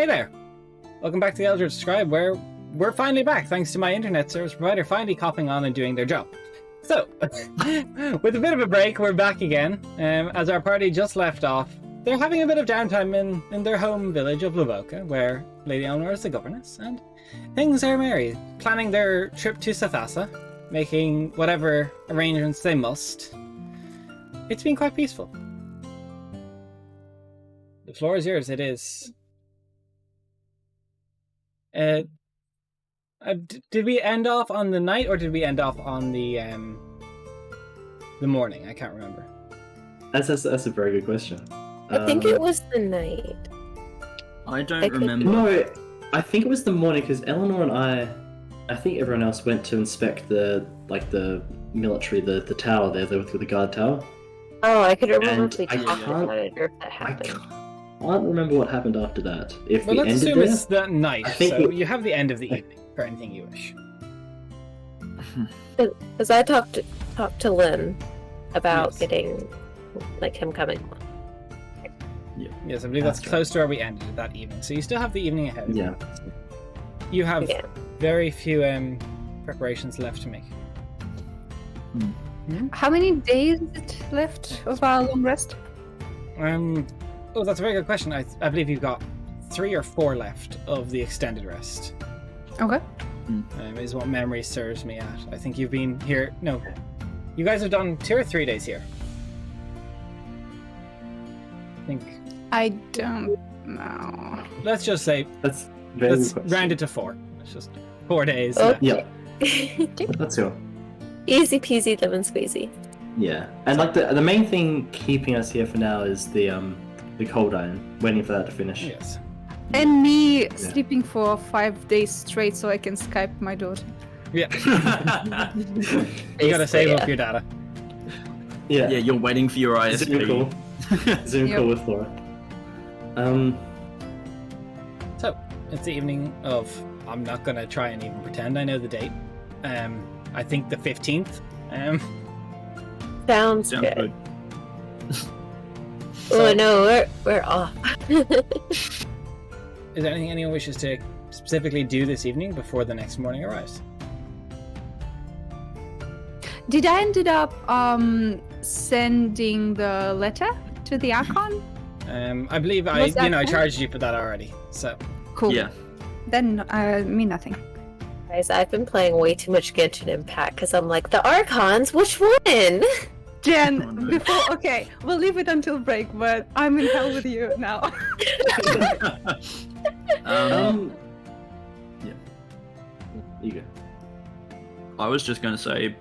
Hey there! Welcome back to the Eldritch Scribe, where we're finally back, thanks to my internet service provider finally copping on and doing their job. So, with a bit of a break, we're back again. As our party just left off, they're having a bit of downtime in their home village of Lavoka, where Lady Eleanor is the governess, and things are merry, planning their trip to Sathasa, making whatever arrangements they must. It's been quite peaceful. The floor is yours, it is. Did we end off on the night, or did we end off on the morning? I can't remember. That's a very good question. I think it was the night. I don't remember. No, I think it was the morning because Eleanor and I think everyone else went to inspect the military, the tower there, the guard tower. Oh, I could remember And if we I talked can't- about it or if that I happened. can't remember what happened after that. If Well, we let's ended assume there, it's that night, I think so we- you have the end of the evening for anything you wish. Because I talked to Lynn about Yes. getting, him coming. Yes, I believe that's That's close to where we ended that evening, so you still have the evening ahead of you. yeah. You have Yeah. very few preparations left to make. How many days is it left of our long rest? Oh, that's a very good question. I believe you've got 3 or 4 left of the extended rest. Okay. Is what memory serves me at. I think you've been here. No, you guys have done 2 or 3 days here. I think. I don't know. Let's just say That's very good let's question. round it to 4. It's just 4 days. Oh. left. Yeah, that's all. Easy peasy lemon squeezy. Yeah, and the main thing keeping us here for now is the cold iron, waiting for that to finish. Yes. And me sleeping for 5 days straight so I can Skype my daughter. Yeah. You gotta save up your data. Yeah, Yeah, you're waiting for your ISP. Zoom call. Zoom Yep. call with Laura. So it's the evening of. I'm not gonna try and even pretend I know the date. I think the 15th. Sounds Sounds good. good. Oh no, we're off. Is there anything anyone wishes to specifically do this evening before the next morning arrives? Did I ended up sending the letter to the Archon? I believe I Was that fine? charged you for that already. So Cool. Yeah. Then me nothing. Guys, I've been playing way too much Genshin Impact because I'm like, the Archons, which one? Jen, okay, we'll leave it until break, but I'm in hell with you now. Yeah. You go. I was just going to say,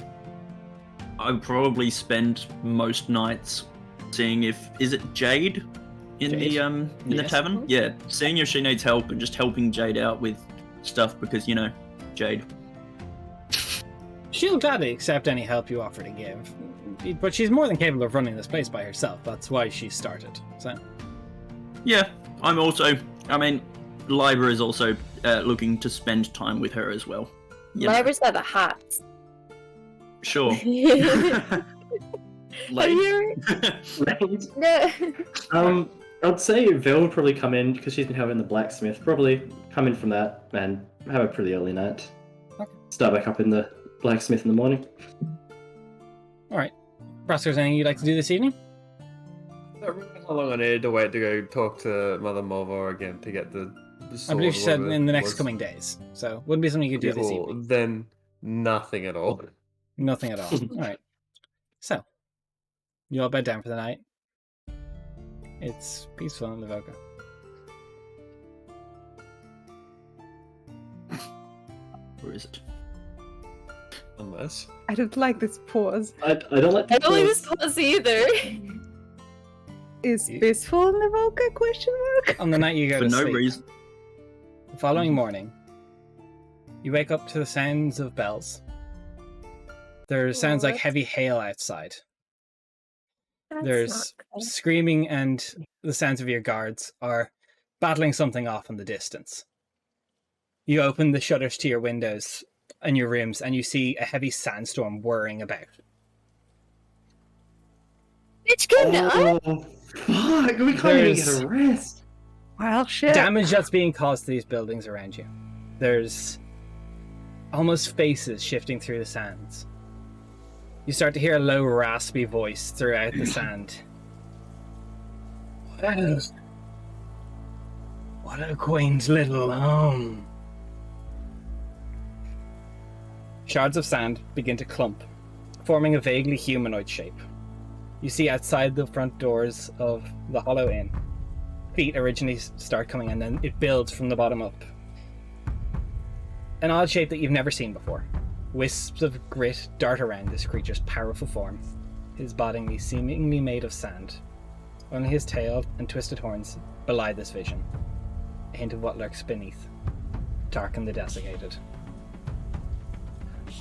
I would probably spend most nights seeing is it Jade in Jade? the Yes. tavern? Yeah, seeing if she needs help and just helping Jade out with stuff because Jade. she'll gladly accept any help you offer to give. But she's more than capable of running this place by herself. That's why she started. So Yeah, Libra is also looking to spend time with her as well. You know. Libra's got the hots. Sure. Have Late. you ever... I'd say Vel would probably come in because she's been helping the blacksmith. Probably come in from that and have a pretty early night. Okay. Start back up in the blacksmith in the morning. alright. Perhaps there's anything you'd like to do this evening? How long I needed to wait to go talk to Mother Mulvar again to get the I sword, believe she said whatever in the it next was. coming days. So wouldn't be something you could do this Cool. evening. Then nothing at all. Nothing at all. Alright. So you all bed down for the night. It's peaceful in Lavoka. Where is it? Unless. I don't like this pause. I don't like. I don't like this pause either. Is You- peaceful in the Volca? Question mark. On the night you go For to no sleep. reason. The following morning, you wake up to the sounds of bells. There sounds like What? heavy hail outside. That's There's not good. screaming, and the sounds of your guards are battling something off in the distance. You open the shutters to your windows in your rooms, and you see a heavy sandstorm whirring about. Bitch, come to us. Oh, fuck! We can't even There's- get a rest. Well, shit. damage that's being caused to these buildings around you. There's almost faces shifting through the sands. You start to hear a low, raspy voice throughout the sand. What a quaint little home. Shards of sand begin to clump, forming a vaguely humanoid shape. You see outside the front doors of the Hollow Inn. Feet originally start coming and then it builds from the bottom up. An odd shape that you've never seen before. Wisps of grit dart around this creature's powerful form, his body seemingly made of sand. Only his tail and twisted horns belie this vision. A hint of what lurks beneath. Dark and the desiccated.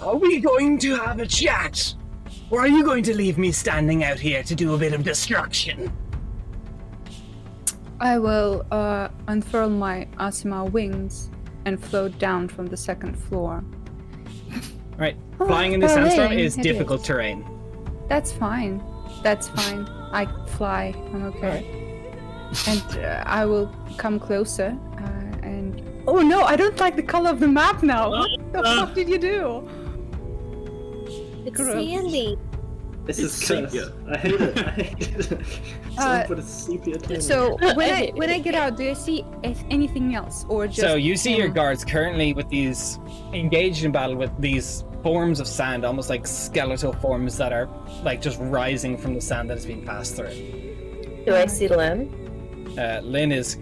Are we going to have a chat? Or are you going to leave me standing out here to do a bit of destruction? I will unfurl my Asima wings and float down from the second floor. Right, flying in the sandstorm is it difficult terrain. That's fine. That's fine. I fly. I'm okay. And I will come closer and... Oh no, I don't like the color of the map now. What the fuck did you do? It's Gross. sandy. This It's is cursed. sepia. I hate it. I hate it. Someone put a sepia tone. So when I get out, do I see anything else or just? So you see your him? guards currently with these engaged in battle with these forms of sand, almost like skeletal forms that are like just rising from the sand that is being passed through. Do I see Lem? Lynn is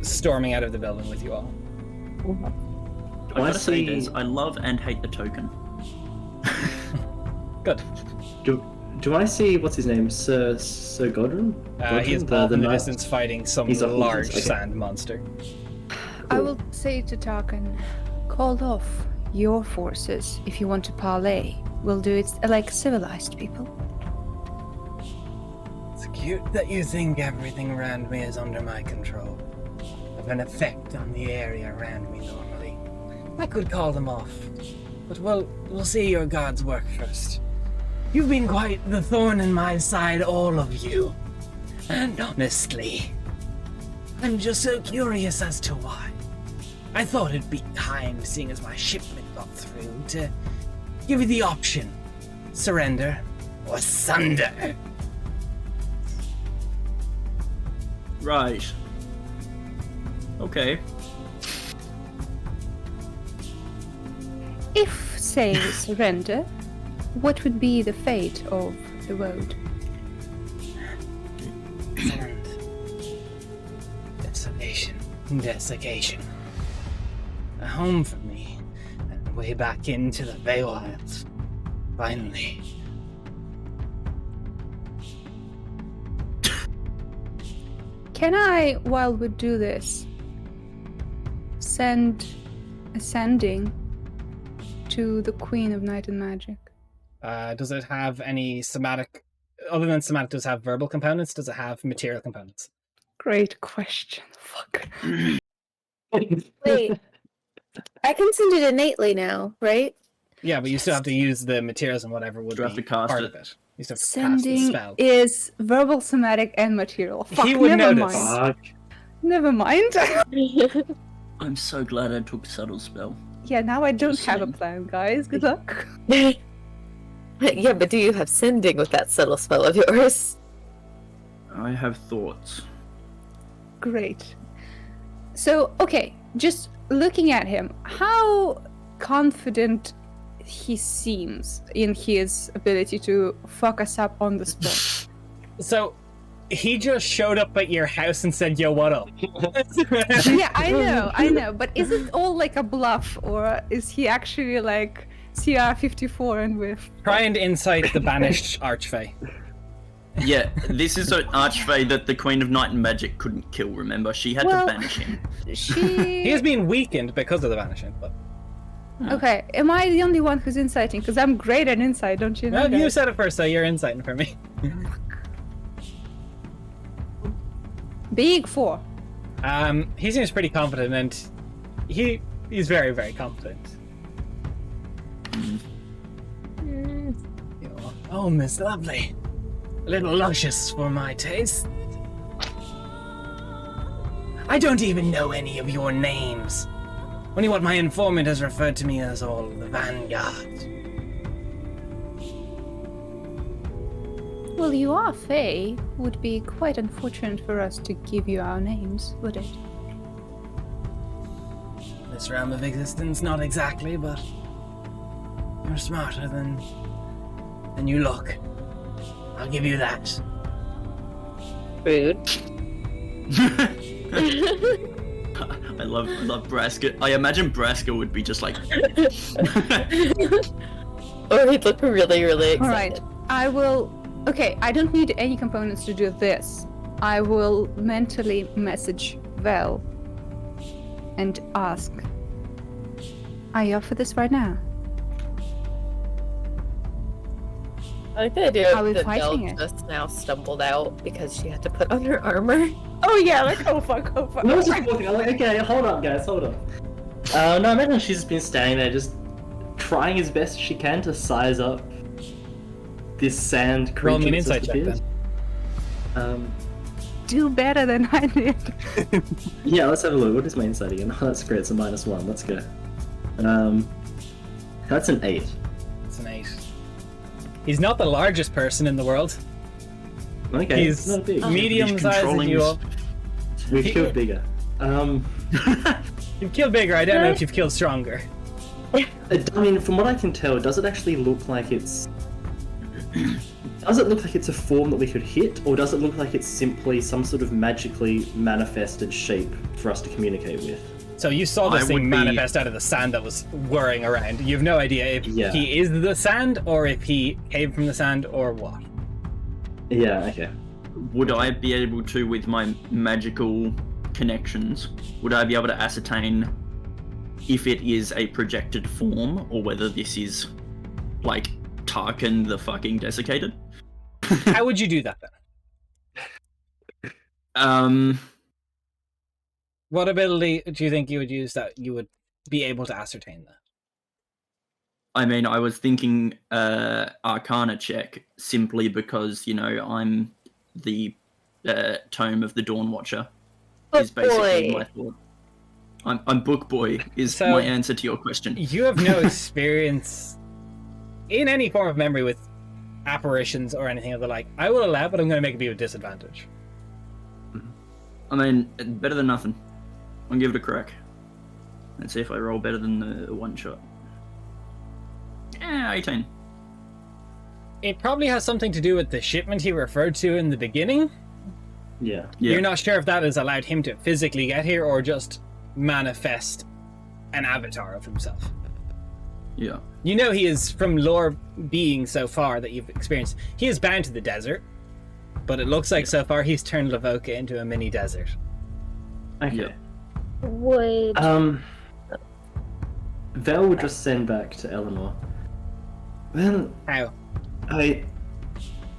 storming out of the building with you all. I gotta say, see- Des, I love and hate the token. Good. Do I see what's his name? Sir Godwin? He is off in the distance fighting some He's off in the large distance, okay. sand monster. I will say to Tarkin, call off your forces if you want to parley. We'll do it like civilized people. It's cute that you think everything around me is under my control. Have an effect on the area around me normally. I could call them off, but we'll see your gods work first. You've been quite the thorn in my side, all of you. And honestly, I'm just so curious as to why. I thought it'd be time, seeing as my shipment got through, to give you the option. Surrender or sunder. Right. Okay. If, say, we surrender, what would be the fate of the road? Sand. Desolation. Desiccation. A home for me, and way back into the Feywilds. Finally. Can I, while we do this, send a sending to the Queen of Night and Magic? Does it have any somatic, other than somatic, does it have verbal components? Does it have material components? Great question. Fuck. Wait. I can send it innately now, right? Yeah, but you still have to use the materials and whatever would Do you have be to cast part it? of it. You still have to cast the Sending spell. is verbal, somatic, and material. Fuck, He would never notice. mind. Fuck. Never mind. I'm so glad I took subtle spell. Yeah, now I don't Just have a saying. plan, guys. Good luck. Yeah, but do you have sending with that subtle spell of yours? I have thoughts. Great. So, okay, just looking at him, how confident he seems in his ability to fuck us up on the spot. So, he just showed up at your house and said, yo, what up? Yeah, I know, but is it all like a bluff, or is he actually like CR54 and with? Try and insight the banished Archfey. Yeah, this is an archfey that the Queen of Night and Magic couldn't kill, remember? She had Well- to banish him. He has been weakened because of the banishing, but Okay, am I the only one who's inciting? Because I'm great at insight, don't you know? well, you guys? said it first, so you're inciting for me. Big 4. He seems pretty confident, and he's very, very confident. Your home is lovely. A little luscious for my taste. I don't even know any of your names. Only what my informant has referred to me as all the Vanguard. Well, you are Fae. Would be quite unfortunate for us to give you our names, would it? This realm of existence, not exactly, but you're smarter than you look. I'll give you that. Rude. I love Braska. I imagine Braska would be just like. Or he'd look really, really excited. All right, I will. Okay, I don't need any components to do this. I will mentally message Vel and ask, are you up for this right now? I like the idea How are we that Belle fighting it? just now stumbled out because she had to put on her armor. Oh yeah, like oh fuck. No, I was just walking. I'm like, okay, hold up, guys, hold up. No, imagine she's just been standing there, just trying as best she can to size up this sand creature. Roll me an that insight just check then. appears. Do better than I did. Yeah, let's have a look. What is my insight again? Oh, that's great. It's a -1. Let's go. That's an 8. It's an 8. He's not the largest person in the world. Okay, He's not big. medium He's sized as controlling you his- all. We've killed bigger. You've killed bigger, I don't know if you've killed stronger. I mean, from what I can tell, does it actually look like it's... Does it look like it's a form that we could hit, or does it look like it's simply some sort of magically manifested shape for us to communicate with? So you saw I this thing would be- manifest out of the sand that was whirring around. You have no idea if Yeah. he is the sand, or if he came from the sand, or what. Yeah, okay. Would I be able to, with my magical connections, would I be able to ascertain if it is a projected form or whether this is like Tarkin the fucking desiccated? How would you do that then? What ability do you think you would use that you would be able to ascertain that? I mean, I was thinking Arcana check simply because, you know, I'm the Tome of the Dawn Watcher. Is Book basically boy. my thought. I'm book boy is So- my answer to your question. You have no experience in any form of memory with apparitions or anything of the like. I will allow, but I'm going to make it be a disadvantage. I mean, better than nothing. I'll give it a crack. Let's see if I roll better than the one shot. 18. It probably has something to do with the shipment he referred to in the beginning. Yeah. Yeah. You're not sure if that has allowed him to physically get here or just manifest an avatar of himself. Yeah. You know he is, from lore being so far that you've experienced, he is bound to the desert, but it looks like so far he's turned Lavoka into a mini desert. Okay. Yeah. Would Vel would just send back to Eleanor. Then How?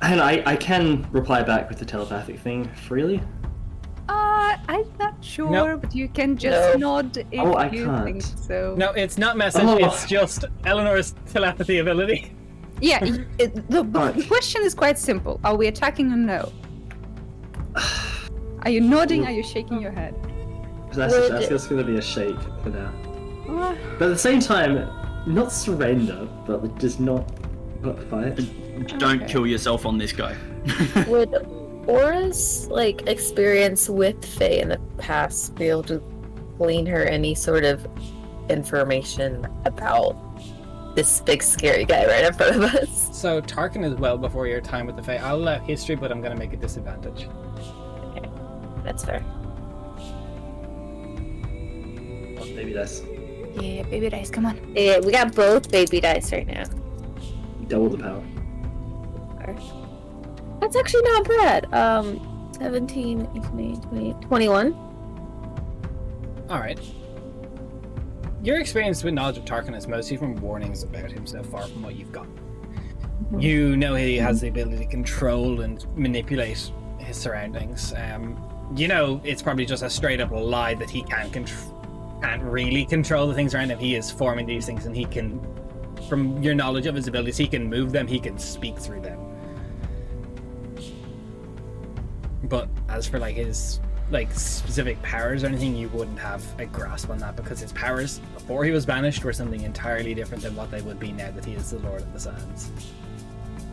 I can reply back with the telepathic thing freely. I'm not sure, Nope. but you can just No. nod if Oh, I you can't. think so. No, it's not message, Oh. it's just Eleanor's telepathy ability. Yeah, the Right. question is quite simple. Are we attacking or no? Are you nodding? Are you shaking your head? That's Would- just going to be a shake for now. Uh, But at the same time, not surrender, but just not fight. Don't Okay. kill yourself on this guy. would Aura's like experience with Faye in the past be able to glean her any sort of information about this big scary guy right in front of us? So Tarkin is well before your time with the Fae. I'll allow history, but I'm going to make a disadvantage. That's fair. Maybe that's yeah, baby dice, come on. Yeah, we got both baby dice right now. double the power. That's actually not bad. 17, 18, 20, 21. Alright. Your experience with knowledge of Tarkin is mostly from warnings about him so far from what you've got. You know he has the ability to control and manipulate his surroundings. You know it's probably just a straight up lie that he can't really control the things around him. He is forming these things and he can, from your knowledge of his abilities, he can move them, he can speak through them. But as for like his like specific powers or anything, you wouldn't have a grasp on that because his powers before he was banished were something entirely different than what they would be now that he is the Lord of the Sands.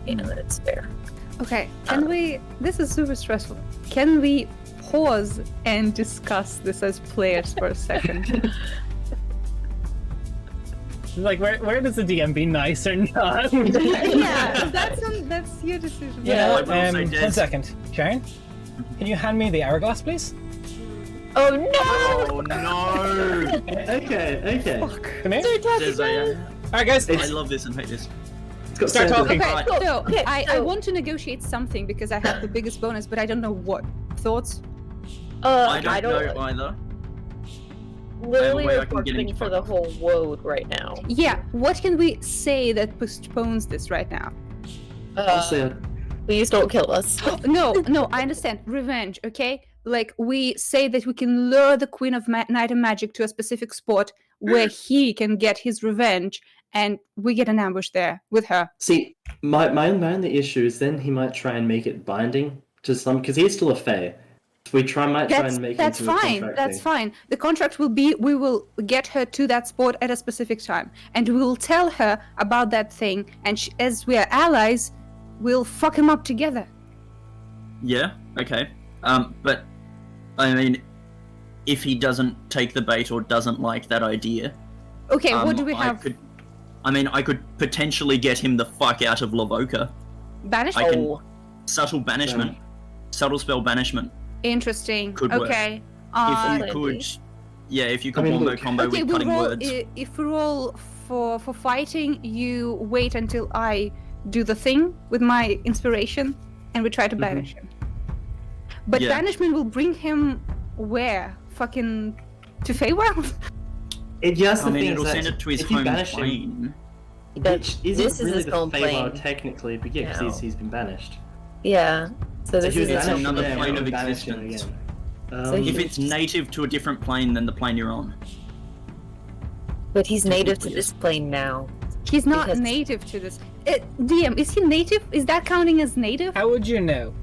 You know, that's fair. Okay, can we... This is super stressful. Can we pause and discuss this as players for a second? Like, where does the DM be nice or not? Yeah, that's your decision. You know, I will say one Des. second. Sharon, can you hand me the hourglass, please? Oh no! Oh no! Okay. Come here. Des, Alright, guys. I love this and hate this. It's got Start Santa. talking. Okay, Right. so Okay, I so- want to negotiate something because I have the biggest bonus, but I don't know what. Thoughts? I don't know either. Literally, way I we're can get him working to for fuck the off. whole world right now. Yeah, what can we say that postpones this right now? Honestly, Please don't kill us. No, I understand. Revenge, okay? Like, we say that we can lure the Queen of Night and Magic to a specific spot where he can get his revenge, and we get an ambush there with her. see, my only issue is then he might try and make it binding to some, because he's still a Fae. We might try and make That's it into a fine. contract That's thing. fine. The contract will be we will get her to that spot at a specific time, and we will tell her about that thing. And as we are allies, we'll fuck him up together. Yeah, okay. But I mean, if he doesn't take the bait or doesn't like that idea, Okay, what do we have? I could potentially get him the fuck out of Lavoka. Banished. I can- Oh, Subtle banishment, subtle spell banishment. Interesting. Could work. Okay. If you Plenty. could, yeah, if you could I mean, wombo look- combo Okay, with we'll cutting roll. words. If we roll for fighting, you wait until I do the thing with my inspiration, and we try to banish him. But Yeah. banishment will bring him where? Fucking to Feywild? Yes, I the mean, thing it'll is send that it to his if you home banish him, plane. which isn't this is really his the home Feywild plane. technically, but yeah, No. because he's been banished. yeah. So this he is was his banished home another there, plane we'll of banish him existence. again. So he- If it's native to a different plane than the plane you're on. But he's native to Technically, this plane now. He's not Because- native to this. DM, is he native? Is that counting as native? How would you know?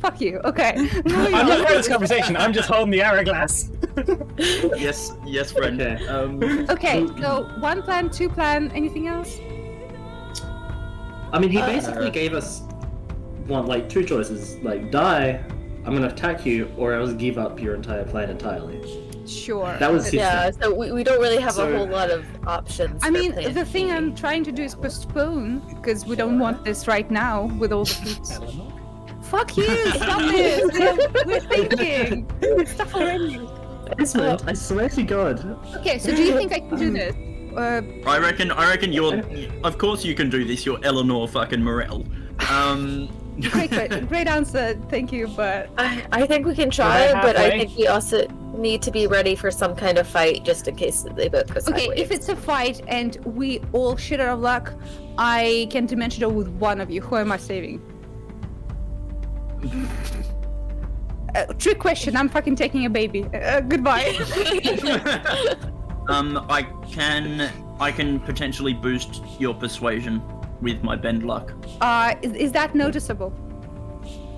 Fuck you. Okay. I'm not part of this conversation. I'm just holding the hourglass. Yes, friend. Okay. Okay, so 1 plan, 2 plan, anything else? I mean, he basically gave us two choices: like die, I'm gonna attack you, or else give up your entire plan entirely. Sure. That was his Yeah, thing. so we don't really have So- a whole lot of options. I for mean, plan the thing B. I'm trying to do is postpone, because we don't want this right now with all the foods. Fuck you! Stop it! We're thinking! Stop already! Desmond, I swear to God. Okay, so do you think I can do this? I reckon you're. Of course you can do this. You're Eleanor fucking Morel. Great answer, thank you, but... I think we can try, We're but I halfway. think we also need to be ready for some kind of fight just in case they both go sideways. Okay, if it's a fight and we all shit out of luck, I can dimension door with one of you. Who am I saving? Trick question, I'm fucking taking a baby. Goodbye. I can potentially boost your persuasion with my bend luck. Is that noticeable?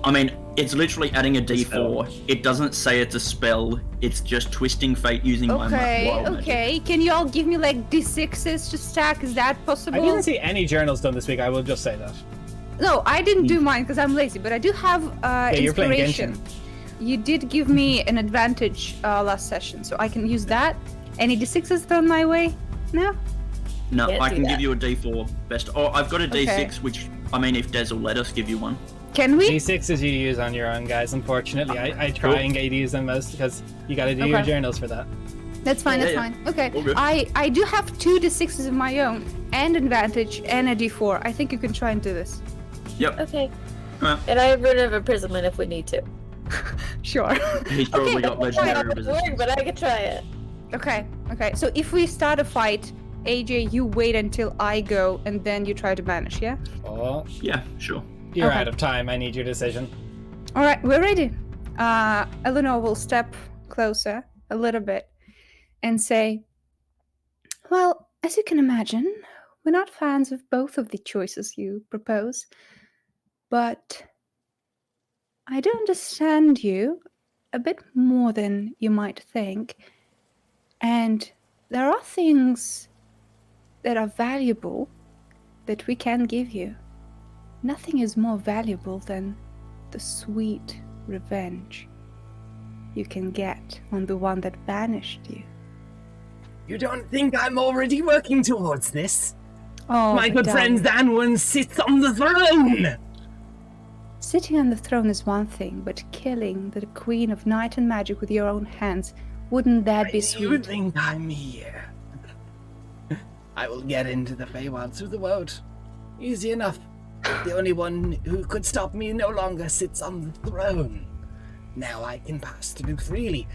I mean, it's literally adding a D4. It doesn't say it's a spell. It's just twisting fate using my Okay, wild magic. okay. Can you all give me like D6s to stack? Is that I possible? didn't see any journals done this week. I will just say that. No, I didn't do mine because I'm lazy, but I do have you're playing inspiration. You did give me an advantage last session, so I can use that. Any D6s thrown my way? No? No, Can't I do can that. give you a D4 best. Oh, I've got a D6, Okay. which I mean, if Des will let us give you one. Can we? D6s you use on your own, guys. Unfortunately, I try Cool. and get use them most because you got to do your Okay. journals for that. That's fine, Yeah, that's yeah. fine. Okay. All good. I do have 2 D6s of my own, and advantage, and a D4. I think you can try and do this. Yep. Okay. Alright. And I have rid of imprisonment if we need to. Sure. He's probably got Try legendary not to work, resistance. but I can try it. Okay, okay. So if we start a fight, AJ, you wait until I go, and then you try to banish, yeah? Oh, Yeah, sure. you're Okay. out of time. I need your decision. All right, we're ready. Eleanor will step closer a little bit and say, well, as you can imagine, we're not fans of both of the choices you propose, but I do understand you a bit more than you might think. And there are things that are valuable that we can give you. Nothing is more valuable than the sweet revenge you can get on the one that banished you. You don't think I'm already working towards this? Oh, My good friend Danwon sits on the throne! Sitting on the throne is one thing, but killing the Queen of Night and Magic with your own hands, wouldn't that be You sweet? think I'm here? I will get into the Feywild through the world. Easy enough. The only one who could stop me no longer sits on the throne. Now I can pass through freely,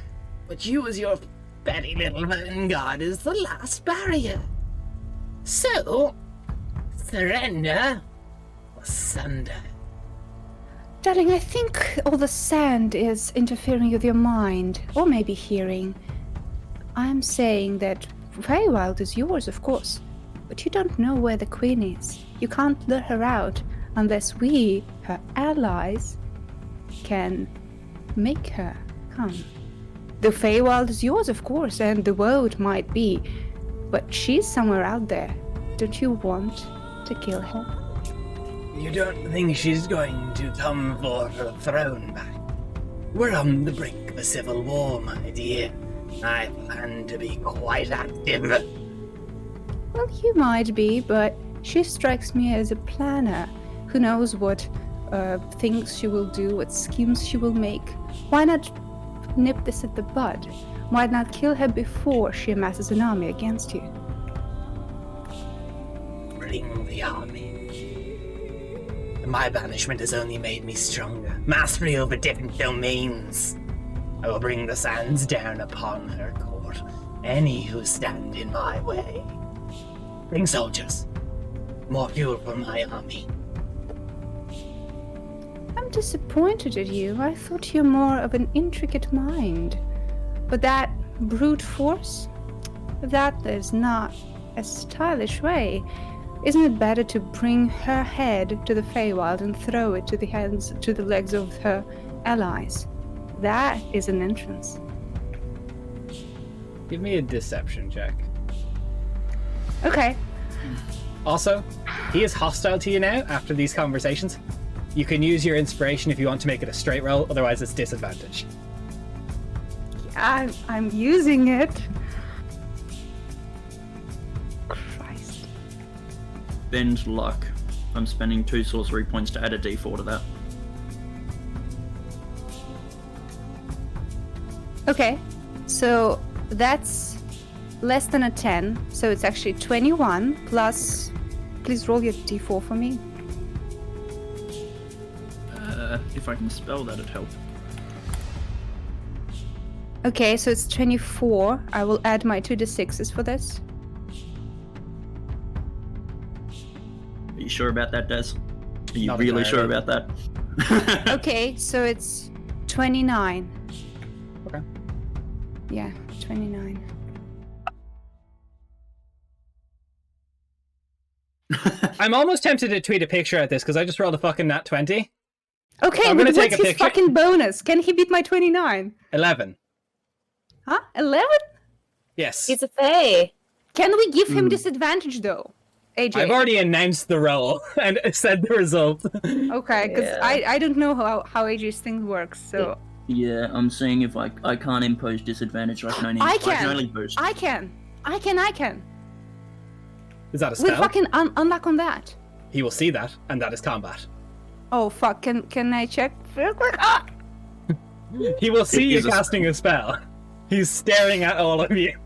but you as your petty little vanguard is the last barrier. So, surrender or sunder. Darling, I think all the sand is interfering with your mind, or maybe hearing. I'm saying that Feywild is yours, of course, but you don't know where the Queen is. You can't lure her out unless we, her allies, can make her come. The Feywild is yours, of course, and the world might be, but she's somewhere out there. Don't you want to kill her? You don't think she's going to come for her throne back? We're on the brink of a civil war, my dear. I plan to be quite active. Well, you might be, but she strikes me as a planner who knows what things she will do, what schemes she will make. Why not nip this at the bud? Why not kill her before she amasses an army against you? Bring the army. My banishment has only made me stronger. Mastery over different domains. I will bring the sands down upon her court. Any who stand in my way. Bring soldiers. More fuel for my army. I'm disappointed at you. I thought you more of an intricate mind. But that brute force? That is not a stylish way. Isn't it better to bring her head to the Feywild and throw it to the legs of her allies? That is an entrance. Give me a deception check. Okay. Also, he is hostile to you now after these conversations. You can use your inspiration if you want to make it a straight roll, otherwise it's disadvantage. I'm using it. Christ. Bend luck. I'm spending 2 sorcery points to add a d4 to that. Okay, so that's less than a 10, so it's actually 21 plus. Please roll your d4 for me. If I can spell that, it'd help. Okay, so it's 24. I will add my 2d6s for this. Are you sure about that, Des? Are you Not really sure entirely. about that? Okay, so it's 29. Okay. Yeah, 29. I'm almost tempted to tweet a picture at this because I just rolled a fucking nat 20. Okay, I'm but gonna take what's a his picture. fucking bonus? Can he beat my 29? 11. Huh? 11? Yes. He's a fae. Can we give him disadvantage though? AJ. I've already announced the roll and said the result. Okay, because Yeah. I don't know how AJ's thing works, so... Yeah, I'm seeing if I can't impose disadvantage. I can only I I can. can only boost. I can. Is that a We'll spell? fucking unlock on that. He will see that, and that is combat. Oh fuck, can I check real quick? Ah! He will see It you is a casting a spell. He's staring at all of you.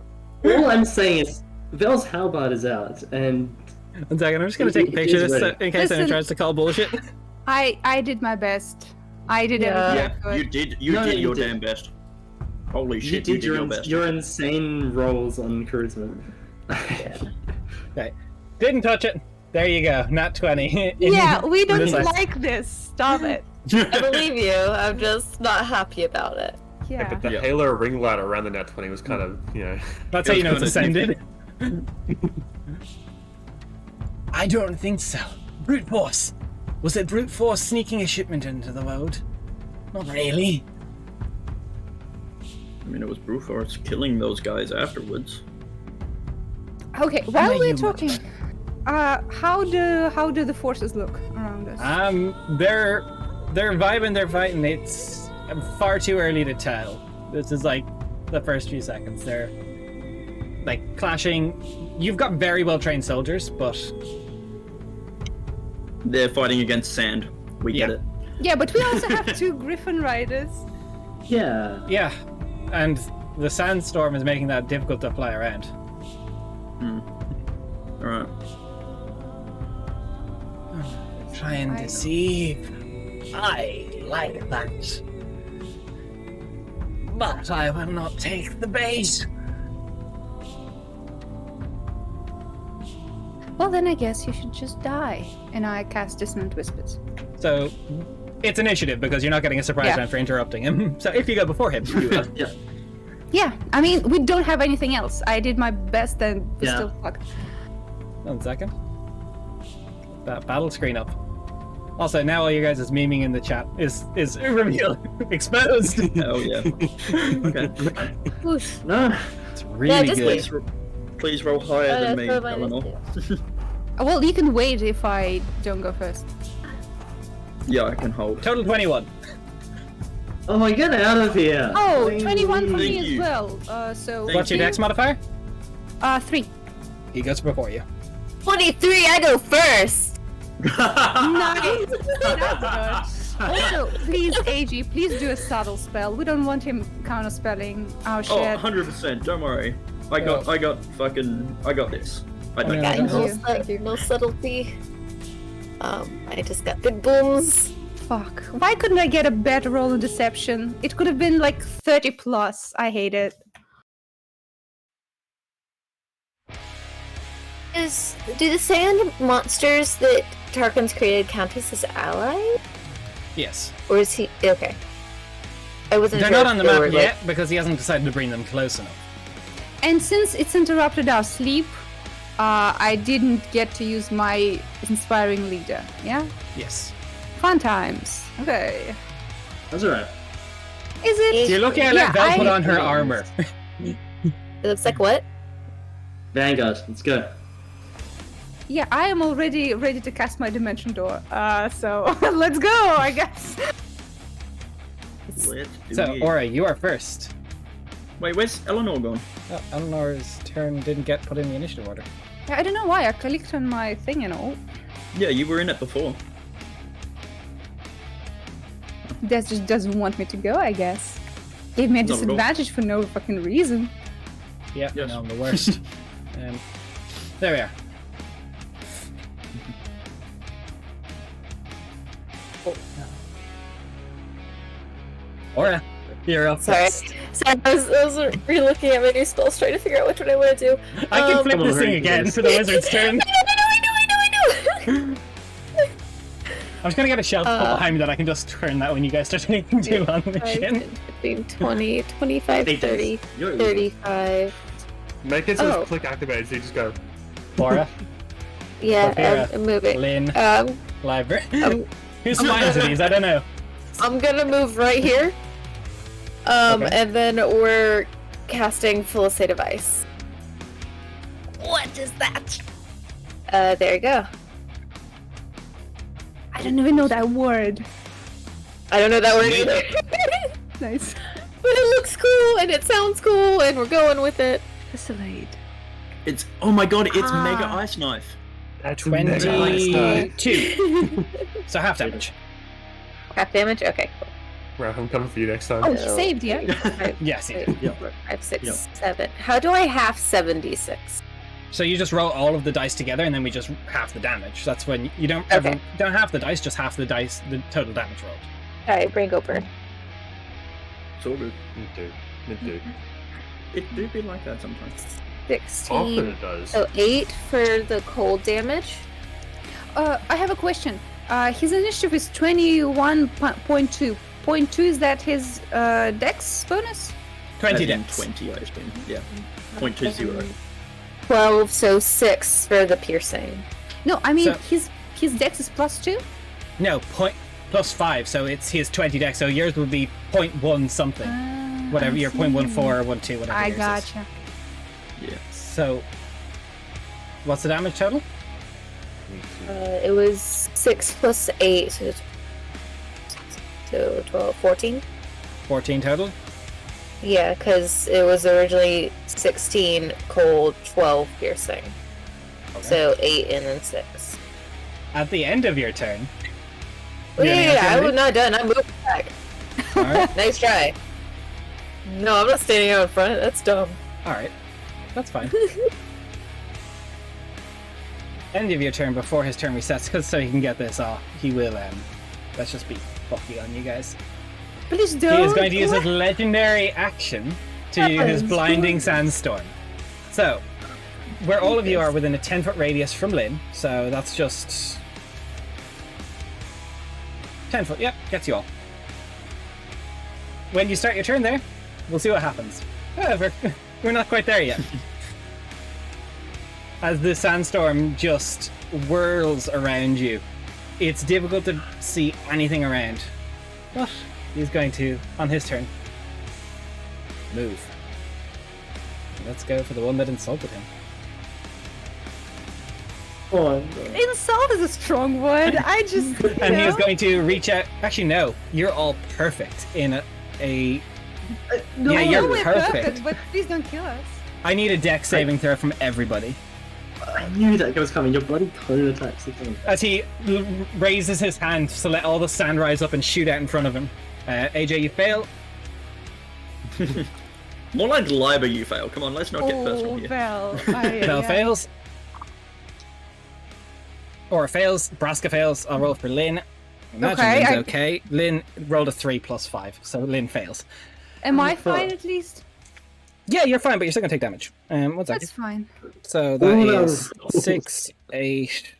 All I'm saying is, Vel's halberd is out, and 1 second, I'm just going to take a It picture is just ready. in case anyone Listen. tries to call bullshit. I did my best. I did Yeah. everything Yeah, I you could. did. You No, did you your did. damn best. Holy you shit! did your your, best. your insane rolls on charisma. Okay. Didn't touch it. There you go. Nat 20. Yeah, we In don't this list. like this. Stop it. I believe you. I'm just not happy about it. Yeah. But the Yeah. Halo ring light around the nat 20 was kind of, That's how you know it's It's gonna- ascended. I don't think so. Brute force. Was it brute force sneaking a shipment into the world? Not really. I mean, it was brute force killing those guys afterwards. Okay, while Why we're you talking, how do the forces look around us? They're vibing, they're fighting. It's far too early to tell. This is like the first few seconds. They're like clashing. You've got very well trained soldiers, but They're fighting against sand. We get Yeah. it. Yeah, but we also have 2 Griffin riders. Yeah. yeah, and the sandstorm is making that difficult to fly around. Alright. Try and I know. deceive. I like that. But I will not take the bait. Well, then I guess you should just die. And I cast Dissonant Whispers. So it's initiative because you're not getting a surprise Yeah. round for interrupting him. So if you go before him, you will. Yeah. Yeah, I mean, we don't have anything else. I did my best and we're Yeah. still fucked. 1 second. That battle screen up. Also, now all you guys is memeing in the chat is revealed, exposed. Oh yeah. Okay. Whoosh. No. It's really just good. wait. Please roll higher than me, that's what mine Eleanor. Well, you can wait if I don't go first. Yeah, I can hold. Total 21. Oh, get out of here. Oh, Please. 21 for me Thank as you. well. So Thank What's your dex modifier? 3. He goes before you. 23, I go first. Nice. That's good. Also, please, AG, please do a subtle spell. We don't want him counterspelling our Oh, shit. 100%. Don't worry. I got this. I don't Yeah, Got thank no, you. Thank you. no subtlety. I just got big booms. Fuck. Why couldn't I get a better roll in deception? It could have been like 30 plus. I hate it. Do the sand monsters that Tarquin's created count as his ally? Yes. Or is he okay? I wasn't They're sure not if on the they map were, yet because he hasn't decided to bring them close enough. And since it's interrupted our sleep, I didn't get to use my inspiring leader. Yeah? Yes. Fun times. Okay. That's alright. Is it? You're looking at Yeah, let Vel put I- on her armor. It looks like what? Vanguard, let's go. Yeah, I am already ready to cast my dimension door. So let's go, I guess. Let's do So, it. Aura, you are first. Wait, where's Eleanor gone? Oh, Eleanor's turn didn't get put in the initiative order. Yeah, I don't know why I clicked on my thing and all. Yeah, you were in it before. That just doesn't want me to go, I guess. Gave me a Not at all. disadvantage for no fucking reason. Yeah, Yes. no, I'm the worst. There we are. Aura, you're up Sorry. first. Sorry, I was re-looking at my new spells, trying to figure out which one I want to do. I can flip Come on, this thing hurry, again please. for the wizard's turn. I know. I'm just gonna get a shelf put behind me that I can just turn that when you guys start taking too long of a chin. 15, 20, 25, 30, You're 35. Make it so Oh. it's click activated, so you just go. Aura, Yeah, Sophia, I'm moving. Lynn, Um, Library. I'm, Who's flying to these? I don't know. I'm gonna move right here. Okay. And then we're casting Full State of Ice. What is that? There you go. I don't even know that word. I don't know that word either. Nice. But it looks cool and it sounds cool and we're going with it. Tessellate. It's oh my god, it's Ah. Mega Ice Knife. That's mega ice 22. So half damage. Half damage? Okay, cool. Right, I'm coming for you next time. Oh, he saved, yeah? Yes, yeah. Wait, Yeah. 5, 6, Yeah. 7. How do I half 76? So you just roll all of the dice together, and then we just half the damage. That's when you don't ever Okay. don't half the dice, just half the dice, the total damage rolled. Alright, brain go burn. It's all good. Dude. It do be like that sometimes. Often 16. it does. So 8 for the cold damage. I have a question. His initiative is 21.2. 0.2, is that his dex bonus? 20 As in dex. 20, I assume. Yeah. 0.20. 12, so 6 for the piercing. No, I mean, So- his dex is +2? No, plus 5, so it's his 20 dex. So yours would be 0.1 something. whatever your 0.14 or 1.2, whatever. I yours is. gotcha. Yeah. So, what's the damage total? It was 6 plus 8, so 12, 14. 14 total. Yeah, because it was originally 16 cold, 12 piercing. Okay. So 8 and then 6. At the end of your turn. Well, you have any yeah, I activity? was not done. I moved back. All right. Nice try. No, I'm not standing out in front. That's dumb. All right. That's fine. End of your turn before his turn resets, because so he can get this off. He will. Let's just be fucky on you guys. Please He don't. is going to use his legendary action to use his blinding sandstorm. So, where all of you are within a 10-foot radius from Lynn, so that's just 10 foot. Yep, gets you all. When you start your turn there, we'll see what happens. However, we're not quite there yet. As the sandstorm just whirls around you, it's difficult to see anything around. But he's going to, on his turn, move. Let's go for the one that insulted him. Oh, Insult is a strong word. I just. And he is going to reach out. Actually, no, you're all perfect in a no, Yeah, you're we're perfect. but please don't kill us. I need a dex saving throw from everybody. I knew that was coming. Your bloody cone attacks are coming. As he raises his hand to let all the sand rise up and shoot out in front of him. AJ, you fail. More like Liber, you fail. Come on, let's not get personal here. Val. Bell fails. Or fails. Braska fails. I'll roll for Lynn. Imagine Okay, Lynn's I- okay. Lynn rolled a 3 plus 5, so Lynn fails. Am I fine at least? Yeah, you're fine, but you're still gonna take damage. One second. That's fine. So that Oh, no. is 6, 8,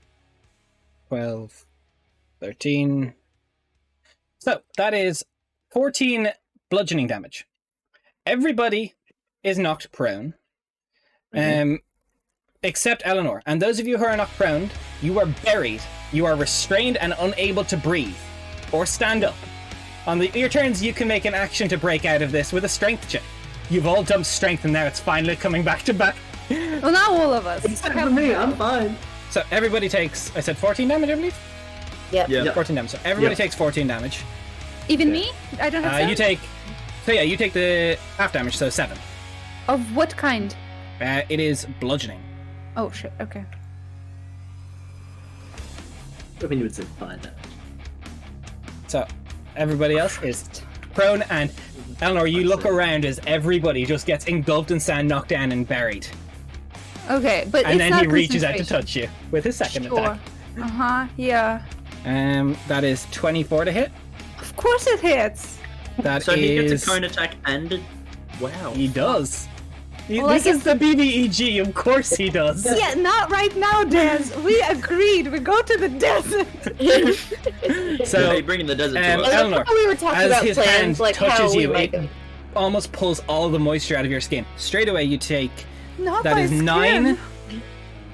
12, 13. So that is 14 bludgeoning damage. Everybody is knocked prone. Except Eleanor. And those of you who are knocked prone, you are buried. You are restrained and unable to breathe. Or stand up. On your turns, you can make an action to break out of this with a strength check. You've all dumped strength and now it's finally coming back to back. Well, not all of us. Except for me, I'm fine. So everybody takes, I said 14 damage, I believe? Yep. Yeah. 14 damage. So everybody Yeah. takes 14 damage. Even me? I don't have You take, so yeah, you take the half damage, so 7. Of what kind? It is bludgeoning. Oh shit. Okay. I mean, you would say fine. So everybody else is prone, and Eleanor, you look around as everybody just gets engulfed in sand, knocked down, and buried. Okay, but And it's then not he reaches out to concentration. touch you with his second Sure. attack. Uh huh. Yeah. That is 24 to hit. Of course it hits. That So he gets is- a cone attack and wow. He does. Well, This I is the BBEG, of course he does. Yeah, not right now, Des. We agreed. We go to the desert. So, Hey, bringing the desert um, to us. Eleanor, we were talking as about his plans, hand like how touches we you, might it almost pulls all the moisture out of your skin. Straight away, you take Not that my is skin.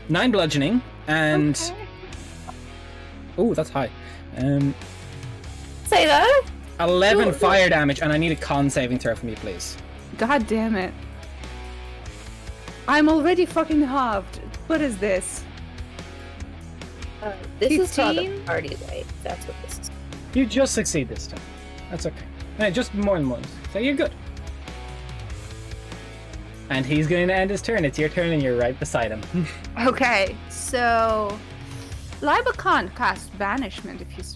9 bludgeoning and Okay. oh, that's high. say that. 11 Sure. fire damage, and I need a con saving throw from you, please. God damn it. I'm already fucking halved. What is this? This is called a 15? party light. That's what this is. You just succeed this time. That's okay. Just more than once. So you're good. And he's going to end his turn. It's your turn, and you're right beside him. Okay, so Liba can't cast banishment if he's.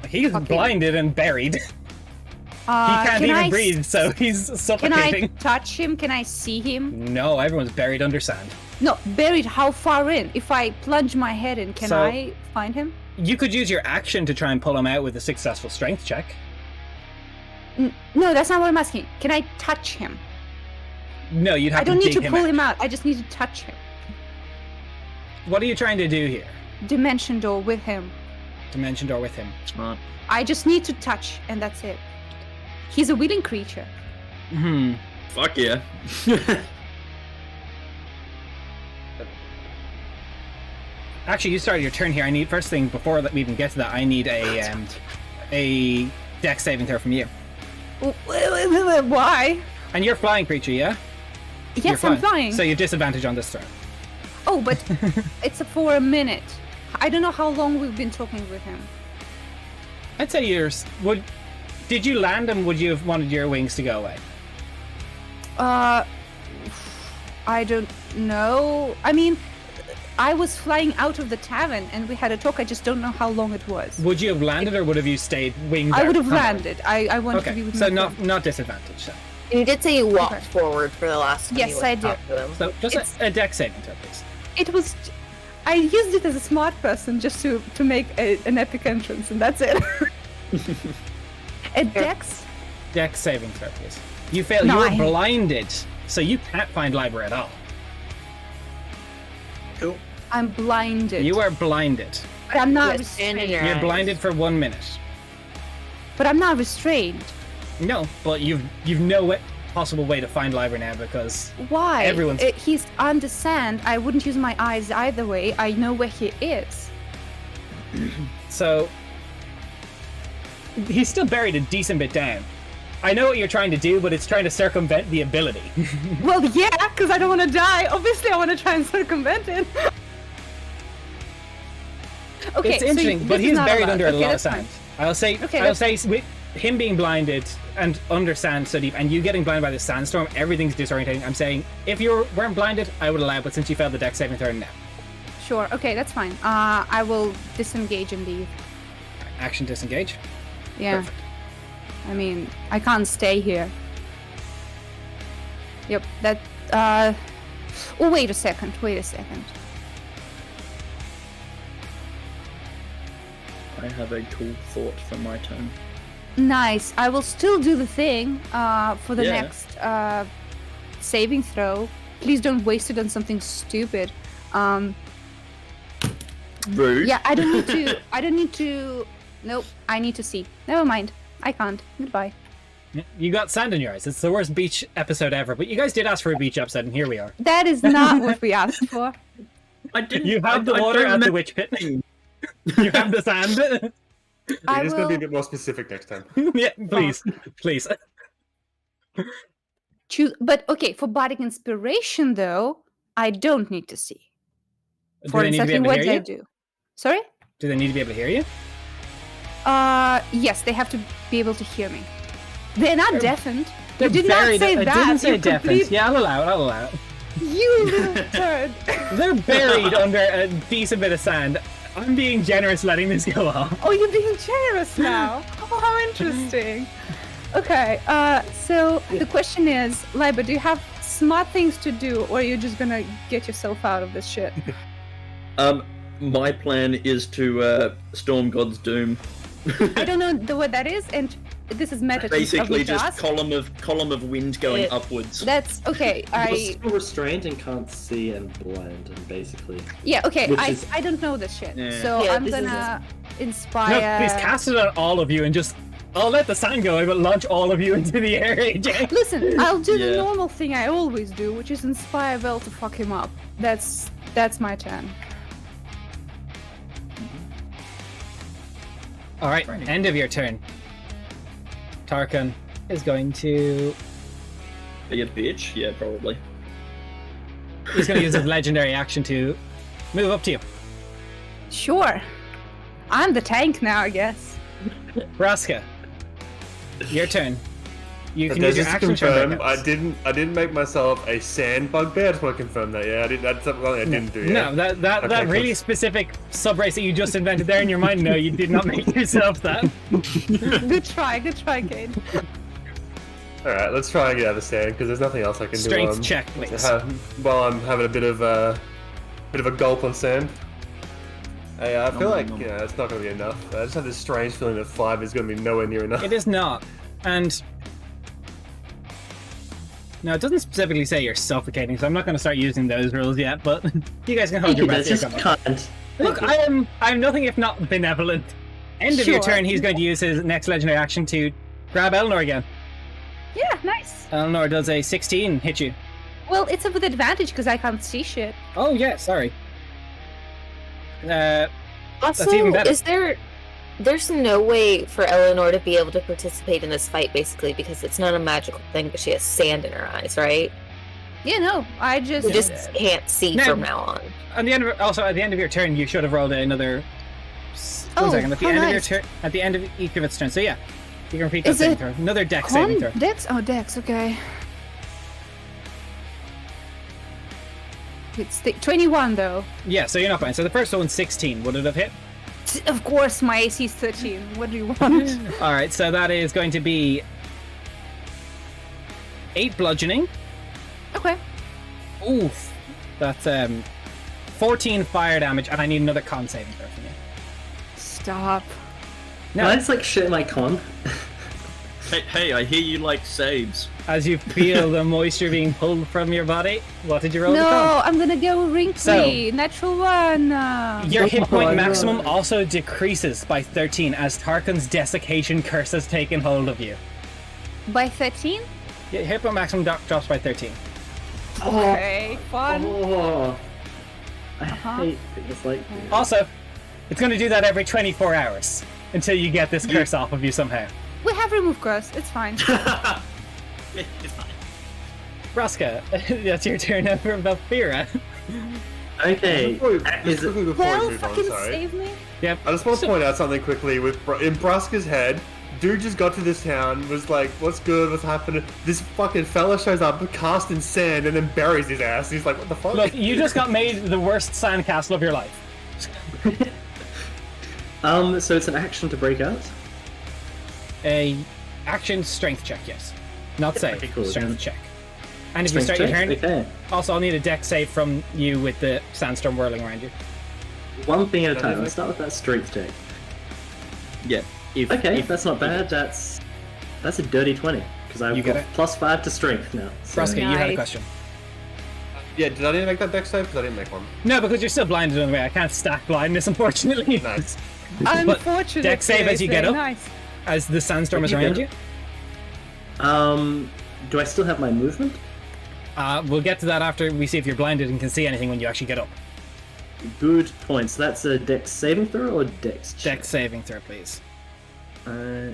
He's Okay. blinded and buried. He can't can even I breathe, so he's Can I suffocating. touch him? Can I see him? No, everyone's buried under sand. No, buried. How far in? If I plunge my head in, can So- I find him? You could use your action to try and pull him out with a successful strength check. No, that's not what I'm asking. Can I touch him? No, you'd have I don't to need dig to him pull out. him out. I just need to touch him. What are you trying to do here? Dimension door with him. Dimension door with him. Smart. I just need to touch, and that's it. He's a willing creature. Fuck yeah. Actually, you started your turn here. I need first thing before that we even get to that. I need a dex saving throw from you. Why? And you're a flying creature, yeah? You're Yes, I'm flying. So you have disadvantage on this throw. Oh, but it's for a minute. I don't know how long we've been talking with him. I'd say did you land and would you have wanted your wings to go away? I don't know. I mean, I was flying out of the tavern and we had a talk. I just don't know how long it was. Would you have landed or would have you stayed winged? I would have permanently? landed. I wanted to be with So my friend. not disadvantage. So, You did say you walked Okay. forward for the last time. Yes, you went I to talk to him. so just It's- a deck saving throw, please. It was. I used it as a smart person just to make an epic entrance, and that's it. A dex? Deck saving throw, please. You fail. No, You're blinded, so you can't find Libra at all. Cool. I'm blinded. You are blinded. But I'm not Yes, and in restrained. your You're eyes. blinded for 1 minute. But I'm not restrained. No, but you've no possible way to find Libra now because Why? Everyone's- He's on the sand. I wouldn't use my eyes either way. I know where he is. so he's still buried a decent bit down. I know what you're trying to do, but it's trying to circumvent the ability. Well, yeah, because I don't want to die. Obviously, I want to try and circumvent it. Okay, It's interesting, so but this is he's not buried allowed. under a Okay, lot of that's sand. fine. I'll say, Okay, I'll that's say, with him being blinded and under sand so deep, and you getting blinded by the sandstorm, everything's disorientating. I'm saying, if you weren't blinded, I would allow, but since you failed the deck saving throw now, Sure. Okay, that's fine. I will disengage and leave. action disengage. Yeah. Perfect. I mean, I can't stay here. Yep. That. Oh, wait a second. Wait a second. I have a cool thought for my turn. Nice. I will still do the thing. For the Yeah. next saving throw. Please don't waste it on something stupid. Rude. Yeah. I don't need to. I don't need to. Nope. I need to see. Never mind. I can't. Goodbye. You got sand in your eyes. It's the worst beach episode ever, but you guys did ask for a beach episode, and here we are. That is not what we asked for. I didn't. You have the I water don't at the remember- witch pit. You have the sand. I We're just gonna be a will bit more specific next time. Yeah, please, please. choose. But okay, for bardic inspiration though, I don't need to see. Do For they need to be exactly able to what hear I you? do. Sorry? Do they need to be able to hear you? Yes, they have to be able to hear me. They're not deafened. They're You did not buried- say I that. didn't say You deafened. complete- Yeah, I'll allow it. I'll allow it. You little turd. They're buried under a decent bit of sand. I'm being generous letting this go off. Oh, you're being generous now. Oh, how interesting. Okay, so the question is, Liba, do you have smart things to do, or are you just gonna get yourself out of this shit? My plan is to storm God's Doom. I don't know what that is, and this is meta. Basically, of just ask. column of wind going upwards. That's okay. You're I still restrained and can't see and blind, and basically. yeah. Okay. Which I is- I don't know this shit, Yeah. so Yeah, I'm this is gonna No, inspire. please cast it on all of you and just. I'll let the sand go, but launch all of you into the air, AJ. Listen, I'll do the Yeah. normal thing I always do, which is inspire Vel to fuck him up. That's my turn. All right, end of your turn. Tarkan is going to. Be a bitch? Yeah, probably. He's going to use his legendary action to move up to you. Sure. I'm the tank now, I guess. Braska, your turn. You can And use your just to action turn. confirm, I didn't make myself a sand bugbear. I just want to confirm that. Yeah, I didn't. That's something I didn't do. Yeah. No, that Okay, really cool. specific sub-race that you just invented there in your mind, no, you did not make yourself that. Good try, Kate. All right, let's try and get out of the sand because there's nothing else I can Strength do. check, please. While I'm having a bit of a gulp on sand. Hey, I feel like it's not going to be enough. I just have this strange feeling that 5 is going to be nowhere near enough. It is not. And... No, it doesn't specifically say you're suffocating, so I'm not going to start using those rules yet, but you guys can hold Thank your you, breath. that's here, just come on. kind. Look, I'm nothing if not benevolent. End of your Sure. turn, he's going to use his next legendary action to grab Eleanor again. Yeah, nice. Eleanor does a 16 hit you. Well, it's with advantage because I can't see shit. Oh yeah, sorry. Also, even better. is there There's no way for Eleanor to be able to participate in this fight, basically, because it's not a magical thing, but she has sand in her eyes, right? Yeah, no, I just... You just can't see No. from now on. At the end of, also, at the end of your turn, you should have rolled another... One Oh, second. At the how end of your nice. turn, at the end of each of its turns. So yeah, you can repeat that Is saving it throw. Another deck saving throw. Dex? Oh, Dex, okay. It's 21, though. Yeah, so you're not fine. So the first one's 16. Would it have hit? Of course, my AC is 13. What do you want? All right, so that is going to be 8 bludgeoning. Okay. Oof. That's 14 fire damage, and I need another con saving throw from you. Stop. Can I just like share my con? Hey, I hear you like saves. As you feel the moisture being pulled from your body, what did you roll? No, the con? I'm gonna go wrinkly. So- Natural one. Your hit point Oh, no. maximum also decreases by 13 as Tarkan's desiccation curse has taken hold of you. By 13? Your hit point maximum drops by 13. Okay, fun. Oh, I Uh-huh. hate things like this. Also, it's going to do that every 24 hours until you get this curse off of you somehow. We have remove curse. It's fine. It's fine. Braska, that's your turn now for Valfira. Okay, Before is it... we Well, move on, fucking sorry. save me. Yep. I just want to point out something quickly. In Braska's head, dude just got to this town, was like, "What's good? What's happening?" This fucking fella shows up, cast in sand, and then buries his ass. He's like, "What the fuck?" Look, you just got made the worst sandcastle of your life. So it's an action to break out? A action strength check, yes. Not save, okay, cool, strength then. check. And if you Strength start your check? turn, Okay. also I'll need a deck save from you with the sandstorm whirling around you. One thing at a time. is Let's start with that strength check. Yeah. Okay, if that's not bad. That's a dirty 20 because I've You get got it? +5 to strength now. So. Braska, you had a Nice. question. Yeah, did I need to make that deck save? Because I didn't make one. No, because you're still blinded on the way. I can't stack blindness, unfortunately. Nice. Unfortunately, deck save as you get very up. Nice. As the sandstorm is You around get you. Do I still have my movement? We'll get to that after we see if you're blinded and can see anything when you actually get up. Good point. So that's a dex saving throw or dex check? Deck saving throw, please. Okay.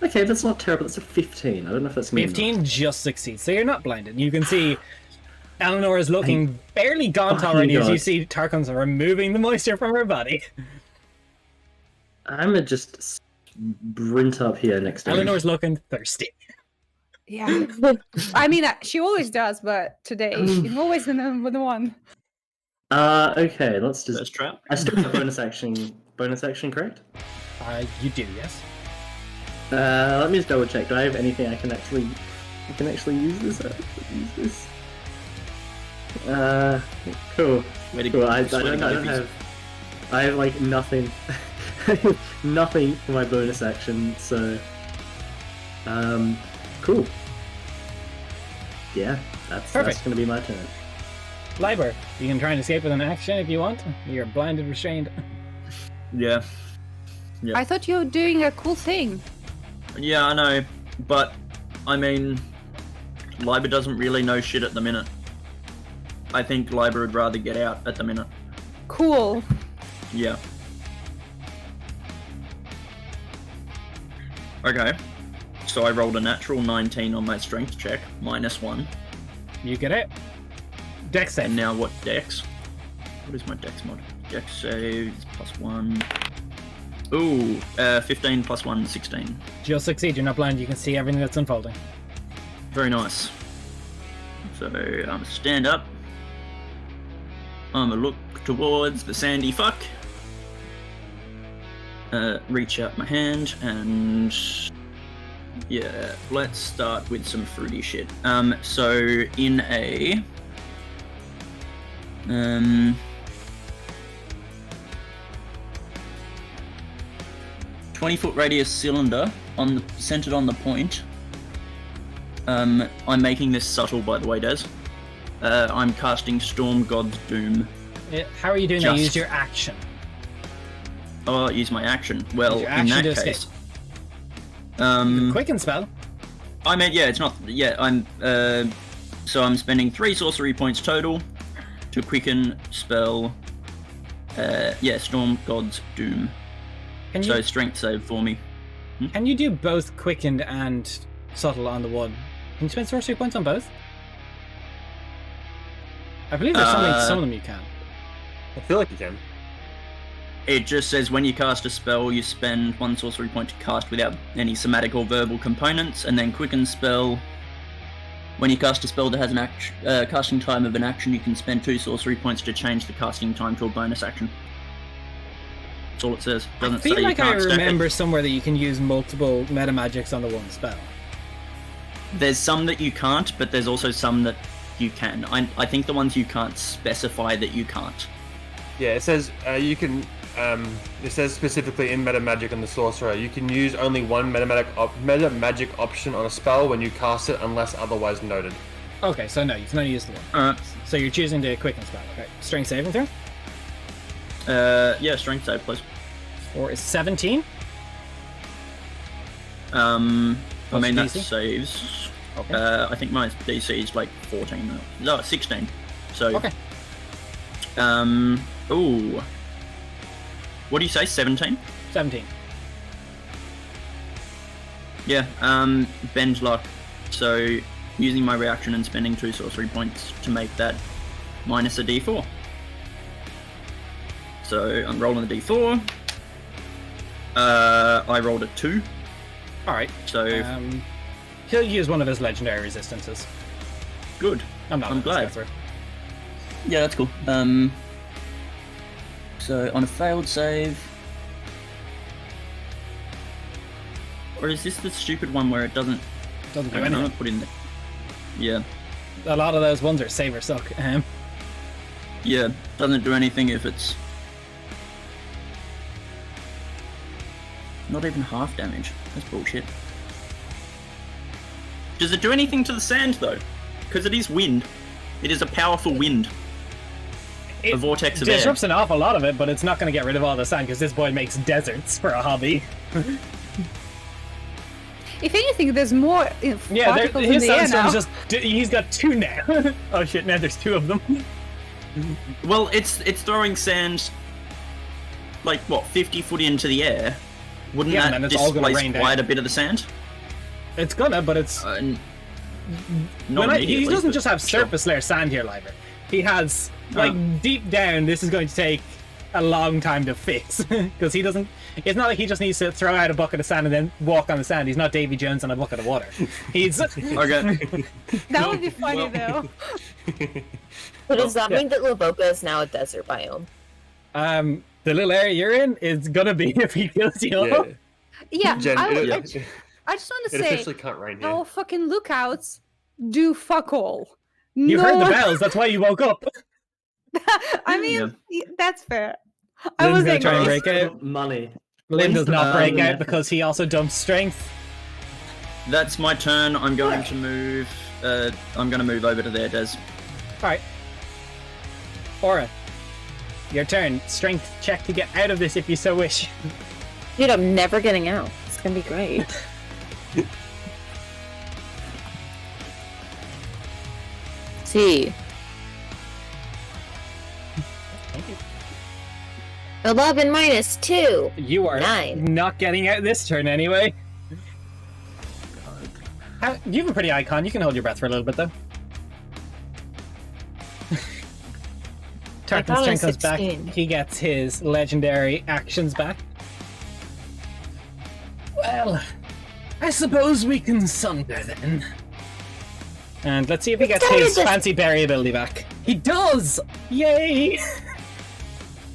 Okay, that's not terrible. That's a 15. I don't know if that's me. 15 just succeeds, so you're not blinded. You can see Eleanor is looking fairly gaunt Oh, already as you God. see Tarkon's removing the moisture from her body. I'm gonna just sprint up here next to him. Eleanor's looking thirsty. Yeah. I mean, she always does, but today, always the number one. Okay, let's First just... trap. I still have bonus action, correct? You do, yes. Let me just double check. Do I have anything I can actually use this? Cool. Way to Cool. go. I Swear to don't God, if he's- have. I have like nothing, nothing for my bonus action. So, cool. Yeah, that's Perfect. gonna be my turn. Liber, you can try and escape with an action if you want. You're blinded, restrained. Yeah. I thought you were doing a cool thing. Yeah, I know. But, I mean, Liber doesn't really know shit at the minute. I think Liber would rather get out at the minute. Cool. Yeah. Okay. So I rolled a natural 19 on my strength check, -1. You get it. Deck save. And now what dex? What is my dex mod? Dex save is +1. Ooh, 15 +1, 16. You'll succeed. You're not blind. You can see everything that's unfolding. Very nice. So I'm stand up. I'm gonna look towards the sandy fuck. Reach out my hand and yeah, let's start with some fruity shit. So in a 20-foot radius cylinder centered on the point. I'm making this subtle, by the way, Des. I'm casting Storm God's Doom. How are you doing that? Just- Use your action. Oh, use my action. Well, Use your in action that to case, Quicken spell. I meant yeah, it's not. Yeah, I'm. So I'm spending 3 sorcery points total to quicken spell. Yeah, Storm God's Doom. Can So you strength save for me. can you do both quickened and subtle on the one? Can you spend sorcery points on both? I believe there's some of them you can. I feel like you can. It just says when you cast a spell, you spend 1 sorcery point to cast without any somatic or verbal components, and then quicken spell. When you cast a spell that has an casting time of an action, you can spend 2 sorcery points to change the casting time to a bonus action. That's all it says. Doesn't I feel say like you I can't stack remember it. somewhere that you can use multiple meta magics on the one spell. There's some that you can't, but there's also some that you can. I think the ones you can't specify that you can't. Yeah, it says you can. It says specifically in meta magic on the sorcerer, you can use only one meta magic option on a spell when you cast it, unless otherwise noted. Okay, so no, you can only use the one. Alright. So you're choosing the quicken spell. Okay. Strength saving throw? Yeah, strength save, please. Or is 17? I mean, that DC? saves. Okay. I think my DC is like 14. No, 16. So. Okay. Ooh. What do you say? 17? 17. Yeah. Bend luck. So using my reaction and spending 2 sorcery points to make that minus a D4. So I'm rolling the D4. I rolled a 2. Alright. So He'll use one of his legendary resistances. good. I'm glad. Go through. Yeah, that's cool. So on a failed save, or is this the stupid one where it doesn't? Doesn't do I'm anything. gonna put in there. Yeah, A lot of those ones are save or suck. yeah, doesn't do anything if it's not even half damage. That's bullshit. Does it do anything to the sand though? Because it is wind. It is a powerful wind. A vortex of air. Disrupts an awful lot of it, but it's not going to get rid of all the sand because this boy makes deserts for a hobby. If anything, there's more Yeah, particles in his the air now. sandstorm's just. He's got 2 now. Oh shit, now there's 2 of them. Well, it's throwing sand like what 50 foot into the air. Wouldn't Yeah, and that then it's all gonna displace rain down. quite a bit of the sand? It's gonna, but it's. Not He immediately, doesn't but just have sure. surface layer sand here, Liver. He has, like, deep down, this is going to take a long time to fix. Because he doesn't. It's not like he just needs to throw out a bucket of sand and then walk on the sand. He's not Davy Jones on a bucket of water. He's. Okay. That would be funny though. So does that mean that Lavoca is now a desert biome? The little area you're in is gonna be if he kills you. Yeah. Yeah, Jen, I it, just want to it say officially can't rain here. our fucking lookouts do fuck all. You no heard the one- bells. That's why you woke up. I mean, that's fair. I Lynn's was gonna like, try and break out. Money. Lynn does not break Um, out because he also dumps strength. That's my turn. I'm going to move. I'm going to move over to there, Des. Alright. Aura. Your turn. Strength check to get out of this if you so wish. Dude, I'm never getting out. It's gonna be great. See. 11 minus 2. You are 9. not getting out this turn anyway. You have a pretty icon. You can hold your breath for a little bit though. Tarkin's got a turn comes back. 16. He gets his legendary actions back. Well, I suppose we can sunder then. And let's see if he gets started his this- fancy berry ability back. He does! Yay!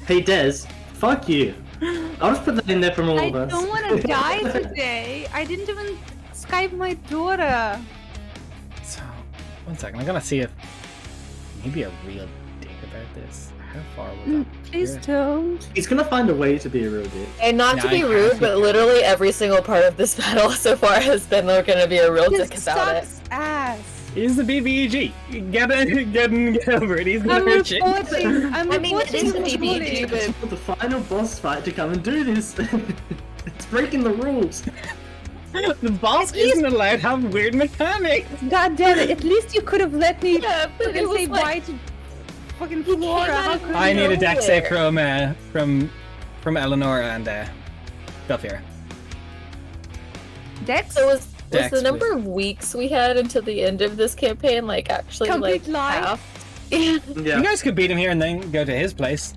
Hey Des, fuck you. I'll just put that in there from all I of us. don't want to die today. I didn't even Skype my daughter. So, one second. I'm gonna see if maybe a real dick about this. How far would that Please be? don't. He's gonna find a way to be a real dick. And not to Yeah, be I rude, have but to- literally every single part of this battle so far has been gonna be a real This dick about it. sucks ass. He's the BBEG. Get over it. He's gonna I'm hurt you. reporting. I mean, it is the the BBEG, bully. For the final boss fight to come and do this. It's breaking the rules. The boss isn't allowed to have weird mechanics. God damn it! At least you could have let me Yeah, but it fucking was say like- bye to fucking came Flora. out How of could I you? need a deck save Nowhere. from Eleanor and Belfira. Dex? So was Dex, the number of weeks we had until the end of this campaign like actually Complete like lie. half? Yeah. You guys could beat him here and then go to his place.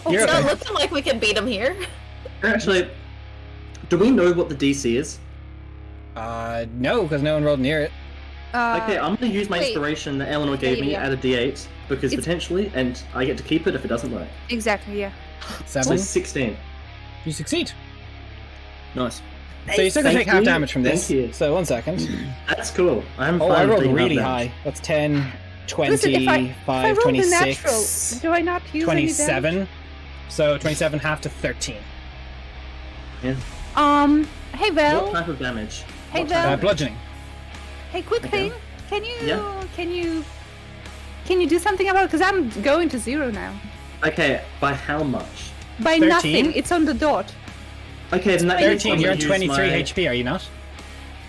You're It's not okay. looking like we can beat him here. Actually, do we know what the DC is? No, because no one rolled near it. Okay, I'm gonna use my wait. inspiration that Eleanor gave me Yeah. at a D8 because It's- potentially, and I get to keep it if it doesn't work. Exactly, yeah. So 7. 16. You succeed. Nice. So you're still gonna Thank take half you. damage from this. Thank you. So 1 second. That's cool. I'm Oh, fine I with rolled taking half really damage. high. That's 10, 20, Listen, if I 5, roll the natural, 26, do I not use 27. So 27 half to 13. any hey Vel. What type of damage? Hey, What Vel. type of- Bludgeoning. Hey, quick Okay. thing. Can you Yeah? can you do something about it? Because I'm going to 0 now. Okay, by how much? By 13? nothing. It's on the dot. Okay, then that means 13, I'm you're gonna on use 23 my... HP, are you not?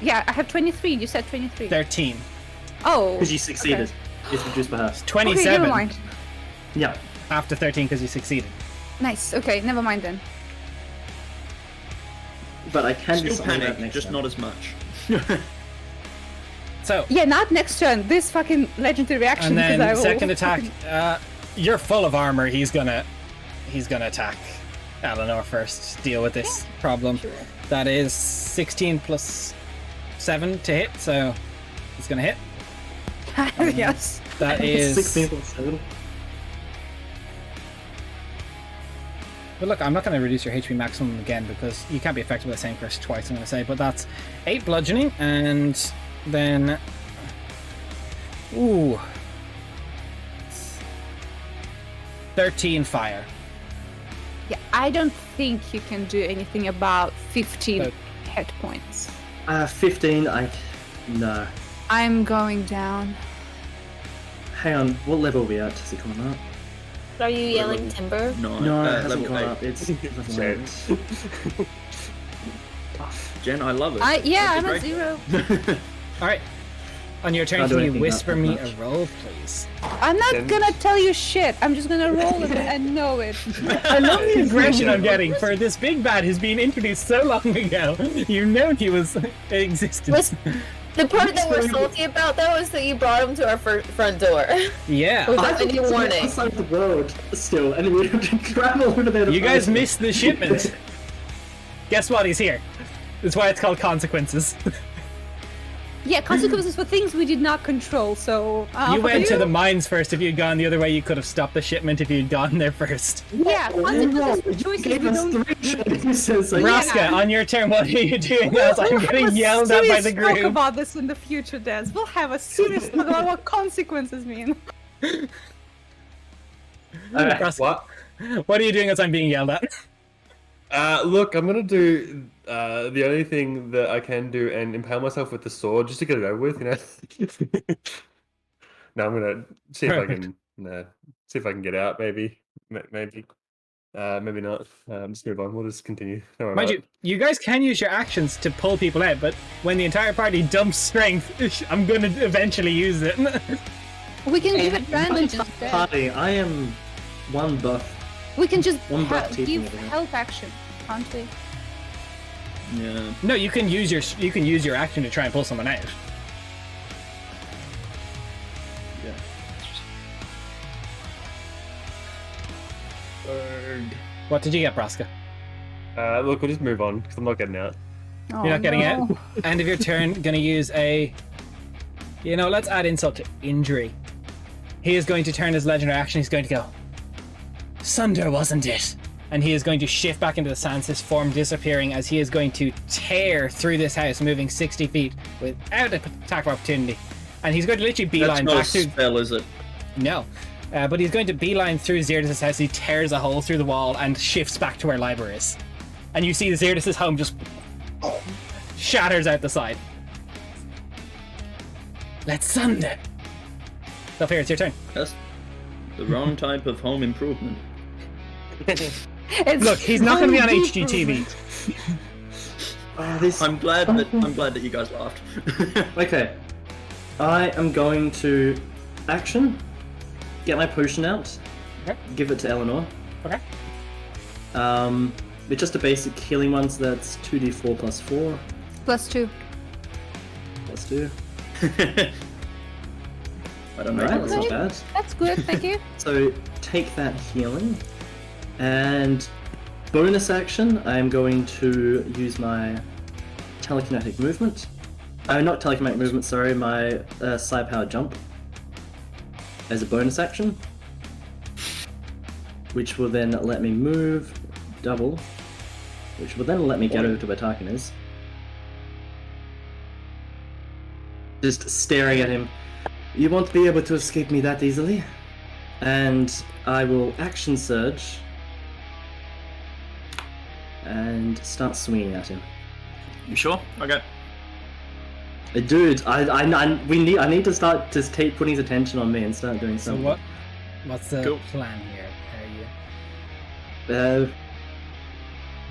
Yeah, I have 23. You said 23. 13. Oh. Because you succeeded. It's reduced by half. 27 Okay, never mind. Yeah. after 13 because you succeeded. Nice. Okay, never mind then. But I can do Still something about panic, next just time. not as much. So, Yeah, not next turn. This fucking legendary action. and then because I will second attack, fucking- you're full of armor. He's gonna attack Eleanor first. Deal with this problem. Sure. That is 16 plus 7 to hit, so it's gonna hit. yes. That is 16 plus 7. But look, I'm not going to reduce your HP maximum again because you can't be affected by the same curse twice, I'm going to say. But that's 8 bludgeoning and then... Ooh. 13 fire. Yeah, I don't think you can do anything about 15 So- hit points. 15, no. I'm going down. Hang on, what level are we at? Is it coming up? Are you yelling timber? No, No, it hasn't level gone 8. up. It's level Shit. 8. Jen, I love it. Yeah, I'm That'd at be 0. great. Alright. On your turn, Can't do can you anything whisper that me much. a roll, please? I'm not Then- gonna tell you shit. I'm just gonna roll it and know it. I love the aggression I'm getting for this big bad who's been introduced so long ago. You know he was in existence. The part that we're salty about though is that you brought him to our front door. Yeah. Without any it's warning. outside the world still, and we have to travel over there to You guys find him. missed the shipment. Guess what? He's here. That's why it's called consequences. Yeah, consequences for things we did not control. So You went to the mines first. If you'd gone the other way, you could have stopped the shipment if you'd gone there first. Yeah, consequences for You choices gave we us don't. 3 choices. Like, Raska, on your turn, what are you doing as I'm getting yelled at by the We'll talk group? about this in the future, Des. We'll have a serious talk about what consequences mean. Raska, What? what are you doing as I'm being yelled at? Look, I'm gonna do the only thing that I can do and impale myself with the sword just to get it over with, you know. No, I'm gonna see if I can see if I can get out. Maybe, maybe not. Just move on. We'll just continue. Don't worry Mind about you, you guys can use your actions to pull people out, but when the entire party dumps strength, I'm going to eventually use it. We can give Hey, advantage my instead. party, I am one buff. We can just One buff taking give it, yeah. help action, can't we? Yeah. No, you can use your action to try and pull someone out. Yeah. What did you get, Braska? Look, we'll just move on because I'm not getting out. Oh, You're not getting no. out. End of your turn, gonna use a... You know, let's add insult to injury. He is going to turn his legendary action. He's going to go, Sunder, wasn't it? And he is going to shift back into the sands, his form disappearing as he is going to tear through this house, moving 60 feet without an attack of opportunity. And he's going to literally That's beeline not a back through... spell, is it? No. But he's going to beeline through Xerxes' house. He tears a hole through the wall and shifts back to where Liber is. And you see Xerxes' home just shatters out the side. Let's sunder. Delphir, it's your turn. That's the wrong type of home improvement. It's Look, he's not going to be on home HGTV. I'm glad that you guys laughed. Okay. I am going to action, get my potion out, Okay. give it to Eleanor. Okay. It's just a basic healing one, so that's 2d4 plus 4 +2. plus 2. I don't know. Alright, that's not bad. That's good, thank you. So take that healing, and bonus action, I am going to use my telekinetic movement. Not telekinetic movement, sorry, my psi power jump as a bonus action, which will then let me move double, which will then let me get over to where Tarkin is. Just staring at him. You won't be able to escape me that easily. And I will action surge and start swinging at him. You sure? Okay. Dude, I need to start just keep putting his attention on me and start doing So something. what's the Cool. plan here?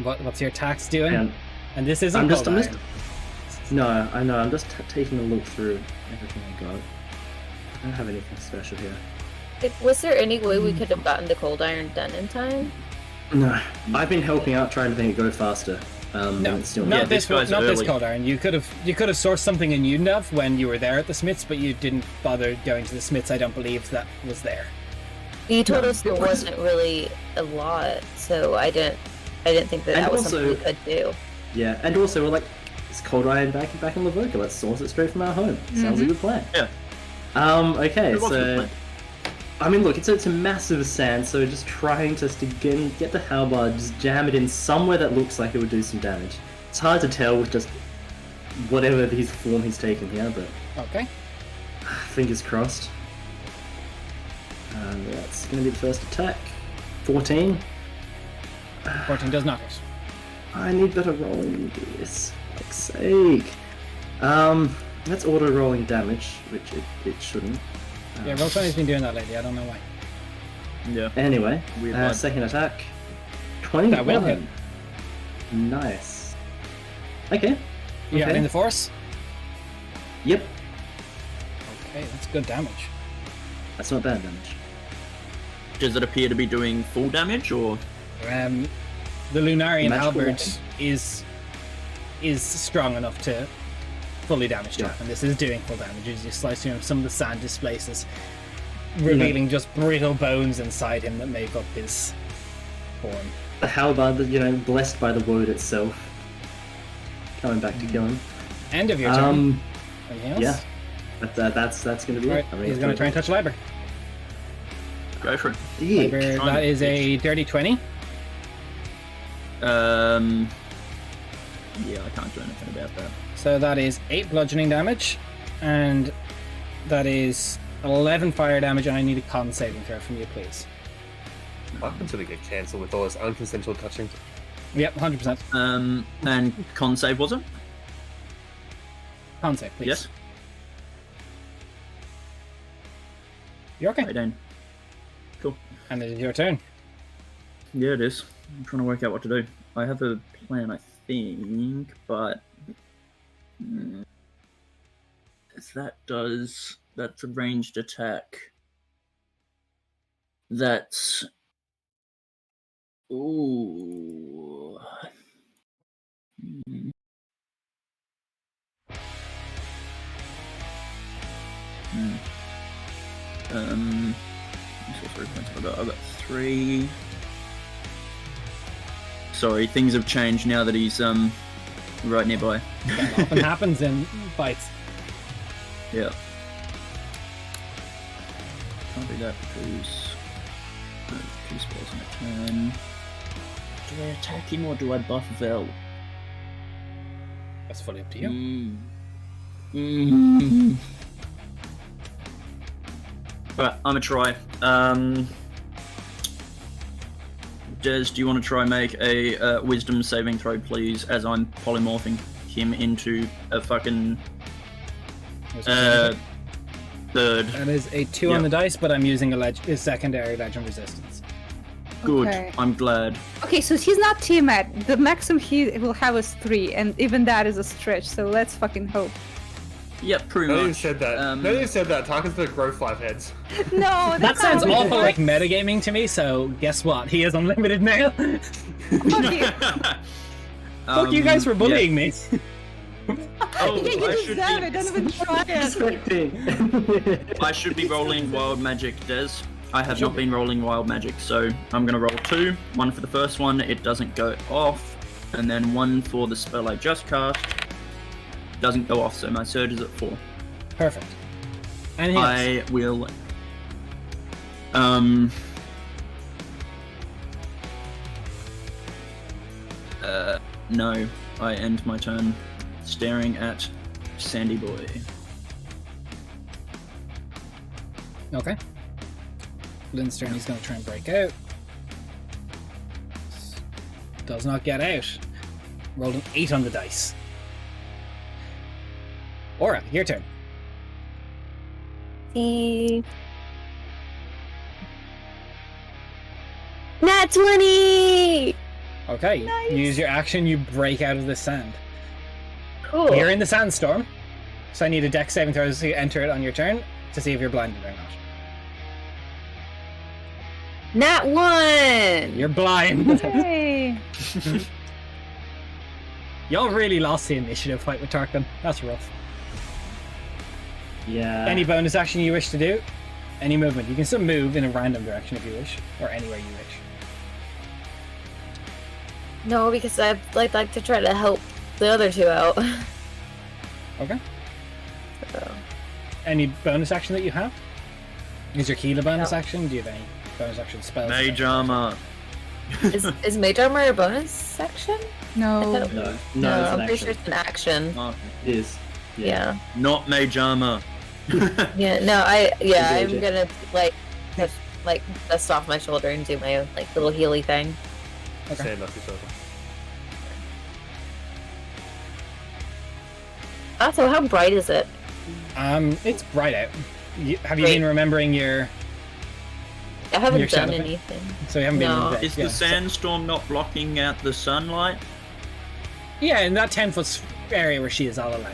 What's your attacks doing? And And this isn't I'm just, cold I'm just, iron. no, I know. I'm just taking a look through everything I got. I don't have anything special here. Was there any way we could have gotten the cold iron done in time? No, I've been helping out trying to make it go faster. No, and it's still not Yeah, this this guy's not this early. cold iron. You could have sourced something in Undav when you were there at the Smiths, but you didn't bother going to the Smiths. I don't believe that was there. You told No, us there it was- wasn't really a lot, so I didn't think that And that was also- something we could do. Yeah, and also we're like, it's cold iron back in Lavoca. Let's source it straight from our home. Sounds a good plan. Yeah. Okay, It was a good so plan. I mean, look, it's a massive sand, so just trying to get the halberd, just jam it in somewhere that looks like it would do some damage. It's hard to tell with just whatever his form he's taken here, but Okay. fingers crossed. That's going to be the first attack. 14. 14 does not hit. I need better rolling than this. For fuck's sake. That's auto rolling damage, which it shouldn't. Yeah, Roll20's been doing that lately. I don't know why. Yeah. Anyway, Weird vibe. second attack. 21. That will hit. Nice. Okay. You got it Okay. in the force? Yep. Okay, that's good damage. That's not bad damage. Does it appear to be doing full damage or? The Lunarian Magical halberd weapon. is strong enough to fully damage Yeah. Top, and this is doing full damage. As you slice through him, some of the sand displaces, revealing just brittle bones inside him that make up his form. The halberd, blessed by the word itself. Coming back to kill him. End of your turn. Anything else? yeah. But that's going to be Alright, it. he's going to try and touch Liber. Go for it. Liber, Dick. that is a dirty 20. Yeah, I can't do anything about that. So that is 8 bludgeoning damage, and that is 11 fire damage, and I need a con saving throw from you, please. I consider get cancelled with all this unconsensual touching. Yep, 100%. And con save was it? Con save, please. Yes. You're okay. 18. Cool. And it is your turn. Yeah, it is. I'm trying to work out what to do. I have a plan, I think, but if that's a ranged attack. That's ooh. Hmm. So 3 points. I've got 3. Sorry, things have changed now that he's right nearby. That often happens in fights. Yeah. Can't do that because I have 2 spells in a turn. Do I attack him or do I buff Vel? That's fully up to you. Alright, I'm gonna try. Des, do you want to try and make a wisdom saving throw, please, as I'm polymorphing him into a fucking third. That is a 2 on Yeah. the dice, but I'm using a secondary legend resistance. Good, Okay. I'm glad. Okay, so he's not Tiamat. The maximum he will have is 3, and even that is a stretch, so let's fucking hope. Yep, pretty Now that much. you've said that, now that you've said that, Tarkin's gonna grow 5 heads. No, That sounds not awful like works. metagaming to me, so guess what? He is unlimited now. Fuck you. Fuck you guys for bullying me. Oh, Yeah, you I should deserve be- it. Don't even try it. Expecting. I should be rolling wild magic, Des. I have not been rolling wild magic, so I'm gonna roll 2. 1 for the first one, it doesn't go off, and then 1 for the spell I just cast. Doesn't go off, so my surge is at 4. Perfect. Anything else? I will. No. I end my turn staring at Sandy Boy. Okay. Lynn's turn, he's going to try and break out. Does not get out. Rolled an 8 on the dice. Aura, your turn. See. Nat 20! Okay, Nice. use your action, you break out of the sand. Cool. You're in the sandstorm, so I need a dex saving throw to enter it on your turn to see if you're blinded or not. Nat 1! You're blind. Hey. Y'all really lost the initiative fight with Tarkin. That's rough. Yeah. Any bonus action you wish to do? Any movement. You can still move in a random direction if you wish, or anywhere you wish. No, because I'd like to try to help the other two out. Okay. So, Any bonus action that you have? Is your Keela bonus action? Do you have any bonus action spells? Mage armor. is Mage Armor a bonus section? No. No, No, it's I'm an pretty action. sure it's an action. Oh, It is. Yeah. not mage armor. Yeah, no, Engage I'm it. gonna like dust off my shoulder and do my own like little healy thing. Okay. Stand up yourself. Also, how bright is it? It's bright out. Have you Great. been remembering your? I haven't Your done shadow thing? anything. So you haven't been. No. in bed, Is yeah, the sandstorm not blocking out the sunlight? Yeah, in that 10-foot area where she is, I'll allow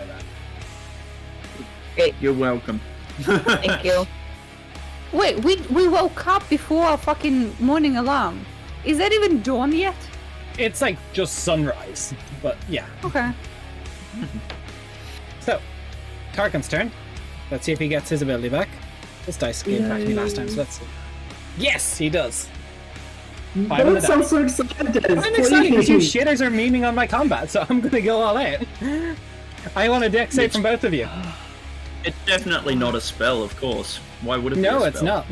that. You're welcome. Thank you. Wait, we woke up before our fucking morning alarm. Is that even dawn yet? It's like just sunrise, but yeah. Okay. So, Tarkin's turn. Let's see if he gets his ability back. This dice gave back to me last time, so let's see. Yes, he does. Five on the That sounds so excited. Des. I'm excited because you Please. shitters are memeing on my combat, so I'm gonna go all out. I want a dex save from both of you. It's definitely not a spell, of course. Why would it be a No, spell? it's not.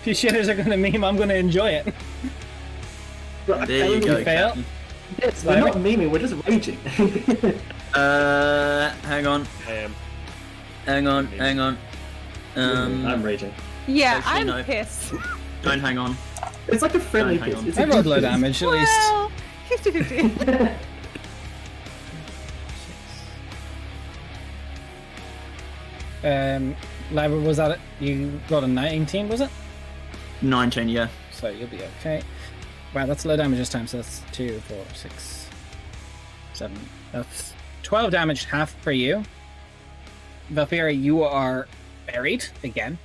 If you shitters are gonna meme, I'm gonna enjoy it. Right, There you go, fail. Captain. Yes, we're not memeing, we're just raging. Hang on. I am. Hang on. I'm raging. Yeah, Actually, I'm no. pissed. Don't hang on. It's like a friendly Hang piss. on. It's I a rolled good low piss. damage at least. Well, 50-50. Labra, was that it? You got a 19, was it? 19, yeah. So you'll be okay. Wow, that's low damage this time, so that's 2, 4, 6, 7. That's 12 damage, half for you. Valkyria, you are buried again.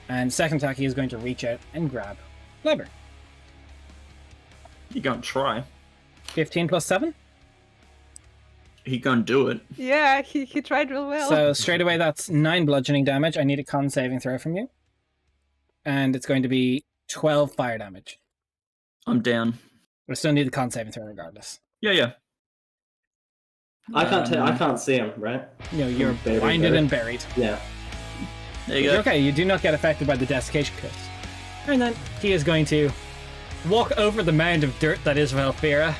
And second attack, he is going to reach out and grab Labra. He gonna try. 15 plus 7. He gonna do it. Yeah, he tried real well. So straight away, that's 9 bludgeoning damage. I need a con saving throw from you. And it's going to be 12 fire damage. I'm down. I still need the con saving throw regardless. Yeah. I can't see him, right? You know, you're Buried, blinded buried. and buried. Yeah. There you You're go. okay, you do not get affected by the desiccation curse. And then he is going to walk over the mound of dirt that is Valfira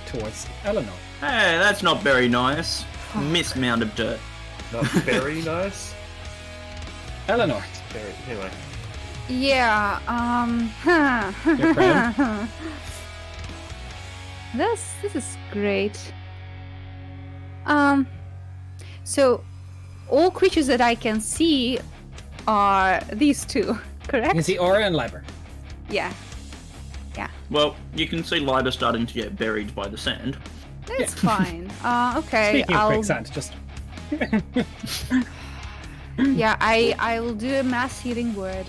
towards Eleanor. Hey, that's not very nice. Miss mound of dirt. Not very nice. Eleanor. Very, anyway. Yeah, You're proud? This is great. So all creatures that I can see are these two, You correct? can see Aura and Liber. Yeah, Well, you can see Liber starting to get buried by the sand. that's fine. Okay. Speaking of quicksand, just Yeah, I will do a mass healing word.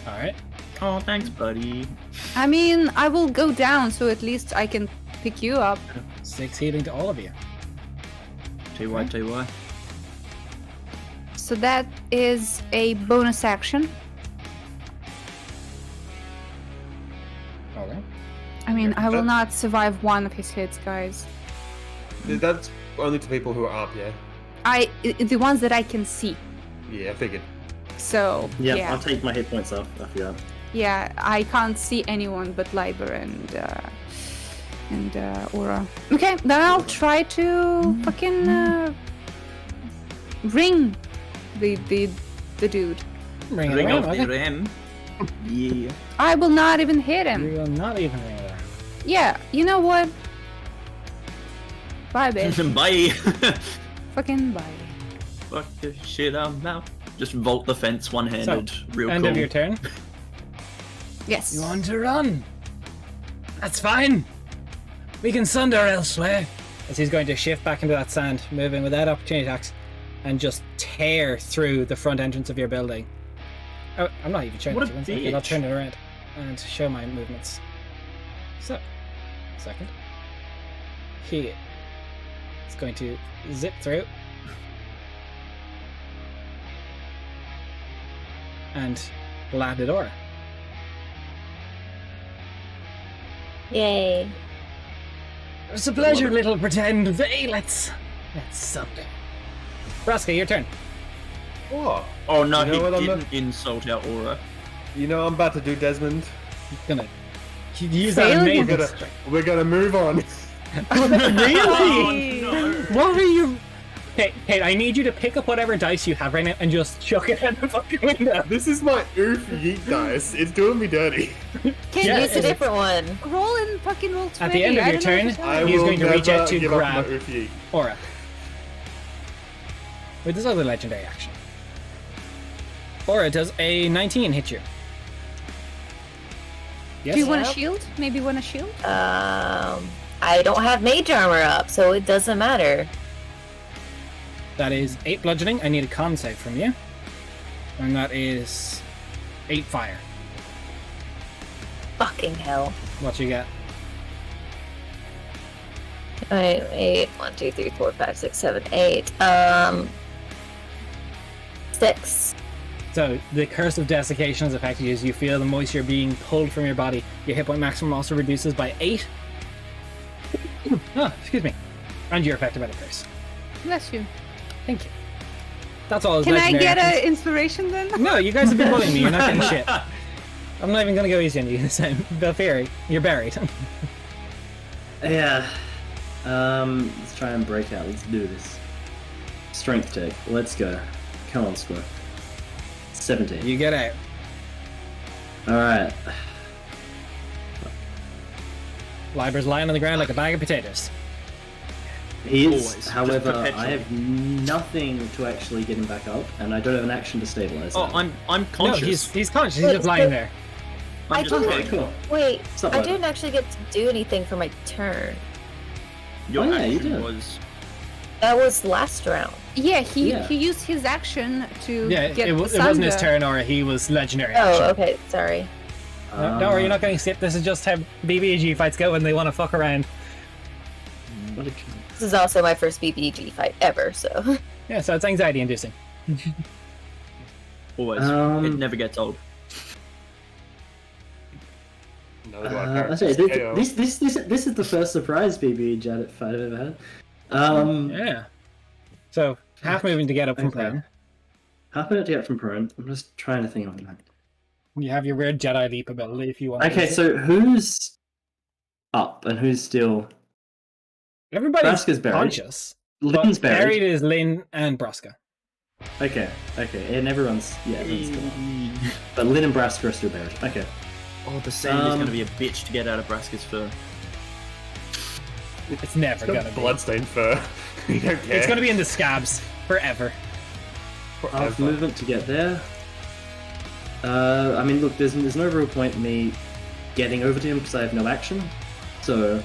all right. Oh, thanks, buddy. I mean, I will go down, so at least I can pick you up. 6 healing to all of you. TY. So that is a bonus action. Okay. I mean, I will That- not survive one of his hits, guys. That's only to people who are up, yeah? The ones that I can see. Yeah, I figured. So Yeah, yeah, I'll take my hit points off. I forgot. yeah, I can't see anyone but Liber and Aura. Okay, then I'll try to fucking ring the dude. Ring Ring it off around, the okay. ram. Yeah. I will not even hit You him. will not even ring it around. Yeah, you know what? Bye, bitch. Bye. Fucking bye. Fuck the shit I'm out. Just vault the fence one-handed. Real End cool. of your turn. Yes. You want to run? That's fine. We can sunder elsewhere. As he's going to shift back into that sand, moving without opportunity attacks, and just tear through the front entrance of your building. Oh, I'm not even showing What it a to you. One second. I'll bitch. turn it around and show my movements. So, second. He is going to zip through. And landed Aura. Yay. It's a pleasure, little pretend. Hey, let's sunder. Braska, your turn. What? Oh no, You know what, he I'm didn't insult our aura. You know what I'm about to do, Desmond? Gonna use Fail that again. amazing. We're gonna move on. Really? no. What were you? Hey, I need you to pick up whatever dice you have right now and just chuck it out the fucking window. This is my oof yeet dice. It's doing me dirty. Can Yeah, use a is it- different one. Roll and fucking roll 20. At the end of I your don't know turn, what to I tell He's will going to reach out never to give up grab- my oof yeet. Aura. With this other legendary action. Aura, does a 19 hit you? Yes? Do you want a Yep. shield? Maybe want a shield? I don't have mage armor up, so it doesn't matter. That is 8 bludgeoning. I need a con save from you. And that is 8 fire. Fucking hell. What you get? Alright, 8, 1, 2, 3, 4, 5, 6, 7, 8. 6. So, the Curse of Desiccation is affected as you feel the moisture being pulled from your body. Your hit point maximum also reduces by 8. Oh, excuse me. And you're affected by the curse. Bless you. Thank you. That's all. His Can I legendary get actions. an inspiration then? No, you guys have been bullying me. You're not getting shit. I'm not even gonna go easy on you this time. Belfiri, you're buried. Yeah. Let's try and break out. Let's do this. Strength check. Let's go. Come on, score. 17. You get out. Alright. Liber's lying on the ground like a bag of potatoes. He is, Always, just however, perpetually. I have nothing to actually get him back up, and I don't have an action to stabilize Oh, him. I'm No, conscious. he's conscious. He's Wait, just lying so- there. I I'm just didn't- Okay, like, cool. Wait, Stop I that. didn't actually get to do anything for my turn. Your Oh, yeah, you action did. was. That was last round. Yeah, he Yeah. used his action to Yeah, get it wasn't his Sunder. turn, or he was legendary action. Oh, okay, sorry. No, don't worry, you're not getting sipped. This is just how BBG fights go when they want to fuck around. What a- This is also my first BBG fight ever, so. Yeah, so it's anxiety inducing. Always. It never gets old. No, do I say, this is the first surprise BB Janet fight I've ever had. Yeah. So, half moving to get up from Okay. prone. Half minute to get from prone. I'm just trying to think of that. You have your weird Jedi leap ability if you want. to Okay, use it. so who's up and who's still? Everybody's Braska's buried. conscious. Lynn's But buried buried. is Lynn and Braska. Okay, and everyone's still up. But Lynn and Braska are still buried. Okay. Oh, the sand is going to be a bitch to get out of Braska's fur. It's never gonna be. Bloodstained fur. You don't care. It's gonna be in the scabs forever. Half Forever. movement to get there. I mean, look, there's no real point in me getting over to him because I have no action. So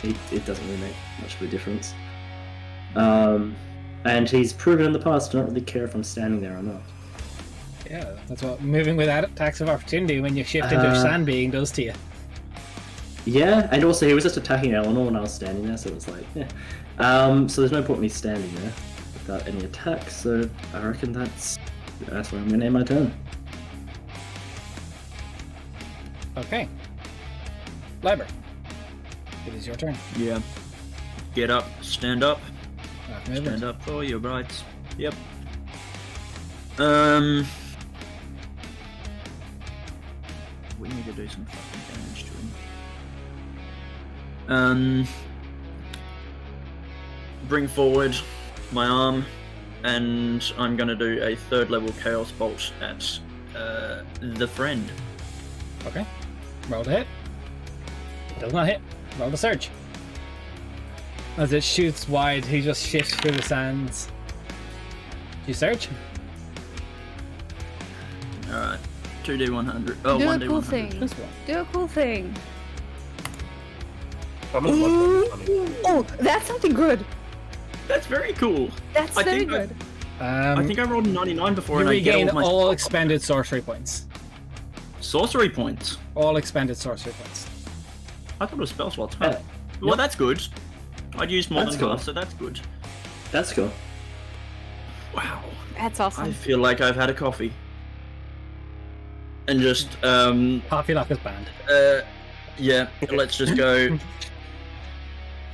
it doesn't really make much of a difference. And he's proven in the past to not really care if I'm standing there or not. Yeah, that's what moving without attacks of opportunity when you shift into a sand being does to you. Yeah, and also he was just attacking Eleanor when I was standing there, so it was like, yeah. So there's no point in me standing there without any attacks, so I reckon that's where I'm going to end my turn. Okay. Liber. It is your turn. Yeah. Get up, stand up. Movement. Stand up for your rights. Yep. We need to do some fucking damage to him. Bring forward my arm, and I'm gonna do a 3rd level Chaos Bolt at the friend. Okay. Roll to hit. Does not hit. Roll to surge. As it shoots wide, he just shifts through the sands. You surge? Alright. 2d100. Oh, Do a 1d100. cool thing. This one. Do a cool thing. I'm gonna watch that. Oh, that's something good. That's very cool. That's I very think good. I think I rolled a 99 before you and I get regain all my all expended sorcery points. sorcery points. All expended sorcery points. I thought it was spell slots. Huh? Well, that's good. I'd used more That's than cool. half, so that's good. That's cool. Wow. That's I awesome. feel like I've had a coffee. And just, Coffee lock is banned. yeah, let's just go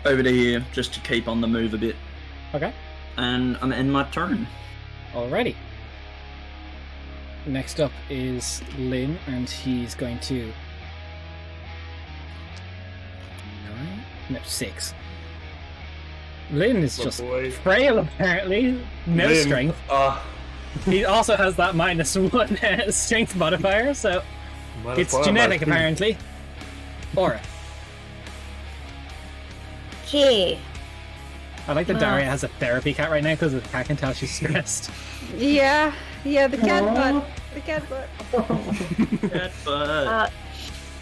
over to here just to keep on the move a bit. Okay. And I'm in my turn. Alrighty. Next up is Lynn, and he's going to... 9? No, 6. Lynn is Oh, just boy. frail, apparently. No Lynn, strength. He also has that -1 strength modifier, so minus it's one, genetic, minus two. apparently. Aura. Okay. I like that Wow. Daria has a therapy cat right now because the cat can tell she's stressed. Yeah, the cat butt. The cat butt. Cat butt.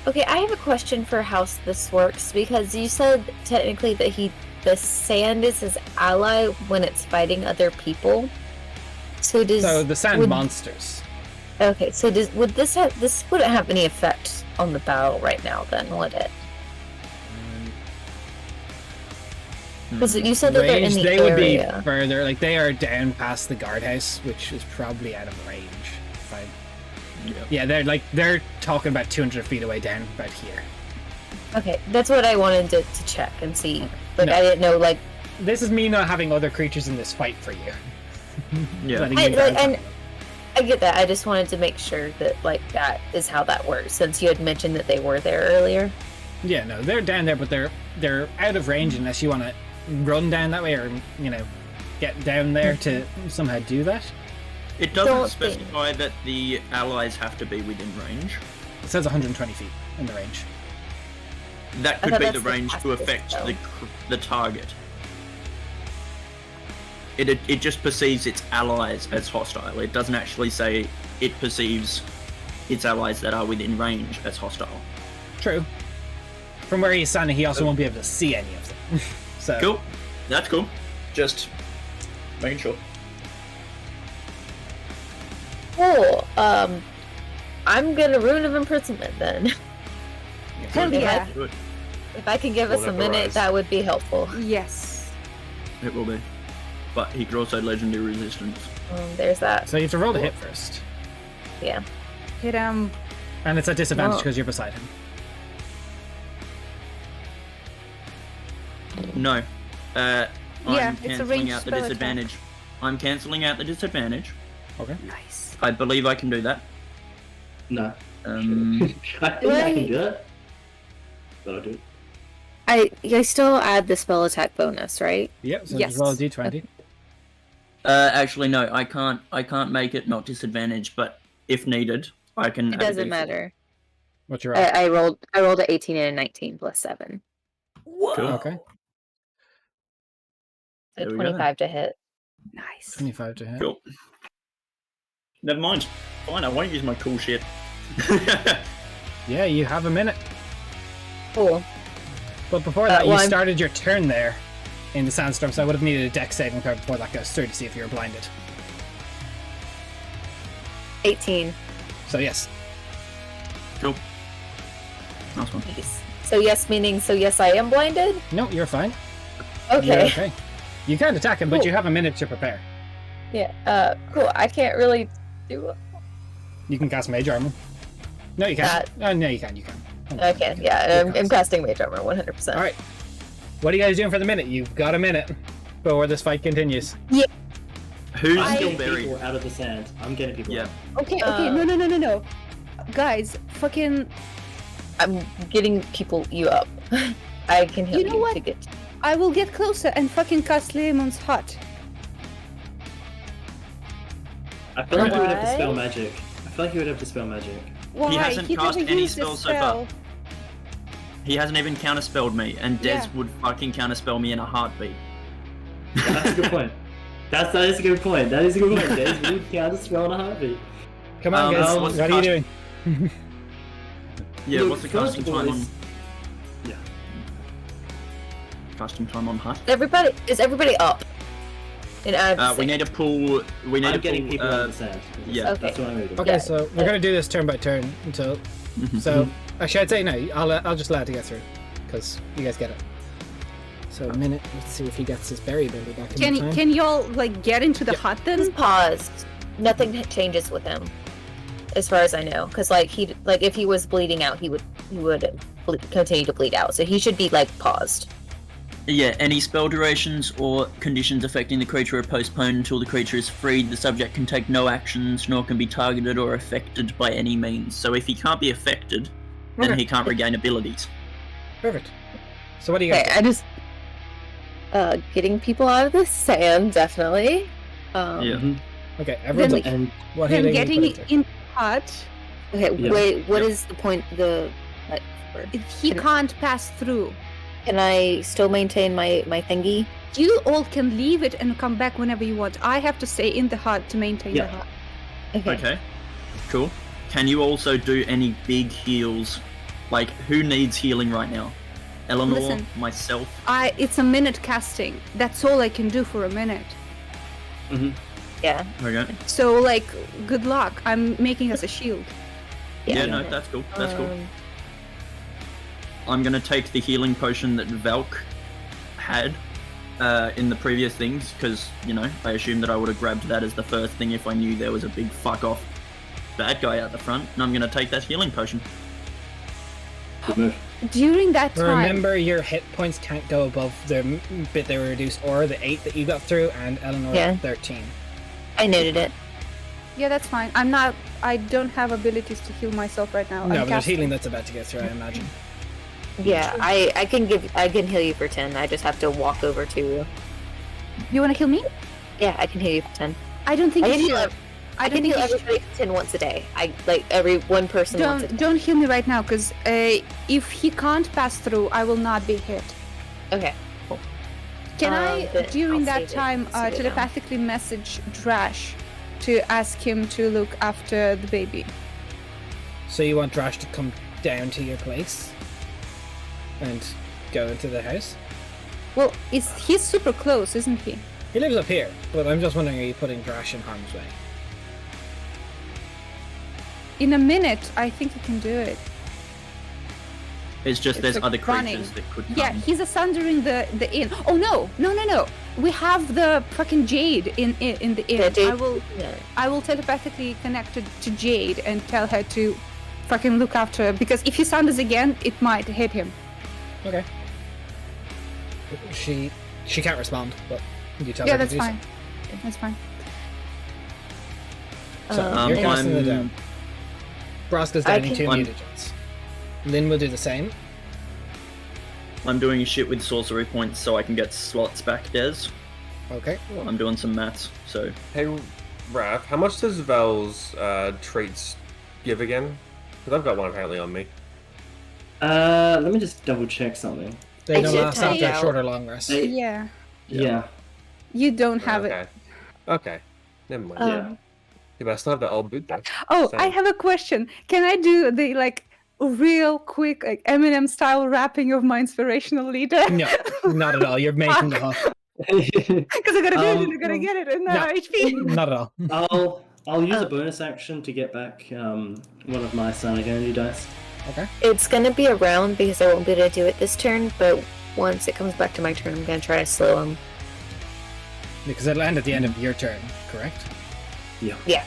Okay, I have a question for how this works because you said technically that the sand is his ally when it's fighting other people. So does So the sand would- monsters. Okay, so would this wouldn't have any effect on the battle right now then, would it? Because you said that they're in Range, the they would be area. further, like they are down past the guardhouse, which is probably out of range. If I... Yeah, they're talking about 200 feet away down about here. Okay, that's what I wanted to check and see. Like No. I didn't know like This is me not having other creatures in this fight for you. Yeah. Letting I, you down. and I get that. I just wanted to make sure that like that is how that works since you had mentioned that they were there earlier. Yeah, no, they're down there, but they're out of range unless you want to run down that way or get down there to somehow do that. It doesn't Don't think- specify that the allies have to be within range. It says 120 feet in the range. That I could thought be the that's the range to fastest, affect though. the target. It just perceives its allies as hostile. It doesn't actually say it perceives its allies that are within range as hostile. True. From where he's standing, he also won't be able to see any of them. So Cool. That's cool. Just making sure. Cool. I'm gonna Rune of Imprisonment then. Hell If I- yeah. Good. If I can give us a Whatever, minute, Rise. that would be helpful. Yes. It will be. But he could also legendary resistance. There's that. So you have to roll the hit first. Yeah. Hit And it's at disadvantage Whoa. because you're beside him. No. Yeah, I'm it's a cancelling ranged out the spell attack. disadvantage. I'm cancelling out the disadvantage. Okay. Nice. I believe I can do that. No. Um, I think I can do it. But I'll do it. I still add the spell attack bonus, right? Yep. So Yes. just roll a d20. actually, no. I can't make it not disadvantage, but if needed, I can. It add a doesn't D4. matter. What's your roll? I rolled an 18 and a 19 plus 7. Cool. Okay. So There we go then. 25 to hit. Nice. 25 to hit. Cool. Never mind. Fine. I won't use my cool shit. Yeah, you have a minute. Cool. But before that, well, you I'm- started your turn there in the sandstorm, so I would have needed a dex saving throw before that goes through to see if you were blinded. 18. So yes. Cool. Nice one. Nice. So yes, meaning so yes, I am blinded. No, you're fine. Okay. You're okay. You can't attack him, but Cool. you have a minute to prepare. Yeah. Cool. I can't really do it. You can cast Mage Armor. No, you can't. No, you can. You can. Okay. Yeah. I'm casting Mage Armor 100%. All right. What are you guys doing for the minute? You've got a minute before this fight continues. Who's I'm still getting buried? people out of the sand. I'm getting people Yeah. out. Okay, no. Guys, fucking... I'm getting you up. I can help You know what? to get. I will get closer and fucking cast Lemon's Hut. I feel like you would have to Why? spell magic. I feel like you would have to spell magic. Why? hasn't He cast never any used a spells so far. spell. He hasn't even counterspelled me, and Des Yeah. would fucking counterspell me in a heartbeat. That's a good point. That is a good point. That is a good point. Des would counter spell in a heartbeat. Come on, guys. what's What the are you cast- doing? Yeah, Look, what's the first casting of all time on? is- Yeah. Casting time on Hut? Is everybody up? And I'm We need to pull. We need I'm to getting pull. people out of the sand. yeah. Okay. That's what I'm doing. Okay, Yeah. so we're gonna do this turn by turn until. Mhm. So actually, I'd say no. I'll just allow it to get through, because you guys get it. So a minute. Let's see if he gets his berry baby back in time. Can y'all like get into the hut He's then? paused. Nothing changes with him, as far as I know. Because if he was bleeding out, he would continue to bleed out. So he should be like paused. Yeah, any spell durations or conditions affecting the creature are postponed until the creature is freed. The subject can take no actions, nor can be targeted or affected by any means. So if he can't be affected, then Okay. he can't regain abilities. Perfect. So what do you guys? Okay, I just getting people out of the sand definitely. Yeah. Mhm. Okay, everyone's Then- up. And What Then healing getting you put into? in the hut, Okay, Yeah. wait. What Yep. is the point? he can't pass through. Can I still maintain my thingy? You all can leave it and come back whenever you want. I have to stay in the hut to maintain Yeah. the hut. Okay, cool. Can you also do any big heals? Like, who needs healing right now? Eleanor, Listen. myself. It's a minute casting. That's all I can do for a minute. Yeah. Okay. So like, good luck. I'm making us a shield. Yeah, no, that's cool. That's cool. I'm gonna take the healing potion that Valk had in the previous things, because, you know, I assumed that I would have grabbed that as the first thing if I knew there was a big fuck off bad guy out the front, and I'm gonna take that healing potion. good move. During that time, Remember, your hit points can't go above the bit they were reduced, or the 8 that you got through, and Eleanor Yeah. 13. I noted it. yeah, that's fine. I don't have abilities to heal myself right now. No, I'm but there's casting. healing that's about to get through, I imagine. Yeah, I can heal you for 10. I just have to walk over to you. You want to heal me? Yeah, I can heal you for 10. I don't think I you can heal. should. I don't can think heal you should. everybody for 10 once a day. I like every one person once a day. Don't heal me right now, because if he can't pass through, I will not be hit. Okay. Can I, then during I'll that save it. time, Save it now. telepathically message Drash to ask him to look after the baby? So you want Drash to come down to your place and go into the house? Well, he's super close, isn't he? He lives up here, but I'm just wondering, are you putting Drash in harm's way? In a minute, I think he can do it. It's just It's there's like other running. creatures that could come. Yeah, he's asundering the inn. Oh no! We have the fucking Jade in the inn. The Jade- Yeah. I will telepathically connect it to Jade and tell her to fucking look after her, because if he sunders again, it might hit him. Okay. She can't respond, but you tell Yeah, her that's to do fine. That's fine. So, you're casting the down. Broska's I downing can- 2 I'm- mutagens. Lynn will do the same. I'm doing shit with sorcery points so I can get slots back, Des. Okay. I'm doing some maths, so Hey, Raph, how much does Val's traits give again? Because I've got one apparently on me. Let me just double check something. They I don't should last find after a out. short or long rest. They- Yeah. Yeah. You don't have okay. it. Okay. Never mind. Yeah. Yeah, but I still have the old boot though. Oh, So- I have a question. Can I do the like real quick, like Eminem style rapping of my inspirational leader? No, not at all. You're making the hunt. Because I gotta get it, I gotta get it in no. HP. Not at all. I'll use a bonus action to get back one of my Sonic Energy dice. Okay. It's gonna be a round because I won't be able to do it this turn, but once it comes back to my turn, I'm gonna try to slow him. Because it'll end at the end of your turn, correct? Yeah. Yeah.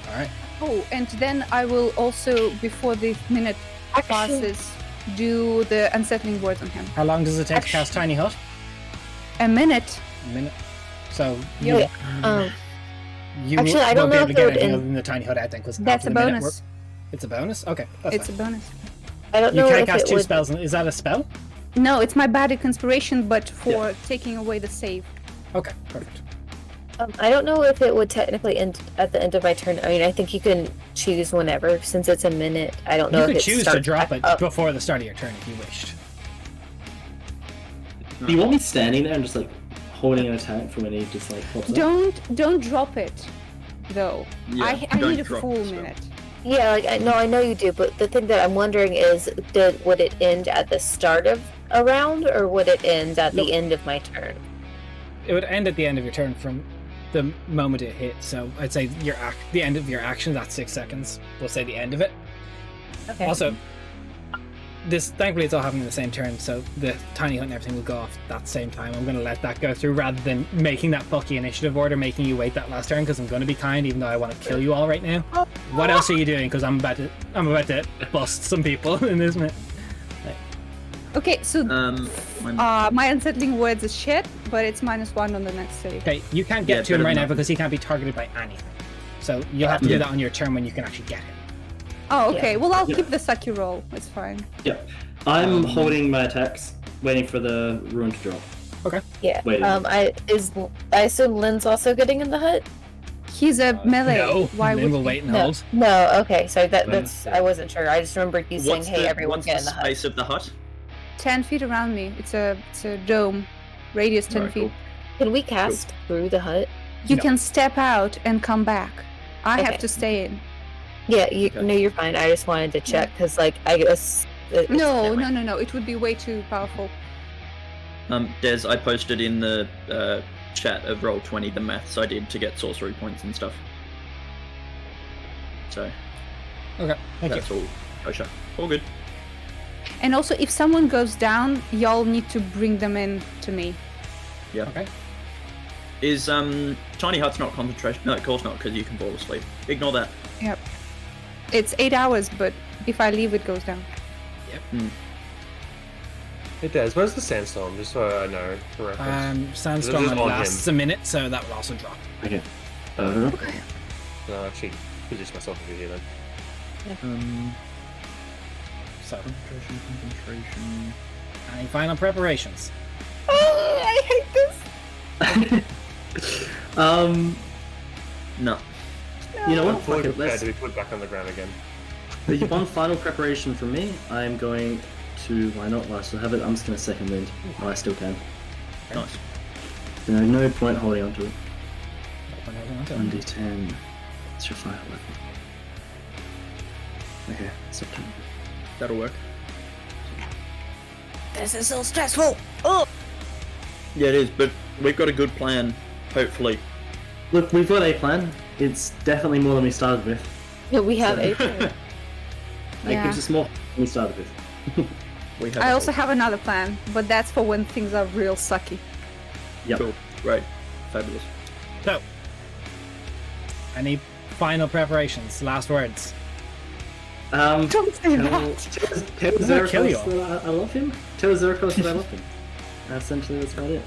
All right. Oh, and then I will also, before the minute passes, do the unsettling words on him. How long does it take to cast Tiny Hut? A minute. A minute. So Yeah. you Actually, I won't don't be know able to if get it would anything end- other than the Tiny Hut out then, because That's a bonus. It's a bonus? Okay, that's It's a fine. bonus. I don't You know can't if cast it two would. spells. Is that a spell? No, it's my Bardic Inspiration, but for taking away the save. Okay, perfect. I don't know if it would technically end at the end of my turn. I mean, I think you can choose whenever, since it's a minute. I don't know You if could it choose to starts drop back it up. before the start of your turn if you wished. Do you want me standing there and just like holding an attack for when he just like pops up? Don't drop it, though. Yeah, I don't need a drop full the spell. minute. Yeah, like I know you do, but the thing that I'm wondering is, would it end at the start of a round, or would it end at the end of my turn? It would end at the end of your turn from the moment it hit. So I'd say the end of your action, that's 6 seconds. We'll say the end of it. Okay. Also, thankfully it's all happening in the same turn, so the Tiny Hut and everything will go off that same time. I'm going to let that go through rather than making that fucky initiative order, making you wait that last turn, because I'm going to be kind, even though I want to kill you all right now. What else are you doing? Because I'm about to bust some people in this minute. Okay, so I'm- my unsettling words is shit, but it's -1 on the next save. Okay, you can't Yeah, get to him better right now not. because he can't be targeted by anything. So you'll have to do that on your turn when you can actually get him. Oh, okay. Well, I'll Yeah. keep the sucky roll. It's fine. Yep. I'm holding my attacks, waiting for the ruin to drop. Yeah. Wait. I assume Lynn's also getting in the hut. He's a melee. No, Why then would we'll he? wait and No, hold. no. Okay, so that's Yeah. I wasn't sure. I just remembered you saying, what's "Hey, everyone, what's get the in the hut." space of the hut? 10 feet around me. It's a dome, radius 10 Alright, feet. cool. Can we cast through the hut? You No. can step out and come back. I have Okay. to stay in. Yeah, Okay. no, you're fine. I just wanted to check because, like, I guess. No. It would be way too powerful. Des, I posted in the chat of Roll20 the maths I did to get sorcery points and stuff. So Okay, thank you. that's all kosher. All good. And also, if someone goes down, y'all need to bring them in to me. Yeah. Okay. Is Tiny Hut's not concentration? No, of course not, because you can fall asleep. Ignore that. Yep. It's 8 hours, but if I leave, it goes down. It does. Where's the sandstorm? Just so I know for reference. Sandstorm This is on lasts a minute, so that will also drop. Okay. No, actually, position myself over here then. So, Concentration. any final preparations? Oh, I hate this. No. You know what? Fuck Fully it, prepared let's. to be put back on the ground again. The one final preparation from me. I'm going to. Why not? While I still have it, I'm just going to second wind while I still can. Nice. There's no point holding on to it. Open it, open it. 1d10. It's your fire weapon. Okay, September. That'll work. This is so stressful. Oh. Yeah, it is, but we've got a good plan, hopefully. Look, we've got a plan. It's definitely more than we started with. Yeah, we have a plan. It Yeah. gives us more than we started with. We have I also have another plan, but that's for when things are real sucky. Yep. Cool. Great. Fabulous. So, any final preparations? Last words? Don't say Tell that. Does that kill you? Zerikos that I love him. Tell Zerikos that I love him. Essentially, that's about it.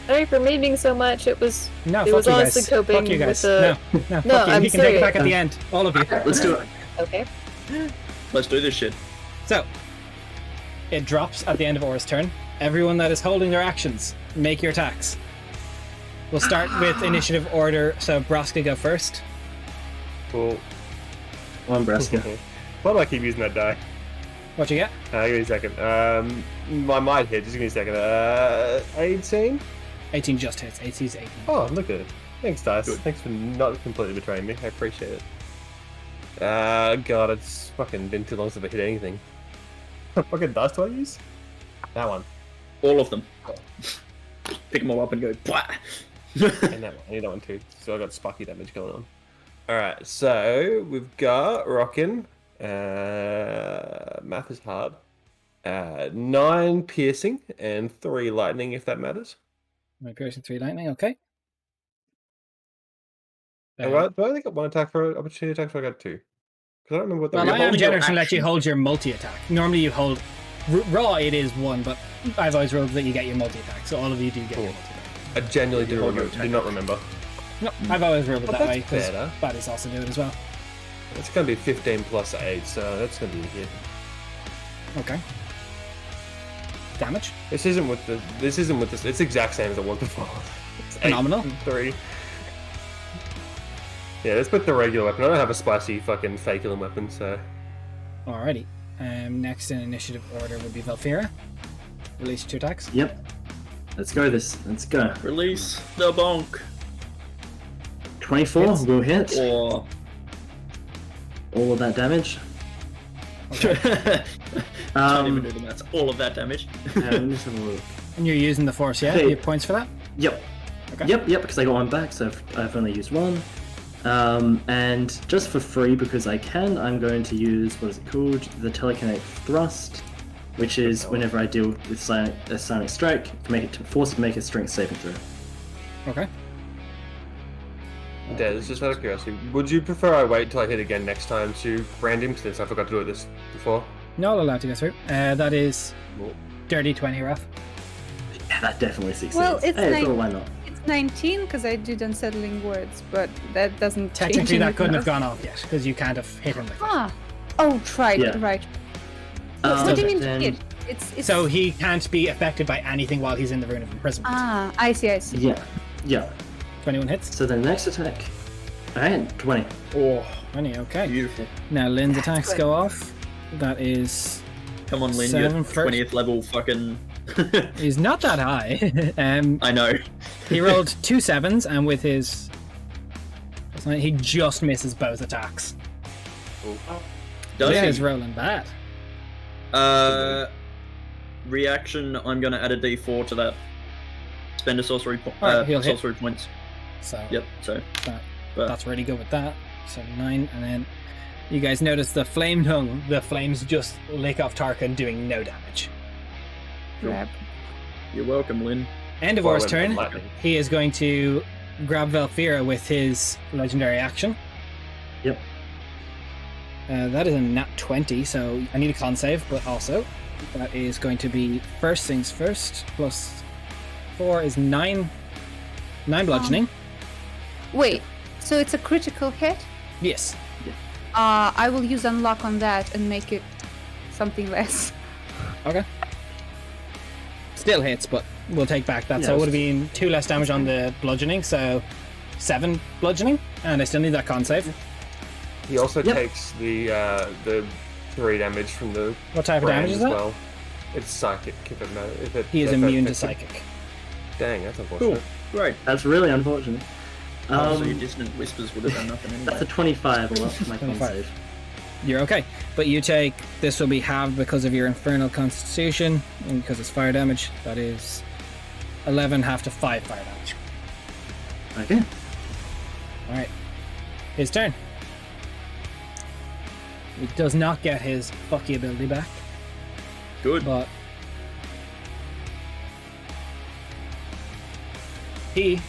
Sorry for meeting so much. It was. No, It fuck was you honestly guys. coping Fuck you with guys. the- No, No, fuck you. I'm You can take it serious. back at the end. All of you. Let's do it. Okay. Let's do this shit. So, it drops at the end of Aura's turn. Everyone that is holding their actions, make your attacks. We'll start with initiative order, so Braska go first. Cool. One Braska. Why do I keep using that die? What you get? Give me a second. I might hit. Just give me a second. 18? 18 just hits. 18's 18. Oh, look at it. Thanks, Dice. Good. Thanks for not completely betraying me. I appreciate it. God, it's fucking been too long since I hit anything. What fucking dice do I use? That one. All of them. Pick them all up and go. Blah. And that one. I need that one too. So I got sparky damage going on. Alright, so we've got Rockin'. Math is hard. 9 piercing and 3 lightning, if that matters. My piercing 3 lightning, okay. Do I only got 1 attack for opportunity attacks, or I got 2? Because I don't remember what the Well, I am holding your generous and let you action. hold your multi-attack. Normally you hold... Raw it is 1, but I've always rolled that you get your multi-attack, so all of you do get your Cool. multi-attack. I genuinely You hold your do not remember. No, I've always rolled it Well, that that's way, because better. baddies also do it as well. It's going to be 15 plus 8, so that's going to be a hit. Okay. Damage. This isn't with the. It's the exact same as it was before. It's 8 Phenomenal. and 3. Yeah, let's put the regular weapon. I don't have a spicy fucking faculum weapon, so. Alrighty. Next in initiative order would be Valfira. Release 2 attacks. Yep. Let's go Let's go. Release the bonk. 24 Hits. will hit. Or. All of that damage. Can't even do the maths. All of that damage. Let me just have a look. And you're using the force, yeah? Okay. You have points for that? Yep. Okay. Yep, because I got 1 back, so I've only used 1. And just for free, because I can, I'm going to use, what is it called? The telekinetic thrust, which is whenever I deal with a sonic strike, to make it force it to make a strength saving throw. Okay. Des, just out of curiosity, would you prefer I wait till I hit again next time to brand him, since I forgot to do it this before? Not allowed to go through. That is Well, dirty 20 rough. Yeah, that definitely succeeds. Well, it's hey, like- so why not? It's 19 because I did unsettling words, but that doesn't Technically, change that couldn't have anything gone off yet, because you can't have hit him like that. else. Oh, right, Yeah. right. What do you mean then- hit? It's So he can't be affected by anything while he's in the rune of imprisonment. I see. Yeah. 21 hits. So the next attack. Alright, 20. Oh, 20, okay. beautiful. Now Lynn's attacks go off. That is... Come on, Lynn. 7 You're first. 20th level fucking. He's not that high. I know. He rolled 2 7s, and with his... He just misses both attacks. Does Yeah, he? he's rolling bad. Reaction. I'm gonna add a D4 to that. Spend a sorcery Alright, he'll hit. sorcery points. So Yep. So. that's really good with that. So 9, and then you guys notice the flame tongue. The flames just lick off Tarkin, doing no damage. Grab. You're welcome, Lynn. End of Well, I Or's went turn. with lightning. He is going to grab Valfira with his legendary action. Yep. That is a nat 20, so I need a con save, but also that is going to be first things first, plus 4 is 9 bludgeoning. Wait, so it's a critical hit? Yes. I will use unlock on that and make it something less. Okay. Still hits, but we'll take back that. So it Yes. would have been 2 less damage on the bludgeoning, so 7 bludgeoning, and I still need that con save. he also Yep. takes the 3 damage from the What type of brand damage is as that? well. It's psychic, if it matters. If it, He is if that immune to affects him. psychic. Dang, that's unfortunate. Cool. Great. That's really unfortunate. So your dissonant whispers would have done nothing That's anyway. a 25 or up for my con 25. save. You're okay, but you take, this will be halved because of your infernal constitution, and because it's fire damage. That is 11 half to 5 fire damage. Okay. Alright. His turn. He does not get his fucky ability back, Good. but he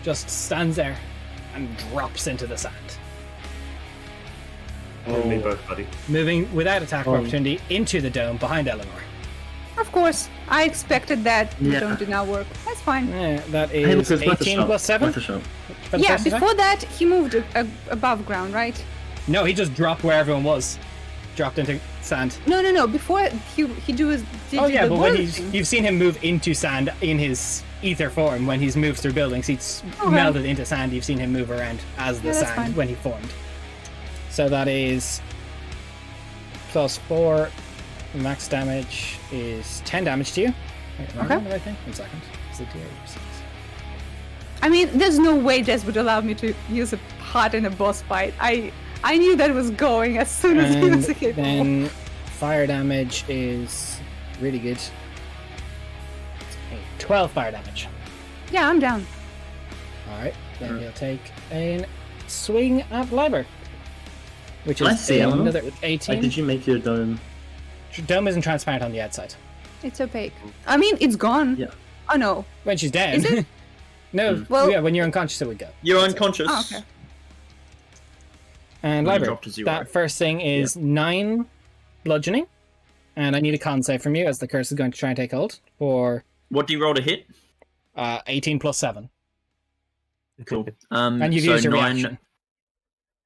just stands there and drops into the sand, You and me both, buddy. moving without attack of opportunity into the dome behind Eleanor. Of course, I expected that. You Yeah. don't do now work. That's fine. That Hey, look, is it's worth a 18 shot. plus 7. Worth a shot. for the Yeah, first attack? before that, he moved above ground, right? No, he just dropped where everyone was. Dropped into sand. No. Before he did Oh yeah, the but when work he's, thing. you've seen him move into sand in his ether form. When he's moved through buildings, he's Okay. melded into sand. You've seen him move around as the Yeah, that's sand fine. when he formed. So that is plus 4. Max damage is 10 damage to you. Wait, am I Okay. on the right thing? 1 second. Is it D8 or 6? I mean, there's no way Des would allow me to use a pot in a boss fight. I knew that was going as soon as he was And capable. then fire damage is really good. It's a 12 fire damage. Yeah, I'm down. Alright, then you'll take a swing at Liber. Which Can I is see Eleanor? another Like, 18. did you make your dome? Dome isn't transparent on the outside. It's opaque. I mean, it's gone. Yeah. Oh no. When she's dead. Is it? No, Well- yeah, when you're unconscious it would go. You're unconscious. Oh, okay. And When you Liber, drop to zero. that first thing is 9 bludgeoning. And I need a con save from you as the curse is going to try and take hold for What do you roll to hit? 18 plus 7. Cool. And you've so used your 9... reaction.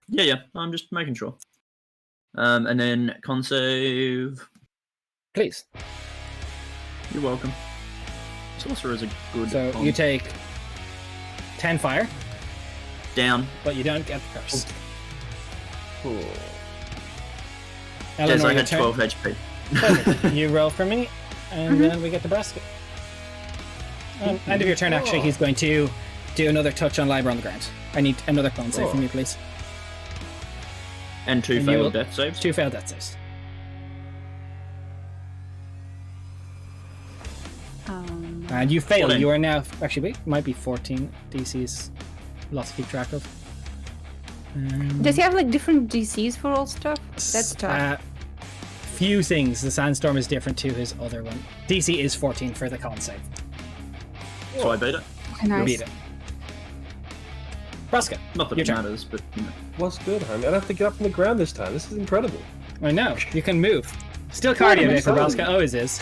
Yeah. I'm just making sure. And then con save. Please. You're welcome. Sorcerer is a good. So con. you take 10 fire, down. but you don't get the curse. Cool. Yes, Eleanor, I your had turn. 12 HP. Perfect. You roll for me, and then we get the basket. End of your turn, actually, he's going to do another touch on Liber on the ground. I need another con save from you, please. And 2 And you will- failed death saves. 2 failed death saves. And you failed. 14. You are now... Actually, wait. Might be 14 DCs. Lots to keep track of. Does he have like different DCs for all stuff? That's tough. Few things. The Sandstorm is different to his other one. DC is 14 for the con save. So I beat it. Okay, You nice. beat it. Braska, Not that your it turn. matters, but you know. What's good, honey? I don't have to get up from the ground this time. This is incredible. I know. You can move. Still God, cardio I'm day for excited. Braska. Always is.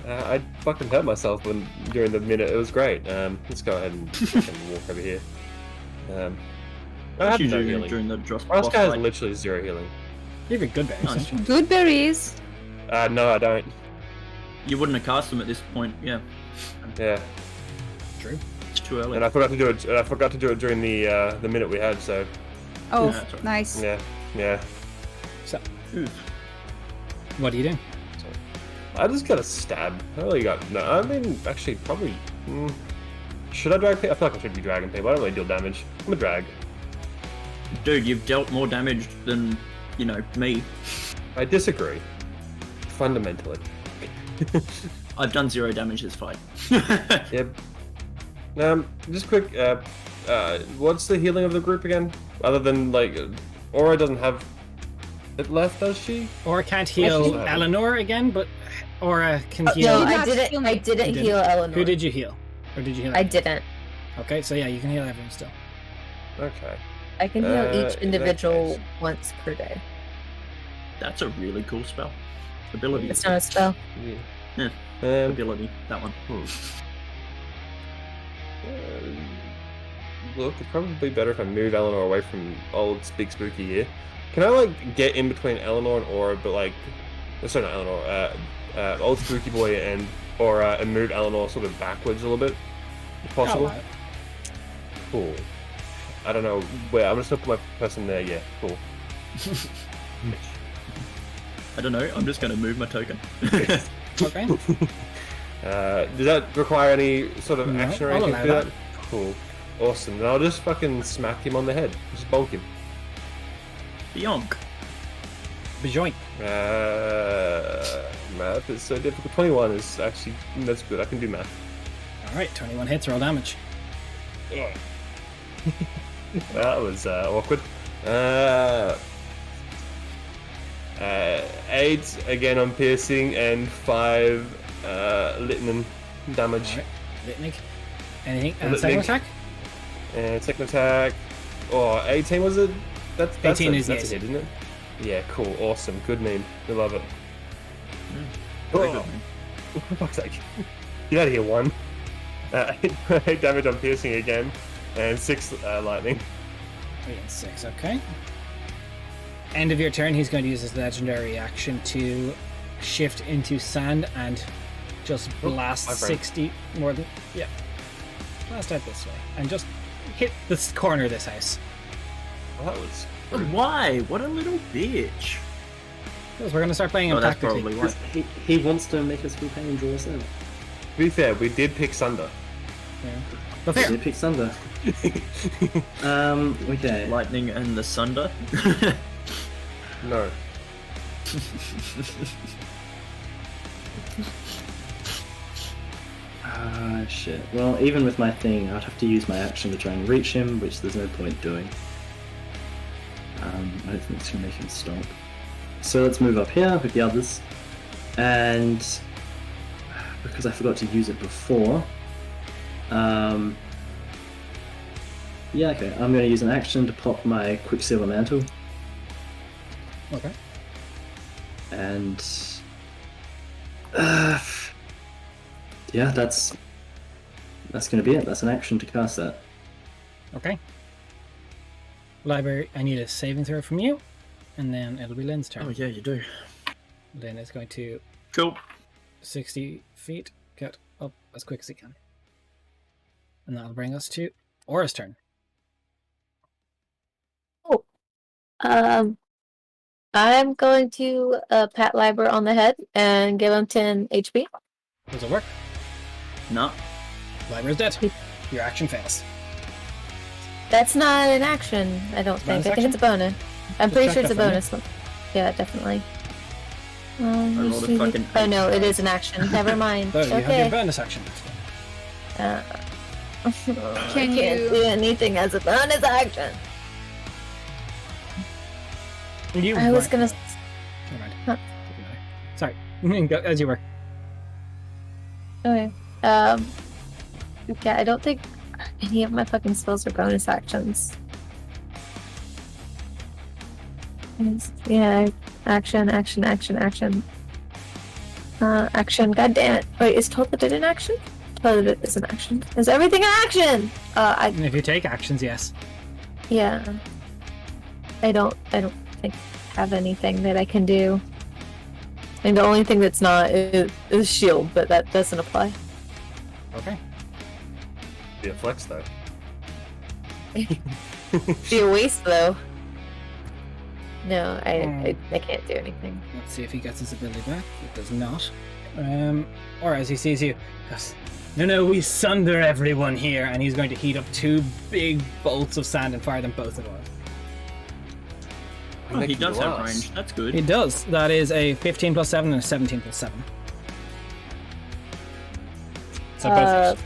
I fucking hurt myself during the minute. It was great. Let's go ahead and fucking walk over here. I What have you no do healing. during the boss Raska has fight? literally 0 healing. You have a good berries. Nice. don't you? Good berries. No, I don't. You wouldn't have cast them at this point. Yeah, Yeah, True. it's too early. and I forgot to do it. I forgot to do it during the minute we had. So Oh, Yeah, that's right. nice. yeah. So, Oof. what do you do? I just got a stab. I really got no. I mean, actually, probably. Should I drag people? I feel like I should be dragging people. I don't really deal damage. I'm a drag. Dude, you've dealt more damage than, me. I disagree. Fundamentally. I've done 0 damage this fight. Yep. Just quick. What's the healing of the group again? Other than like, Aura doesn't have it left, does she? Or can't heal Actually, Eleanor again, but Aura can No, heal. I not didn't. heal I me. didn't You didn't. heal Eleanor. Who did you heal? Or did you heal? I didn't. Okay, so yeah, you can heal everyone still. Okay. I can heal in each that individual case. once per day. That's a really cool spell. Ability. It's not a spell. Yeah. Ability. That one. Look, it'd probably be better if I move Eleanor away from old Big Spooky here. Can I like get in between Eleanor and Aura, but like, sorry, not Eleanor, old Spooky Boy and Aura, and move Eleanor sort of backwards a little bit, if possible? Alright. Cool. I don't know where. I'm just gonna put my person there. Yeah, cool. I don't know. I'm just going to move my token. Okay. Does that require any sort of No, action or I'll anything to do allow that? Cool. Awesome. Then I'll just fucking smack him on the head. Just bonk him. Yonk. Bejoint. Math is so difficult. 21 is actually, that's good. I can do math. Alright, 21 hits, roll damage. That was awkward. 8 again on piercing and 5 Litman damage. Alright, Litnik. Anything? Litnik. Second attack? And second attack. Oh, 18 was it? That's 18 a, is that's yes. a hit, isn't it? Yeah, cool, awesome, good meme. I love it. Very Oh, good. for fuck's sake. Get out of here, 1. 8 damage on piercing again, and 6 lightning. 3 and 6, okay. End of your turn, he's going to use his legendary action to shift into sand and just blast my friend. 60 more than... Yeah. Blast out this way. And just hit this corner of this house. Well, that was... Why? What a little bitch. Because we're going to start playing him Oh, that's tactically. probably why. Because he wants to make us feel pain and draw us out. To be fair, we did pick Sunder. Yeah. Go Yeah, fair. pick Thunder. Okay. Lightning and the Sunder. No. Ah, shit. Well, even with my thing, I'd have to use my action to try and reach him, which there's no point doing. I don't think it's gonna make him stop. So let's move up here with the others. And because I forgot to use it before, yeah, okay. I'm gonna use an action to pop my Quicksilver Mantle. Okay. And yeah, that's gonna be it. That's an action to cast that. Okay. Library, I need a saving throw from you, and then it'll be Lynn's turn. Oh yeah, you do. Lynn is going to Cool. 60 feet, get up as quick as he can. And that'll bring us to Aura's turn. I'm going to pat Liber on the head and give him 10 HP. Does it work? No. Library's dead. Your action fails. That's not an action, I don't think. Bonus I think it's a bonus. I'm Just pretty check sure it's a that for me. bonus one. Yeah, definitely. rolled a fucking Oh no, eight. it is an action. Never mind. So you have your Okay. bonus action. I Can can't you- do anything as a bonus action. You I was weren't- gonna. Never mind. Huh. Sorry. Go as you were. Okay. Yeah, I don't think any of my fucking spells are bonus actions. Yeah, action. Action. God damn it! Wait, is Toll the Dead an action? Toll the Dead is an action. Is everything an action? And if you take actions, yes. Yeah. I don't think I have anything that I can do. And the only thing that's not is shield, but that doesn't apply. Okay. Be a flex though. Be a waste though. No, I can't do anything. Let's see if he gets his ability back. He does not. Or as he sees you, goes, no, we sunder everyone here, and he's going to heat up 2 big bolts of sand and fire them both at once. Oh, he does have Glass. range. That's good. He does. That is a 15 plus 7 and a 17 plus 7. So both.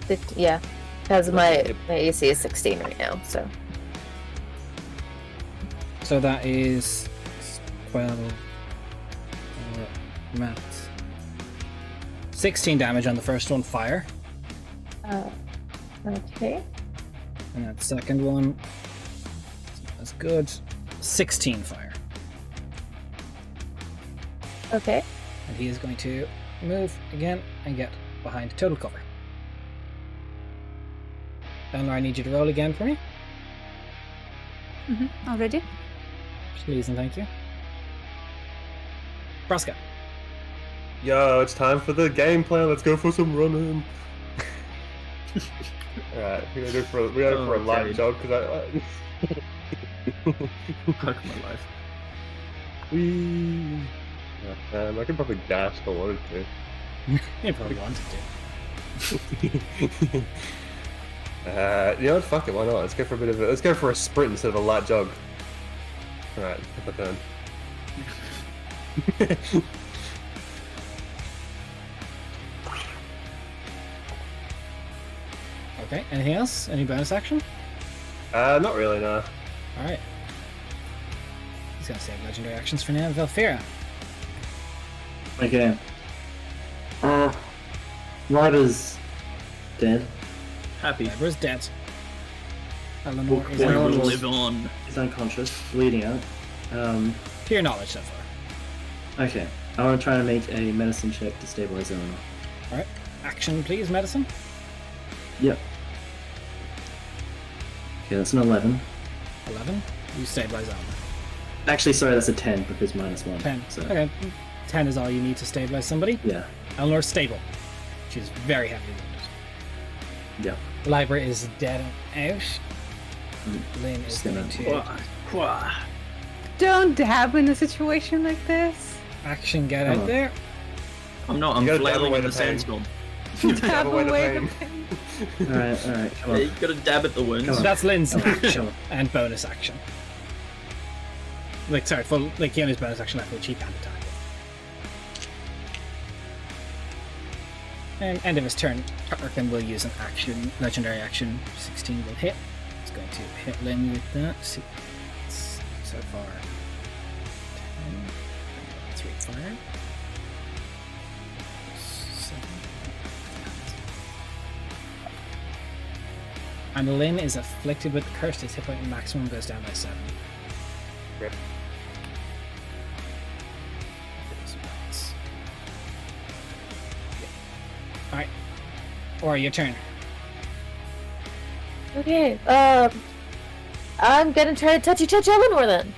50, yeah, because my AC is 16 right now, so. So that is 12 maths. 16 damage on the first one, fire. Okay. And that second one, that's good. 16 fire. Okay. And he is going to move again and get behind total cover. Eleanor, I need you to roll again for me. Already? Please and thank you. Braska. Yo, it's time for the game plan. Let's go for some running. Alright, we're gonna go for a light Okay. jog because Fuck my life. Whee! I could probably dash if I wanted to. You probably wanted to. You know what? Fuck it. Why not? Let's go for let's go for a sprint instead of a light jog. All right, put my turn. Okay, anything else? Any bonus action? Not really. No. Alright. He's gonna save legendary actions for now. Velfira. Okay. Ryder's dead. Happy. Libra's dead. Eleanor is Yeah, We will Eleanor- unconscious. live on. He's unconscious, bleeding out. To your knowledge so far. Okay. I want to try and make a medicine check to stabilize Eleanor. Alright. Action, please, medicine. Yep. Okay, that's an 11. 11. You stabilize Eleanor. Actually, sorry, that's a 10 because -1. 10. So, Okay. 10 is all you need to stabilize somebody. yeah. Eleanor's stable. She's very heavily wounded. Yeah. Libra is dead and out. Lynn is Just gonna- going to Quah. Don't dab in a situation like this. action get Oh. out there. I'm not. I'm You gotta flailing dabble in the with the pain. sandstorm. Dab away the away pain. the pain. Alright, come Yeah, on. you gotta dab at the wounds. Come on. That's Lynn's Come on, action come on. and bonus action. Like, sorry, full, like, he only has bonus action after which he can't attack. And end of his turn, Tarkin will use an action, legendary action. 16 will hit. He's going to hit Lynn with that. See, it's so far 10, 3 fire. 7. And Lynn is afflicted with the curse. His hit point maximum goes down by 7. Rip. Alright. Or your turn. Okay. I'm gonna try to touch Eleanor then.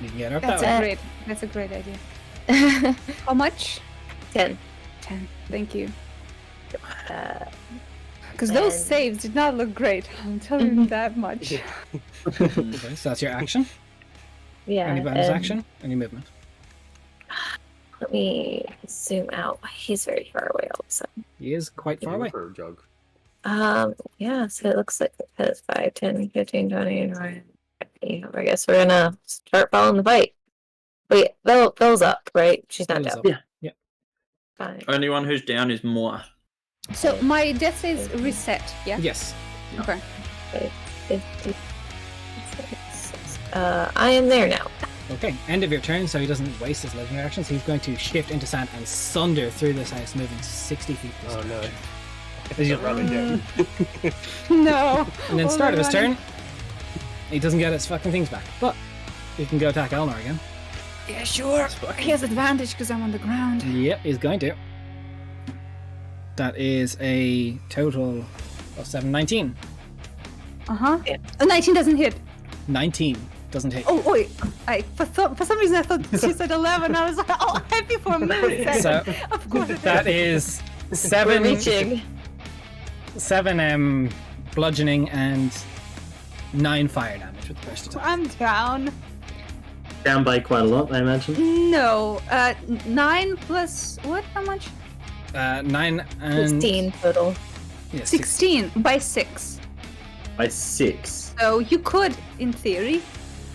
You can get up That's that a way. great. That's a great idea. How much? 10. 10. Thank you. Uh, Because those And- saves did not look great. I'm telling you that much. Okay, so that's your action. yeah. Any bonus and action? Any movement? Let me zoom out. He's very far away all of a sudden. He is quite far away. For a jog. Yeah, so it looks like it has 5, 10, 15, 20, 20. I guess we're gonna start following the bite. Wait, Belle's up, right? She's not Belle's down. up. Yeah. Yep. Fine. Only one who's down is Moa. So my death saves reset, yeah? Yes. Okay. 50. I am there now. Okay, end of your turn, so he doesn't waste his legendary actions. He's going to shift into sand and sunder through this house, moving 60 feet. This Oh no. direction. As you- Running down. No. And then Oh, start of his running. turn, he doesn't get his fucking things back, but he can go attack Eleanor again. Yeah, sure. He has advantage because I'm on the ground. Yep, he's going to. That is a total of 7, 19. Yeah. 19 doesn't hit. 19 doesn't hit. Oh, wait. For some reason I thought she said 11. I was like, oh, happy for a minute. So Of course it that is. is 7 We're reaching. 7 bludgeoning and 9 fire damage with the first attack. I'm down. Down by quite a lot, I imagine. No. 9 plus what? How much? 9 and 16 total. yeah, 16 by 6. By 6. So you could, in theory,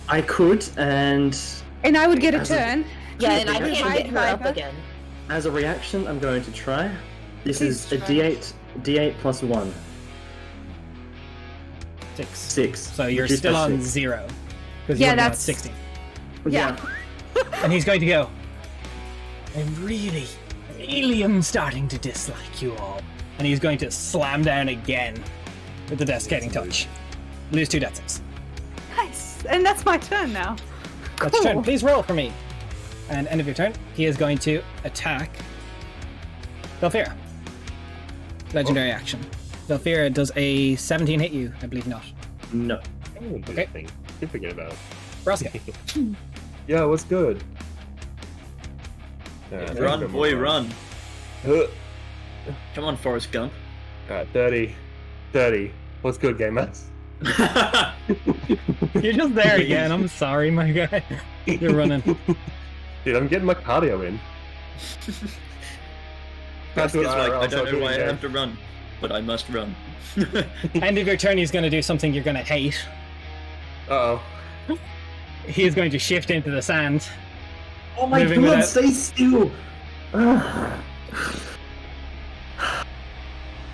I could, and and I would get a As a- turn. Yeah, and I Yeah. can't get her up Right. again. as a reaction, I'm going to try. This Please is a try. D8 plus 1. 6. 6. So you're Reduced still by on 6. 0. Because Yeah, you're at that's- 16. Yeah. And he's going to go. I'm really am starting to dislike you all. And he's going to slam down again with the desiccating touch. Lose 2 death saves. Nice. And that's my turn now. That's your turn. Cool. Please roll for me. And end of your turn, he is going to attack Belfira. Legendary action. Belfira, does a 17 hit you? I believe not. No. Oh, Okay. thing. You forget about it. Roscoe. Yeah, what's good? Run, boy, run. Alright, Come on, Forrest Gump. 30. 30. What's good, gamer? You're just there again. I'm sorry, my guy. You're running. Dude, I'm getting my cardio in. Can't do it It's like, IRL, I so don't I'll know do it why I again. have to run, but I must run. End of your turn, he's going to do something you're going to hate. Uh-oh. He is going to shift into the sand. Oh my Moving god, without- stay still! Ah.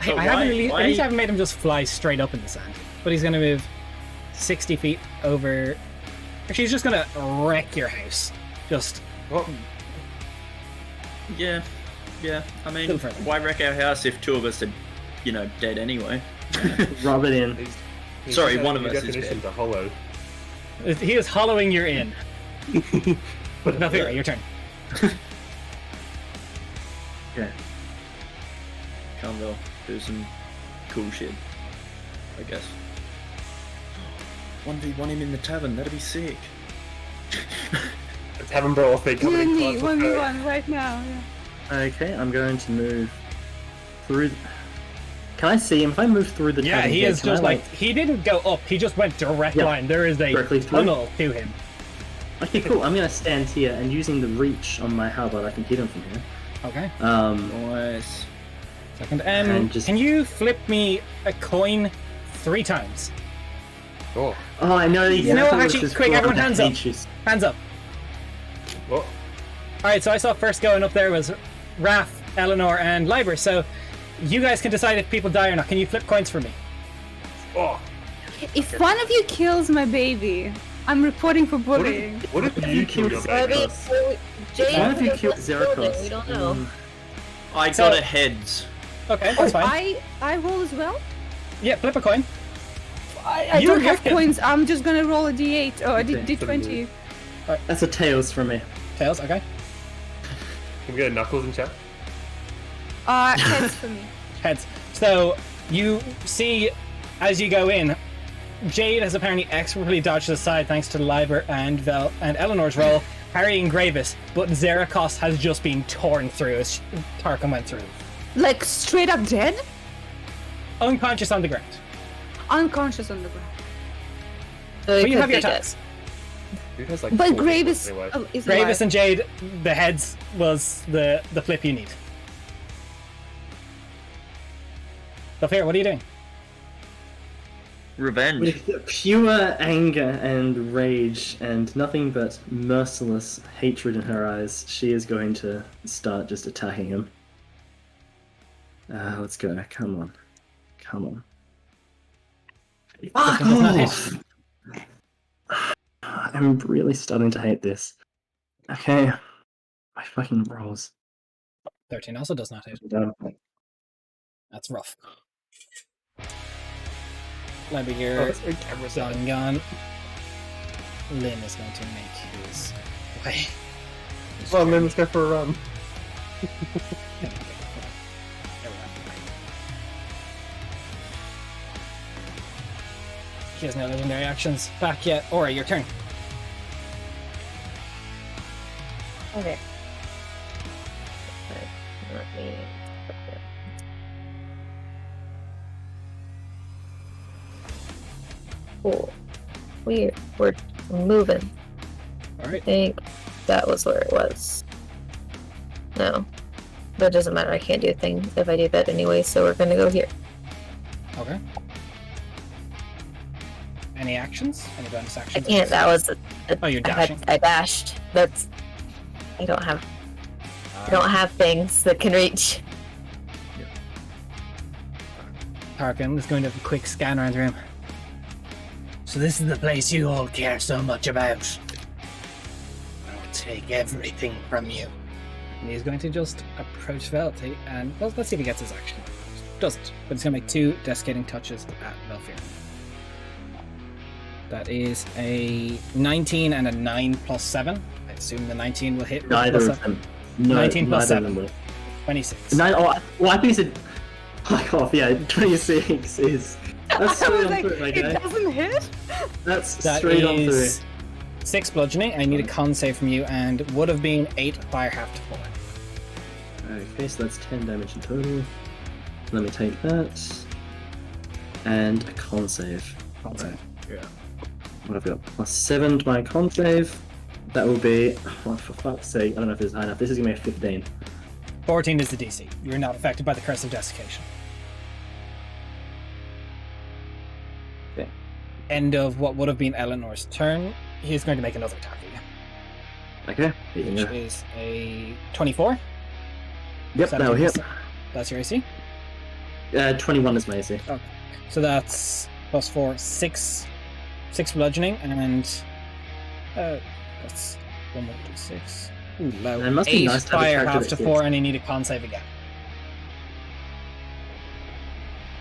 I haven't really. At least I haven't made him just fly straight up in the sand. But he's going to move 60 feet over. Actually, he's just going to wreck your house. Just. Oh, Yeah, I mean, Still further. why wreck our house if 2 of us are, dead anyway? Rub it in. he's Sorry, just one adding of the us is definition dead. to hollow. He is hollowing your in. Belfira, your turn. Okay. Canville, do some cool shit, I guess. 1v1 him in the tavern, that'd be sick. The tavern brawl thing You coming and in me, close. 1v1 right now. Yeah. Okay, I'm going to move through. Can I see him? If I move through the Yeah, tavern he gate, is can I, just like. He didn't go up, he just went direct Yeah. line. There is a Directly through? tunnel to him. Okay, cool. I'm gonna stand here and using the reach on my halberd, I can hit him from here. Okay. Um, Nice. Second. And just- Can you flip me a coin 3 times? Oh. Oh, I know exactly. You know what? what Actually, this quick, for. everyone, hands up. Ages. Hands up. Oh. Alright, so I saw first going up there was Raph, Eleanor, and Liber. So you guys can decide if people die or not. Can you flip coins for me? Oh. If one of you kills my baby, I'm reporting for bullying. What if you kill your I mean, baby? so Jade Why have you could killed have left building, Zerakos? We don't know. I So- got a heads. Okay, that's fine. I roll as well? Yeah, flip a coin. I You don't have have to- coins. I'm just gonna roll a d8 or a Okay, d20. That's a tails for me. Tails, okay. Can we get a knuckles in chat? Heads for me. Heads. So you see as you go in, Jade has apparently expertly dodged aside thanks to Liber and Eleanor's roll, parrying Gravis, but Zerakos has just been torn through as Tarkin went through. Like straight up dead? Unconscious on the ground. Unconscious on the ground. So But it you could have your be dead. attacks. Dude has like But 4 Gravis anyway. is Gravis alive. and Jade, the heads was the flip you need. Sophia, what are you doing? Revenge. With pure anger and rage and nothing but merciless hatred in her eyes, she is going to start just attacking him. Let's go. Come on. Come on. Fuck does not off! I'm really starting to hate this. Okay. My fucking rolls. 13 also does not hit. Done. That's rough. Liber, you're done gone. Lynn is going to make his way. Come on, man, let's go for a run. There we go. He has no legendary actions back yet. Aura, your turn. Okay. Let me. Cool. We're moving. I Alright. think that was where it was. No. But it doesn't matter, I can't do things if I do that anyway, so we're gonna go here. Okay. Any actions? Any bonus I actions? can't, that was Oh, you're dashing. I dashed. That's I don't have things that can reach. Tarkin is going to have a quick scan around the room. So this is the place you all care so much about. I'll take everything from you. And he's going to just approach Velty and let's see if he gets his action. Doesn't, but he's going to make 2 desiccating touches at Velfir. That is a 19 and a 9 plus 7. I assume the 19 will hit. with Neither plus of 7. them. No, 19 plus neither of 7. them will. 26. Well, I think you said. Fuck off, yeah, 26 is. That's I straight was on like, through, my it guy. doesn't hit? That's That straight on through. is 6 bludgeoning. I need a con save from you, and would have been 8 fire half to 4. Okay, so that's 10 damage in total. Let me take that. And a con save. Con save. Yeah. What have I got? Plus 7 to my con save. That will be. Oh, for fuck's sake, I don't know if this is high enough. This is gonna be a 15. 14 is the DC. You're not affected by the curse of desiccation. Okay. End of what would have been Eleanor's turn. He is going to make another attack at you, Okay. Here you which go. is a 24. Yep, that'll hit. That's your AC. 21 is my AC. So that's plus 4, 6 bludgeoning, and that's 1 more 6. Ooh, low. And it must be 8 nice to have a fire character half that to hits. 4, and you need a con save again.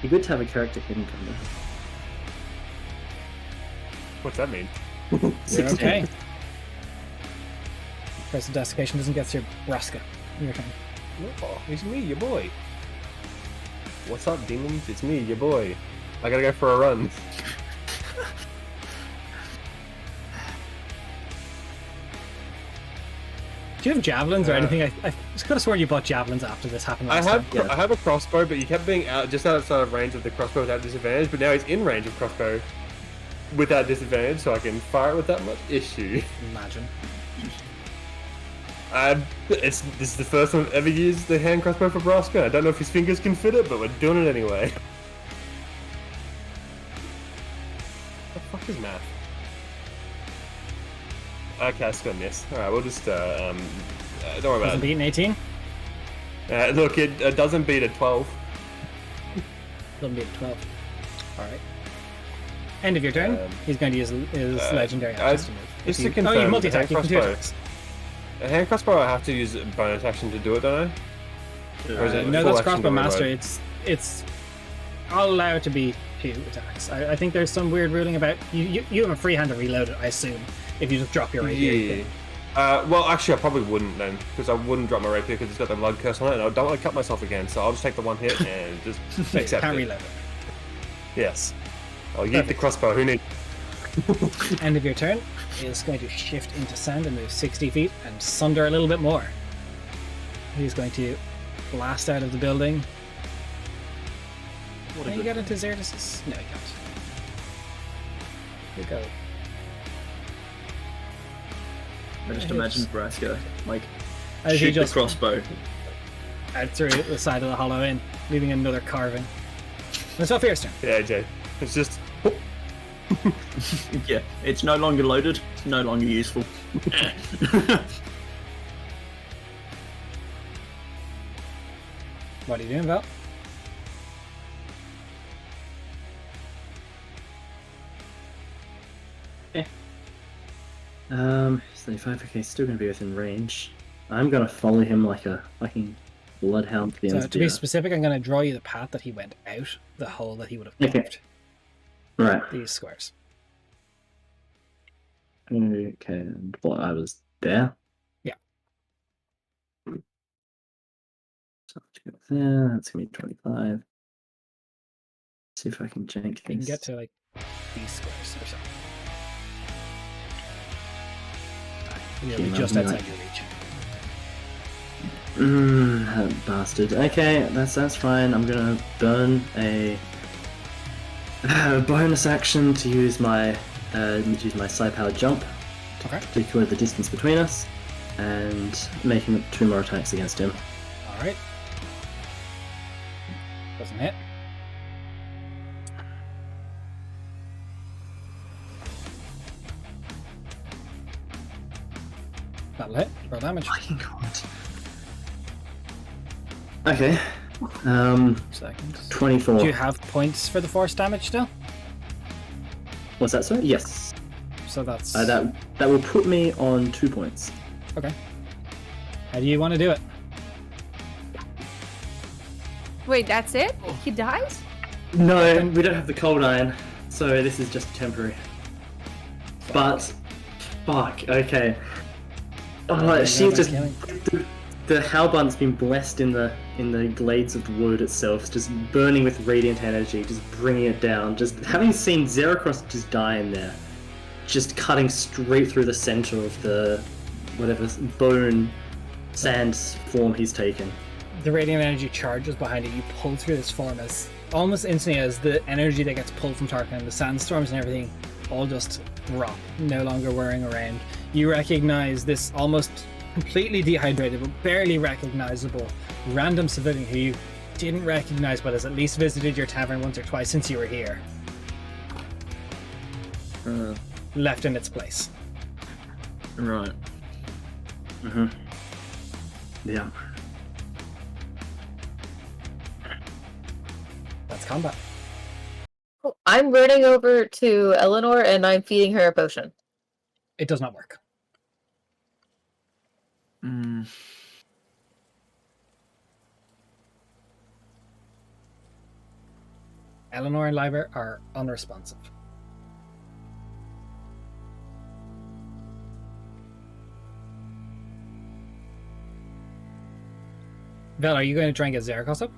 Be good to have a character hidden from there. What's that mean? You're 16. okay. Curse of desiccation doesn't get through Braska. Your turn. Oh, it's me, your boy. What's up, demons? It's me, your boy. I gotta go for a run. Do you have javelins or anything? I could have sworn you bought javelins after this happened last time. Yeah. I have a crossbow, but he kept being out just outside of range of the crossbow without disadvantage. But now he's in range of crossbow without disadvantage, so I can fire it with that much issue. Imagine. This is the first time I've ever used the hand crossbow for Braska. I don't know if his fingers can fit it, but we're doing it anyway. What the fuck is math? Okay, I still miss. Alright, we'll just, don't worry about Doesn't it. beat an 18. Look, it doesn't beat a 12. Doesn't beat a 12. Alright. End of your turn. He's going to use his legendary action to move. Just If to you- confirm, oh, you multi-attack. You hand can do crossbow. attacks. A hand crossbow, I have to use a bonus action to do it, don't I? Or is it No, full that's action crossbow to master. reload? It's. I'll allow it to be 2 attacks. I think there's some weird ruling about you have a free hand to reload it. I assume if you just drop your rapier. Yeah. Well, actually, I probably wouldn't then, because I wouldn't drop my rapier because it's got the blood curse on it, and I don't want to cut myself again. So I'll just take the one hit and just You accept can't it. reload it. Yes. I'll use the crossbow. Who needs? End of your turn is going to shift into sand and move 60 feet and sunder a little bit more. He's going to blast out of the building. Can you get into Xerxes? No, you can't. You go. I just imagine Braska like As you shoot the just crossbow. out through the side of the hollow inn, leaving another carving. That's not Fierce turn. Yeah, Jay. It's just. Yeah, it's no longer loaded. It's no longer useful. What are you doing, Val? He's 35. Okay, still gonna be within range. I'm gonna follow him like a fucking bloodhound. So to be specific, I'm going to draw you the path that he went out, the hole that he would have Okay. carved. Right. These squares. Okay, and what I was there. Yeah. So let's go there. That's gonna be 25. See if I can jank this. You can get to like these squares or so. You'll be Yeah, just nothing outside like- your reach. That bastard. Okay, that's fine. I'm gonna burn a bonus action to use my psi power jump Okay. to clear the distance between us, and making 2 more attacks against him. Alright. Doesn't hit. That'll hit. Roll damage. Fucking god. Okay. Seconds. 24. Do you have points for the force damage still? What's that, sorry? Yes. So that's That will put me on 2 points. okay. How do you want to do it? Wait, that's it? He dies? No, we don't have the cold iron, so this is just temporary. But, fuck, okay. Oh, she's just the halberd's been blessed in the glades of the wood itself, just burning with radiant energy, just bringing it down. Just having seen Zeracross just die in there, just cutting straight through the center of the whatever bone sand form he's taken. The radiant energy charges behind it. You pull through this form as almost instantly as the energy that gets pulled from Tarkin and the sandstorms and everything all just drop, no longer whirring around. You recognize this almost completely dehydrated but barely recognizable random civilian who you didn't recognize but has at least visited your tavern once or twice since you were here. Left in its place. Right. Mm-hmm. Yeah. That's combat. I'm running over to Eleanor and I'm feeding her a potion. It does not work. Mm. Eleanor and Liver are unresponsive. Vel, are you going to try and get Zeracos up?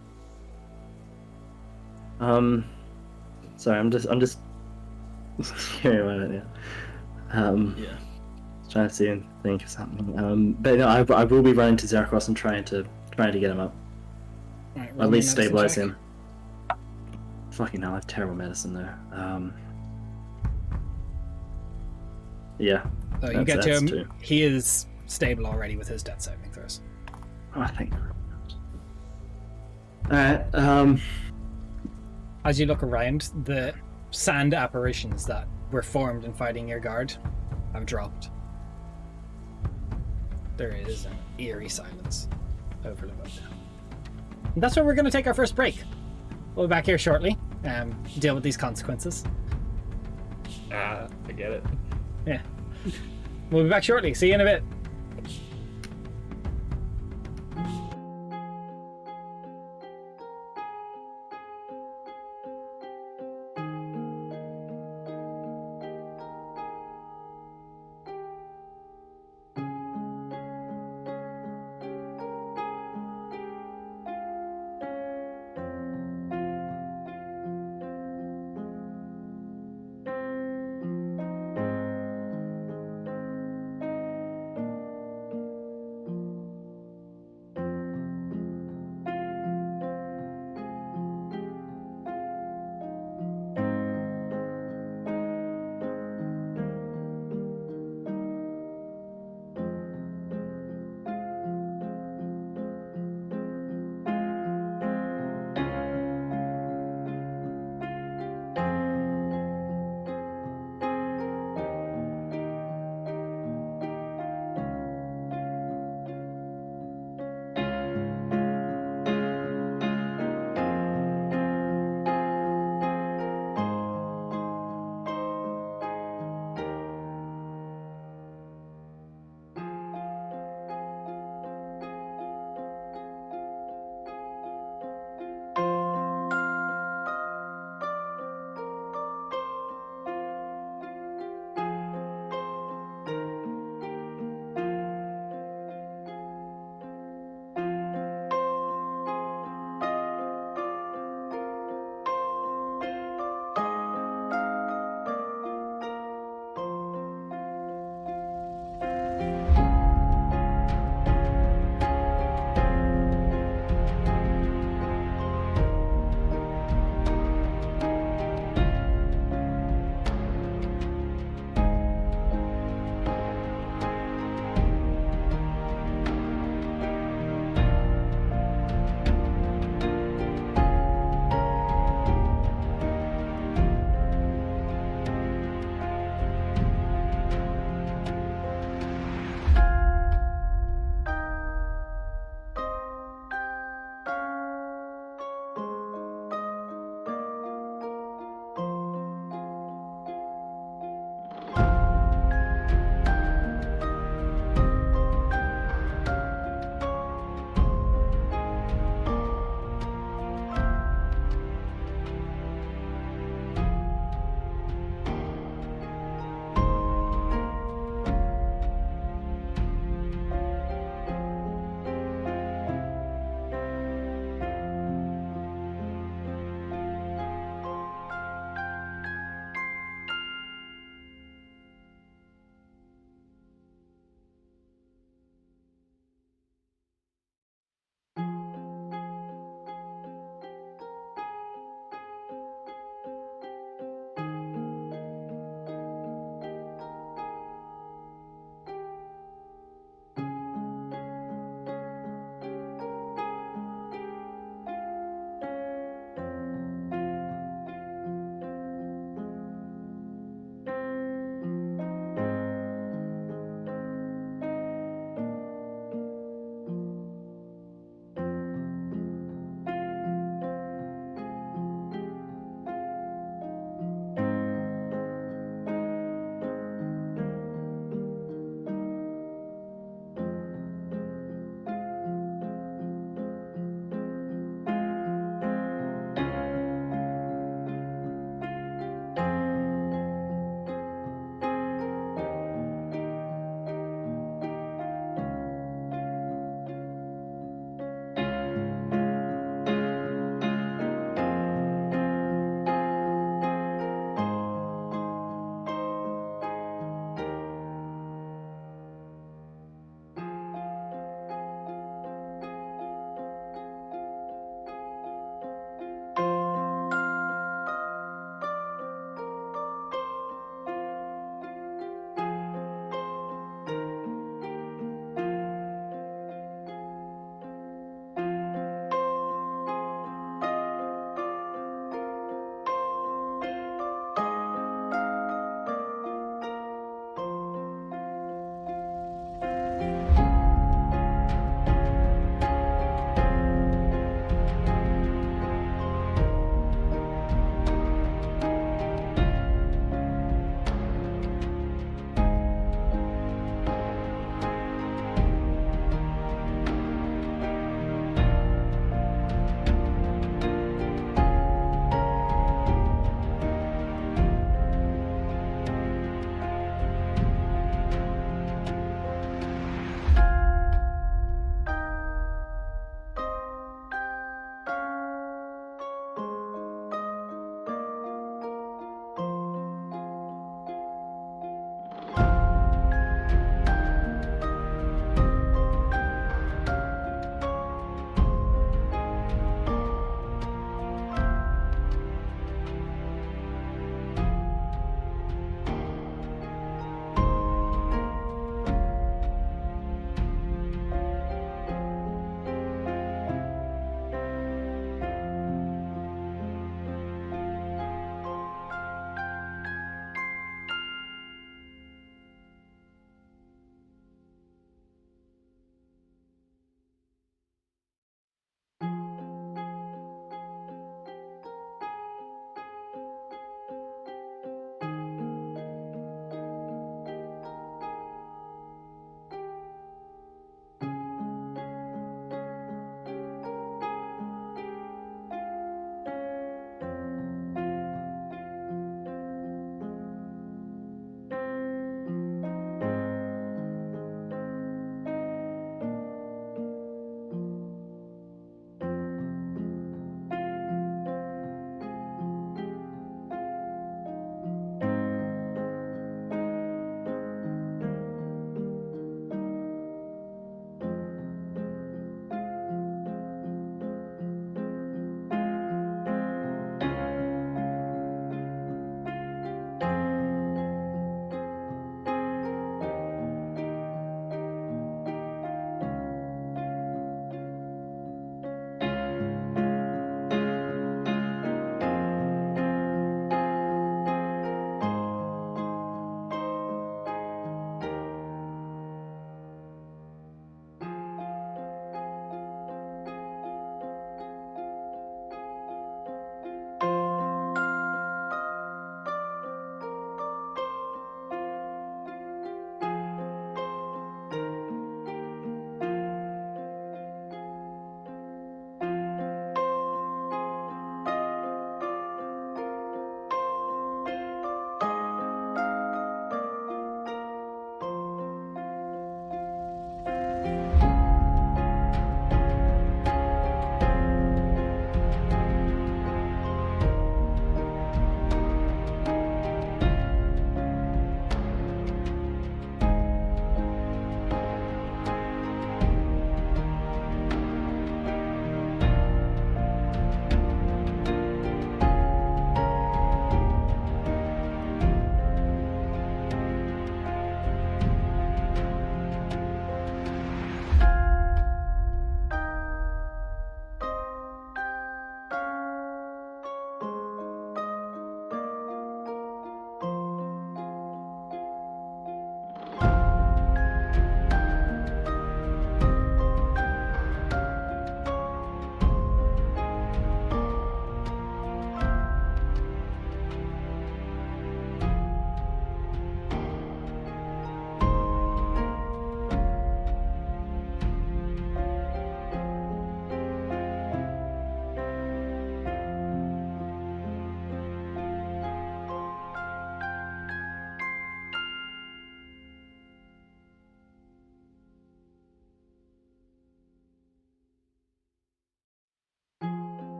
Sorry, I'm just hearing about it now. Yeah. Trying to see and think of something. But no, I will be running to Zeracross and trying to get him up. Right, roll At me a least medicine stabilize check. him. Fucking hell, I have terrible medicine though. Yeah. So you get to that's him. two. He is stable already with his death saving throws. Oh, thank you. Alright, As you look around, the sand apparitions that were formed in fighting your guard have dropped. There is an eerie silence over the boat. And that's where we're going to take our first break. We'll be back here shortly, deal with these consequences. I get it. Yeah. We'll be back shortly. See you in a bit.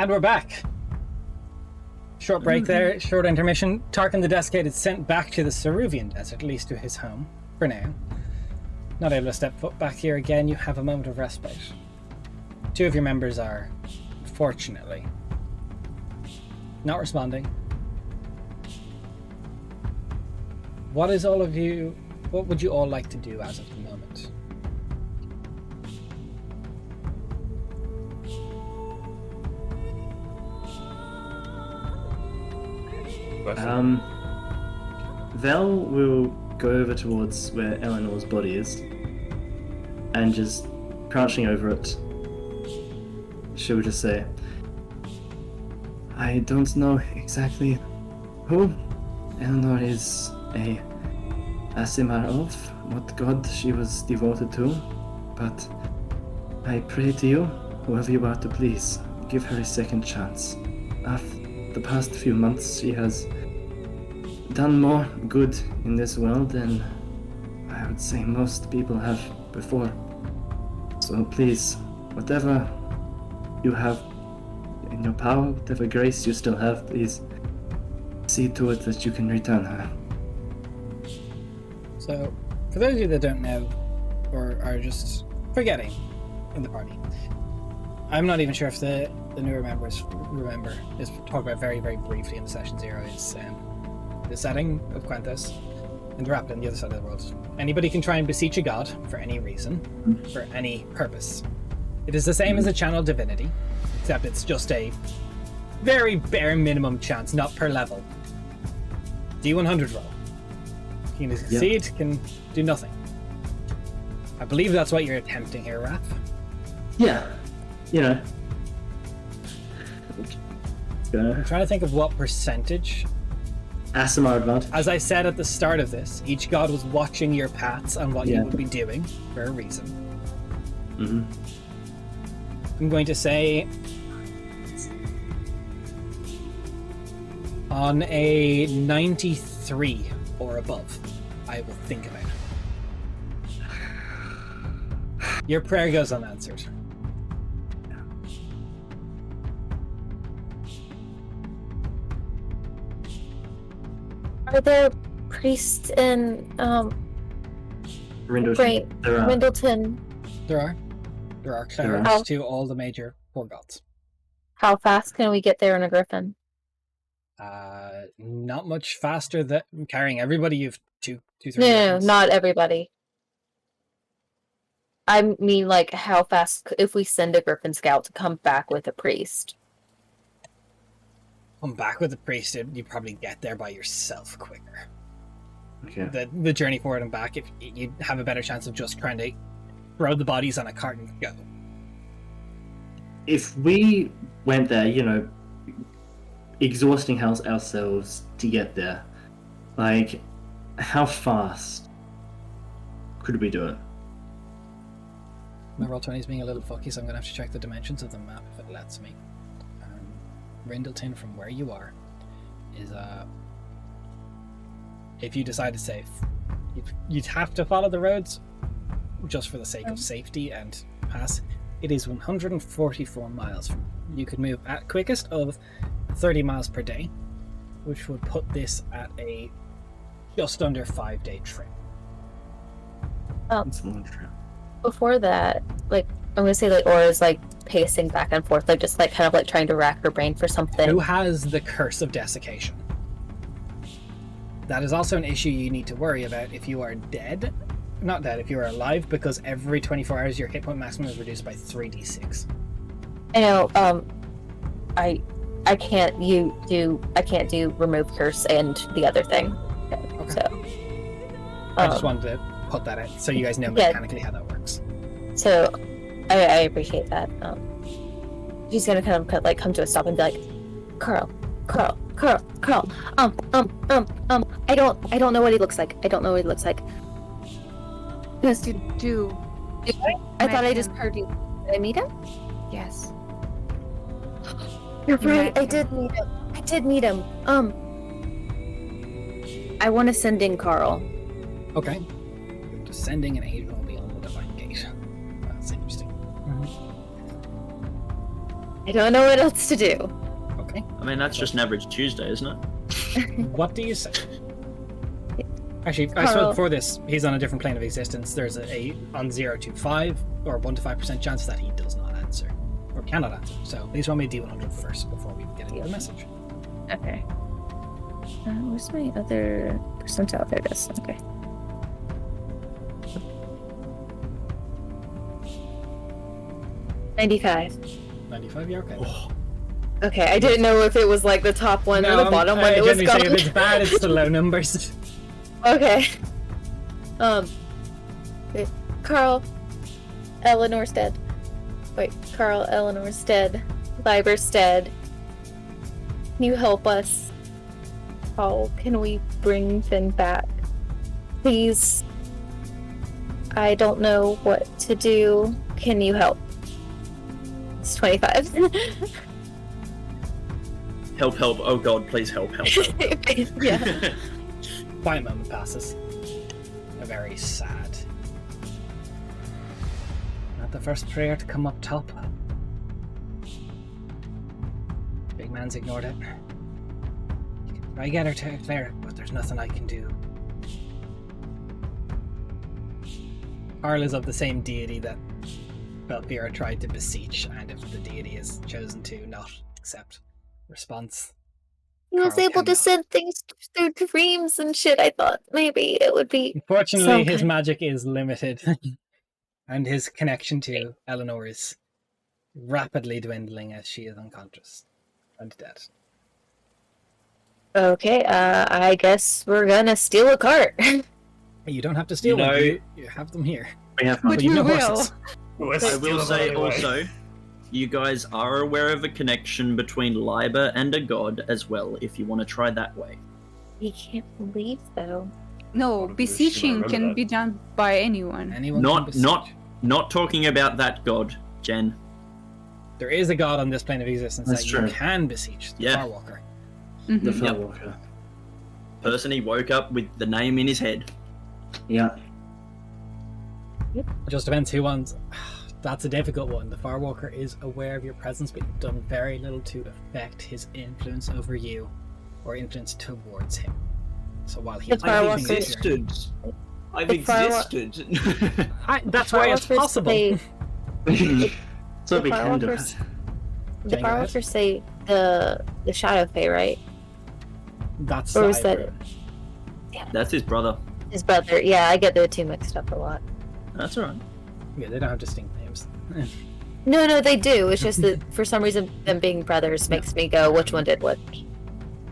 And we're back. Short break there, short intermission. Tarkin the Desiccated is sent back to the Ceruvian Desert, at least to his home, for now. Not able to step foot back here again, you have a moment of respite. 2 of your members are, fortunately, not responding. What would you all like to do as of the moment? Vel will go over towards where Eleanor's body is, and just crouching over it, she will just say, I don't know exactly who Eleanor is a Asimar of, what god she was devoted to, but I pray to you, whoever you are, to please give her a second chance. The past few months she has done more good in this world than I would say most people have before. So please, whatever you have in your power, whatever grace you still have, please see to it that you can return her. So, for those of you that don't know, or are just forgetting in the party, I'm not even sure if the newer members remember. It's talked about very, very briefly in the Session 0 is the setting of Quenthos and the Rapid on the other side of the world. Anybody can try and beseech a god for any reason, for any purpose. It is the same as a channel divinity, except it's just a very bare minimum chance, not per level. D100 roll. Can succeed, can do nothing. I believe that's what you're attempting here, Raph. Yeah, you know. I'm trying to think of what percentage. Asimar advantage. As I said at the start of this, each god was watching your paths and what you would be doing for a reason. I'm going to say on a 93 or above, I will think about it. Your prayer goes unanswered. Are there priests in Rindleton? There are clerics to all the major core gods. How fast can we get there in a griffin? Not much faster than carrying everybody. You've two, 3 No, not everybody. I mean, like, how fast if we send a griffin scout to come back with a priest? Come back with a priest, you probably get there by yourself quicker. Okay. The journey forward and back, if you have a better chance of just trying to throw the bodies on a cart and go. If we went there, you know, exhausting ourselves to get there, like, how fast could we do it? My Roll20 is being a little fucky, so I'm going to have to check the dimensions of the map if it lets me. Rindleton, from where you are, is if you decide to save, you'd have to follow the roads just for the sake of safety and pass. It is 144 miles from you could move at quickest of 30 miles per day, which would put this at a just under 5-day trip. It's a long trip. Before that, like, I'm gonna say, like, Aura's like pacing back and forth, like just like kind of like trying to rack her brain for something. Who has the curse of desiccation? That is also an issue you need to worry about if you are dead. Not dead, if you are alive, because every 24 hours your hit point maximum is reduced by 3d6. I know, I can't do remove curse and the other thing. Okay. So I just wanted to put that out so you guys know mechanically how that works. So I appreciate that. She's gonna kind of like come to a stop and be like, Carl. I don't know what he looks like. Yes, you do. I thought I just heard you. Did I meet him? Yes. You're You right. met I did meet him. I want to send in Carl. Okay. Descending an angel beyond the divine gate. That's interesting. I don't know what else to do. Okay. I mean, that's just an average Tuesday, isn't it? What do you say? Actually, I Carl. suppose before this, he's on a different plane of existence. There's a on 0 to 5 or 1 to 5% chance that he does not answer or cannot answer. So please roll me a D100 first before we get into the message. Okay. Where's my other percentile? There it is. Okay. $95. 95, yeah, okay. Okay, I didn't know if it was like the top one or the bottom one. I It was generally say gone. if it's bad, it's the low numbers. Okay. Wait, Carl Eleanorstead. Wait, Carl Eleanorstead. Liberstead. Can you help us? How can we bring Finn back? Please. I don't know what to do. Can you help? It's 25. Help, help. Oh god, please help, help, help. Yeah. Quiet moment passes. A very sad. Not the first prayer to come up top. Big man's ignored it. I get her to declare it, but there's nothing I can do. Carl is of the same deity that Belfira tried to beseech, and if the deity is chosen to not accept response, He was Carl able to cannot. send things through dreams and shit. I thought maybe it would be. Unfortunately, Some his kind- magic is limited, and his connection to Eleanor is rapidly dwindling as she is unconscious and dead. Okay, I guess we're gonna steal a cart. You don't have to steal You know- one. You have them here. We have Which You we know will. horses. Let's I steal will them say anyway. also, you guys are aware of a connection between Liber and a god as well, if you want to try that way. We can't leave though. No, What is this? I beseeching remember can that. be done by anyone. Anyone Not- can beseech. Not talking about that god, Jen. There is a god on this plane of existence That's that true. you can beseech, the Yeah. Farwalker. The Mhm. Yep. Firewalker. Person he woke up with the name in his head. Yeah. It just depends who wants. That's a difficult one. The Farwalker is aware of your presence, but you've done very little to affect his influence over you or influence towards him. So while he's The Farwalker- leaving it here- I've The Farwa- existed. That's why it's Firewalkers possible. say- So we can do Firewalkers- it. The Can you go ahead? Firewalkers say the Shadow Fae, right? That's Or is that Cyber. That's his brother. his brother? Yeah, I get the two mixed up a lot. That's alright. Yeah, they don't have distinct names. No, they do. It's just that for some reason them being brothers makes me go, which one did what?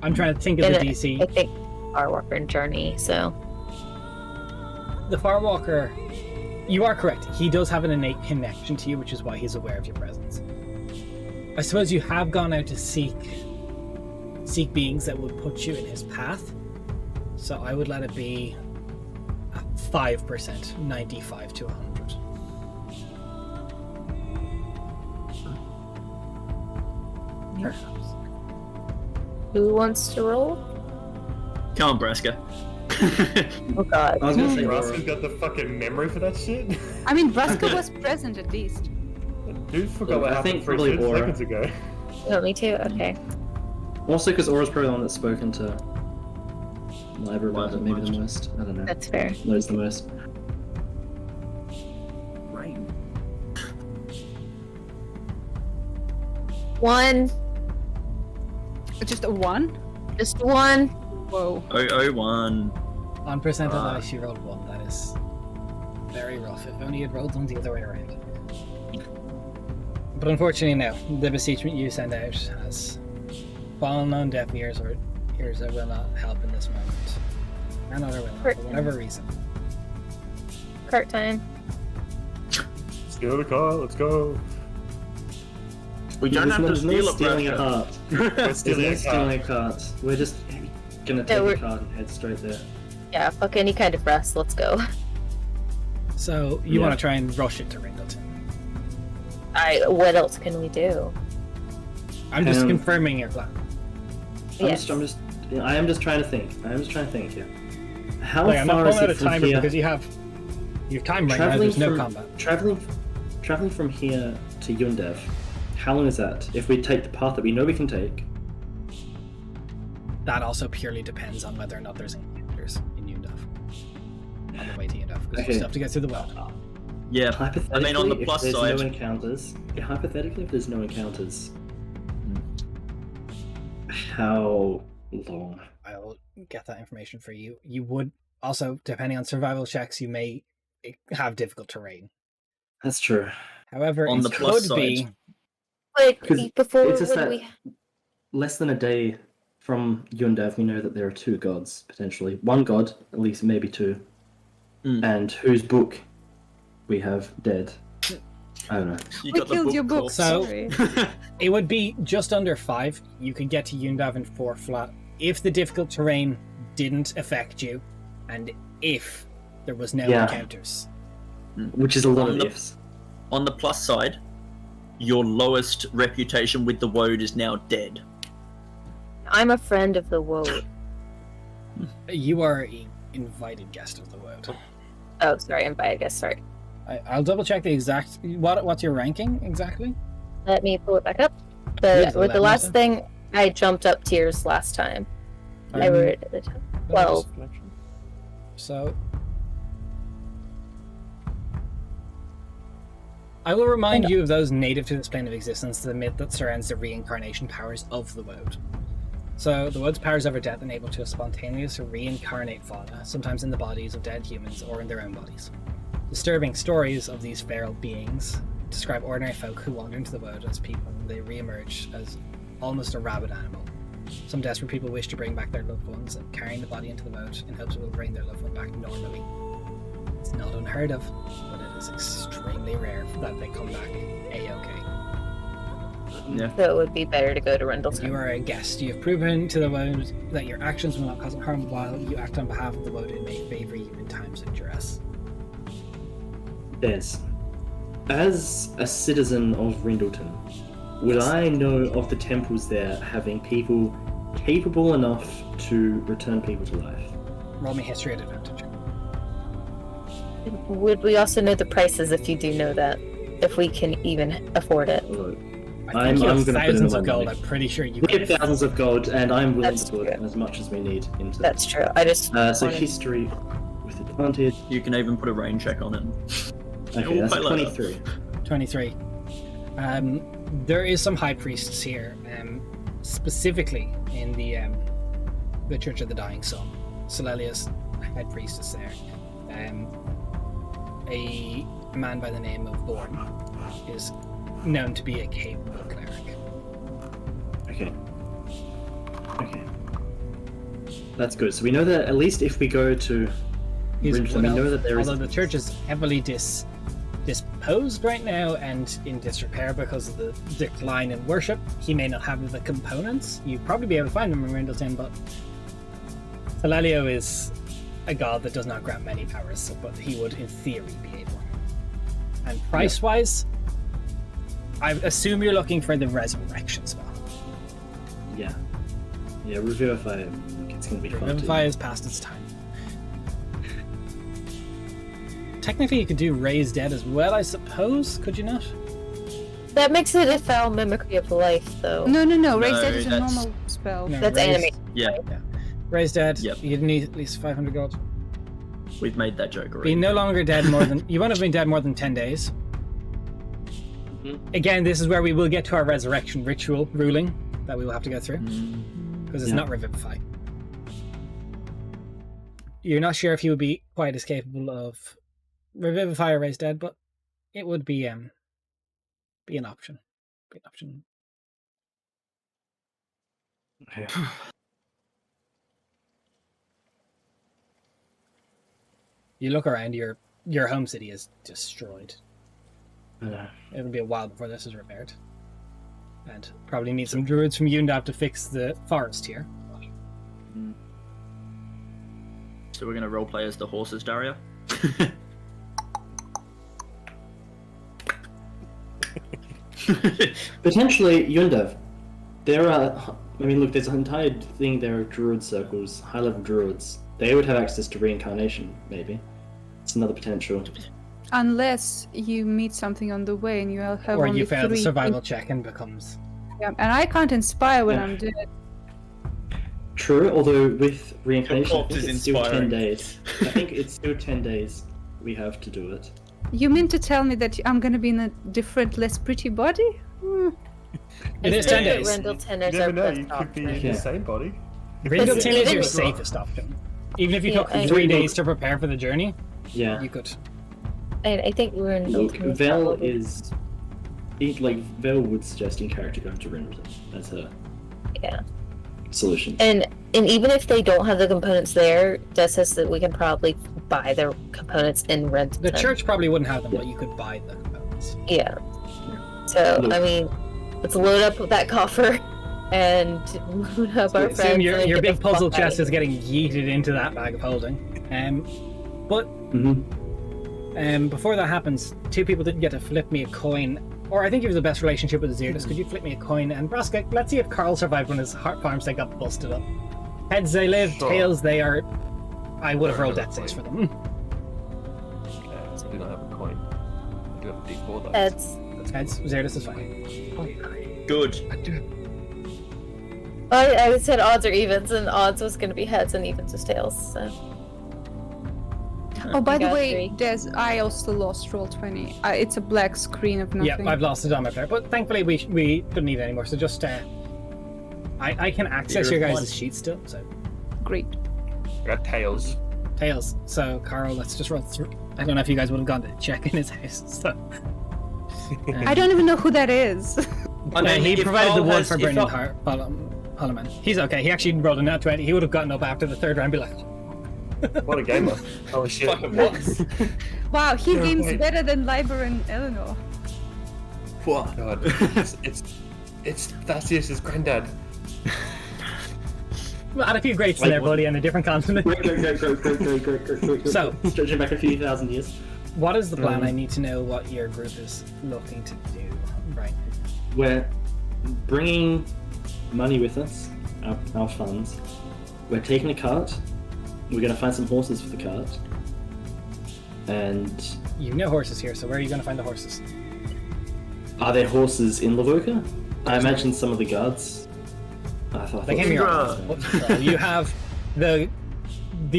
I'm trying to think of And the I DC. think Firewalker and Journey. So The Farwalker, you are correct. He does have an innate connection to you, which is why he's aware of your presence. I suppose you have gone out to seek beings that would put you in his path. So I would let it be at 5%, 95 to 100. Perhaps. who wants to roll? Come on, Braska. Oh God. I was gonna say Russ Aurora. has got the fucking memory for that shit. I mean, Braska was present at least. Dude forgot Look, what I happened think 3 probably Aura. seconds ago. Oh, me too. Okay. Also, because Aura's probably the one that's spoken to Liber about Liber it, maybe the most. most. I don't know. That's fair. Knows the most. Right. One. Just a one? Just one. Whoa. 001. On percentile dice, she rolled 1. That is very rough. If only you'd rolled one the other way around. But unfortunately, no. The beseechment you send out has fallen on deaf ears or ears that will not help in this moment. And other will not, for whatever reason. Cart time. Steal the car, let's go. We don't There's have to no steal it, stealing a Braska. cart. We're There's stealing no a car. stealing a cart. We're just gonna take we're- a cart and head straight there. Yeah, fuck any kind of rest. Let's go. So you Yeah. want to try and rush it to Ringleton. What else can we do? I'm just Um, confirming your plan. Yes. I am just trying to think. here. How Like, I'm not far pulling is out a it from timer here? because you have time right now. Traveling There's no from- combat. Traveling from here to Yundev. How long is that? If we take the path that we know we can take. That also purely depends on whether or not there's encounters in Yundav. On the way to Yundav, because we still have to get through the world. Yeah, Hypothetically, I mean, on the plus if there's side, no encounters. Yeah, hypothetically, if there's no encounters, how long? I'll get that information for you. You would also, depending on survival checks, you may have difficult terrain. That's true. However, On it the plus could be. side- Like 'Cause before it's just when that we less than a day from Yundav, we know that there are two gods potentially. One god, at least maybe two, and whose book we have dead. I don't know. you We got the killed your book, corpse. So- sorry. It would be just under 5. You could get to Yundav in 4 flat if the difficult terrain didn't affect you, and if there was no Yeah. encounters. Which is a lot On of the- ifs. On the plus side, your lowest reputation with the Woad is now dead. I'm a friend of the Woad. You are an invited guest of the world. Oh, sorry, I'm by, I guess. Sorry. I'll double check the exact. What's your ranking exactly? Let me pull it back up. Here's But with the 11, last then. thing, I jumped up tiers last time. I wrote it at the time. 12. So I will remind you of those native to this plane of existence, the myth that surrounds the reincarnation powers of the Woad. So the Woad's powers over death enable to spontaneously reincarnate fauna, sometimes in the bodies of dead humans or in their own bodies. Disturbing stories of these feral beings describe ordinary folk who wander into the Woad as people, and they re-emerge as almost a rabid animal. Some desperate people wish to bring back their loved ones and carrying the body into the Woad in hopes it will bring their loved one back normally. It's not unheard of, but it is extremely rare that they come back A-OK. Yeah. So it would be better to go to You Rendlesham. are a guest. You have proven to the Woad that your actions will not cause harm while you act on behalf of the Woad and may favor you in times of duress. Des, as a citizen of Rindleton, would I know of the temples there having people capable enough to return people to life? Roll me history at advantage. Would we also know the prices if you do know that? If we can even afford it? Look, I I'm think you have gonna put in thousands my of gold. money. I'm pretty sure you We have can. thousands of gold, and I'm willing That's to put true. as much as we need into it. That's true. I just So wanted- history with advantage. You can even put a rain check on it. Okay, We'll that's pay later. 23. 23. There is some high priests here, specifically in the Church of the Dying Sun. Solelius, head priestess there. A man by the name of Born is known to be a capable cleric. Okay. Okay. That's good. So we know that at least if we go to He's Rindleton, one we of- know that there is. although the church is heavily disposed right now and in disrepair because of the decline in worship, he may not have the components. You'd probably be able to find them in Rindleton, but Hilalio is a god that does not grant many powers, but he would in theory be able. And price-wise, I assume you're looking for the resurrection spell. Yeah. Yeah, Revivify. It's gonna be fun. Revivify is past its time. Technically, you could do Raise Dead as well, I suppose. Could you not? That makes it a foul mimicry of life, though. No. No, Raise Dead is a that's- normal spell. No, That's Raise- anime. Yeah, Raise Dead. Yep. You'd need at least 500 gold. we've made that joke already. Be no longer dead more than you won't have been dead more than 10 days. Again, this is where we will get to our resurrection ritual ruling that we will have to go through because it's Yeah. not revivify. You're not sure if he would be quite as capable of revivify or raise dead, but it would be an option. Be an option. Okay. You look around, your home city is destroyed. It'll be a while before this is repaired. And probably need some druids from Yundav to fix the forest here. So we're gonna roleplay as the horses, Daria. Potentially, Yundav. There are. I mean, look, there's an entire thing there of druid circles, high level druids. They would have access to reincarnation, maybe. It's another potential. unless you meet something on the way and you have Or only you fail the 3 survival check and becomes. Yeah, and I can't inspire when Yeah. I'm dead. True, although with reincarnation, I corpse think is it's still 10 inspiring. days. I think it's still 10 days we have to do it. You mean to tell me that I'm gonna be in a different, less pretty body? Hmm. It is I 10 think days. Rendell You Tenors never are know. best You could be in option. Yeah. the same body. Rindleton is even- your safest option. Even if you Yeah, took I- 3 days to prepare for the journey, Yeah. you could. I think Rendell Look, Tenors Vel probably- is. Vel would suggest in character going to Rendleton as her Yeah. solution. And even if they don't have the components there, Des says that we can probably buy the components in Rendleton. The church probably wouldn't have them, but you could buy the components. Yeah. So Look. I mean, let's load up that coffer and load up our Soon friends. your and your get the big puzzle fuck out of chest is here. getting yeeted into that bag of holding. But Mm-hmm. before that happens, 2 people didn't get to flip me a coin. Or I think you have the best relationship with Azirtus. Could you flip me a coin? And Braska, let's see if Carl survived when his farmstead got busted up. Heads they live, Sure. tails they are. I would have rolled death saves for them. I do not have a coin. I do have a D4 though. That's Heads, Azirtus is fine. Good. I do have... I said odds or evens, and odds was gonna be heads, and evens was tails. So. Oh, by the got way, 3. Des, I also lost roll 20. It's a black screen of Yeah, nothing. I've lost it on my player, but thankfully we don't need it anymore. So just I can access your guys' sheet still. So Great. I got tails. tails. So Carl, let's just roll through. I don't know if you guys would have gone to check in his house. So I don't even know who that is. I mean, he if provided the Carl wood has- for if Brendan Carl- Holloman. He's okay. He actually rolled a nat 20. He would have gotten up after the 3rd round and be like, What a gamer. Holy shit. Fucking was. Wow, he Yeah, games wait. better than Liber and Eleanor. What? God. It's Thasseus' granddad. well, add a few greats in there, buddy, and a different continent. Great. So- Stretching back a few thousand years. What is the plan? Um, I need to know what your group is looking to do. Right. We're bringing money with us, our funds. We're taking a cart. We're gonna find some horses for the cart. And You know horses here, so where are you going to find the horses? are there horses in Lavoka? I imagine some of the guards. I thought They came here. Indra. Well, you have the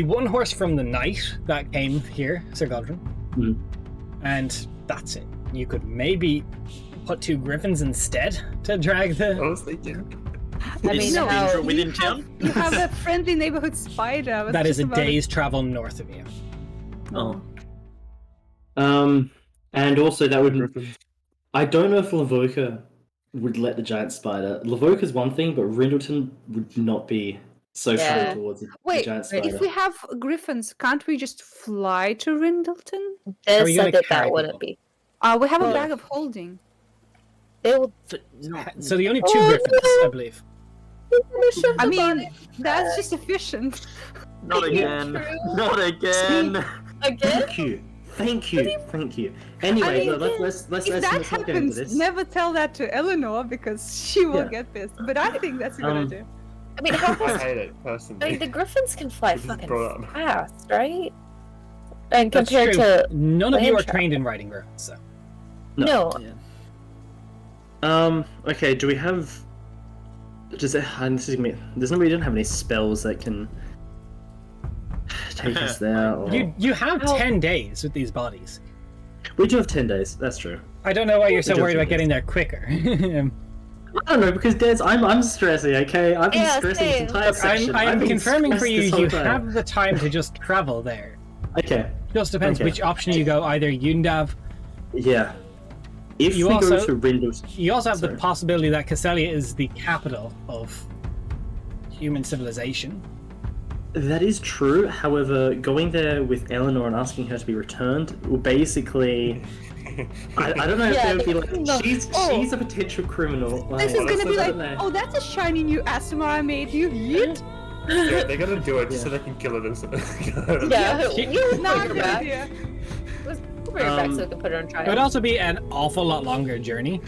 one horse from the night that came here, Sir Godwin, Mhm. and that's it. You could maybe put 2 griffins instead to drag the. Honestly, yeah. I Is mean, how, Indra within town? You have a friendly neighborhood spider. I was That is just a about to- day's travel north of you. Oh. And also that would. Griffins. I don't know if Lavoka would let the giant spider. Lavoka's one thing, but Rindleton would not be so Yeah. friendly towards the Wait, giant spider. if we have griffins, can't we just fly to Rindleton? Are Des we said gonna that carry that wouldn't people? be. We have a Well- bag of holding. They will. So the only 2 Oh, griffins, no. I believe. I mean, that's just efficient. Not again. True. Not again. Again? Thank you. Anyway, I mean, let's If that not get into happens, this. never tell that to Eleanor because she will Yeah. get pissed. But I think that's a good idea. I mean, how I fast? hate it, I personally. mean, the griffins can fly This is fucking brought up. fast, right? And That's compared true. to None of you land are travel. trained in riding griffins, so. no, Okay. Do we have? Does it? This is me. We don't have any spells that can take us there. Or... You have How- 10 days with these bodies. We do have 10 days. That's true. I don't know why you're so We do worried have about 10 getting there quicker. I don't know because Des, I'm stressing. Okay, I've been Yeah, stressing this same. entire Look, section. I'm I've been confirming for stressed you, this whole you time. have the time to just travel there. Okay. Just depends Okay. which option you go, either Yundav. Yeah. If You we go also- to Rindleton, You also have the Sorry. possibility that Castelia is the capital of human civilization. that is true. However, going there with Eleanor and asking her to be returned will basically. I don't know if Yeah, they would be like, no. she's a potential criminal. Like, This is gonna be I like, don't know. oh, that's a shiny new Asmar I made you. Yeet. Yeah, they gotta do it just Yeah. so they can kill her themselves. yeah, She- you would Not put a her good back. idea. Let's put her back so we can put her on It would trial. also be an awful lot longer journey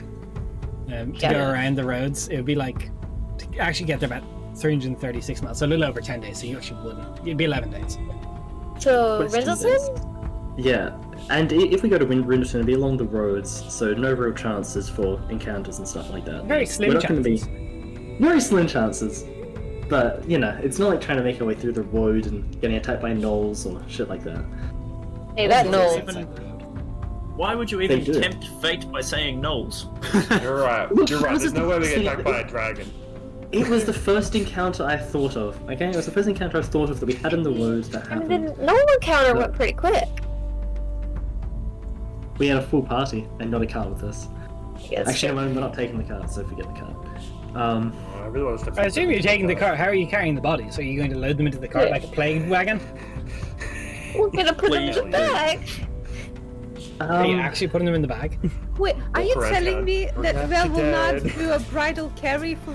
to Yeah. go around the roads. It would be like, to actually get there about 336 miles, so a little over 10 days, so you actually wouldn't. It'd be 11 days. So Question Rendleton, Yeah, and if we go to Rinderton, it'll be along the roads, so no real chances for encounters and stuff like that. Very slim We're not gonna chances. Very slim chances. But, you know, it's not like trying to make our way through the road and getting attacked by gnolls or shit like that. Hey, that knoll. Why would you even They do. tempt fate by saying gnolls? You're right. Look, You're right. this There's is no way we get the- attacked by a dragon. It was the first encounter I thought of, okay? It was the first encounter I thought of that we had in the road that I mean, happened. the knoll encounter went pretty quick. We had a full party and not a cart with us. Yes. Actually, we're not taking the cart, so forget the cart. I really want to step. I assume you're taking the cart. How are you carrying the bodies? Are you going to load them into the cart like a plague wagon? We're gonna put them in the Please. bag. Are you actually putting them in the bag? Wait, are you Correct, telling Dad. me We're that gonna Vel have to will not dead. do a bridal carry for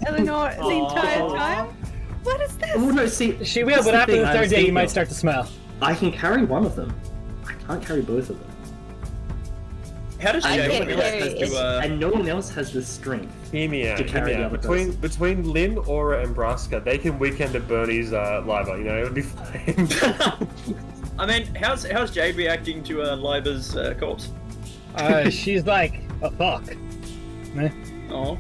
Eleanor the entire time? What is this? Oh no, see, She will, that's but the after thing the I third was day, you thinking might of. start to smell. I can carry one of them. I can't carry both of them. How does I Jade can't react carry it. to And no one else has the strength. Hear me out. To Hear carry me the out. other Between Lynn, Aura, and Braska, they can weekend at Bernie's liver. You know, it'll be fine. I mean, how's Jade reacting to Liba's corpse? She's like, oh fuck. Oh,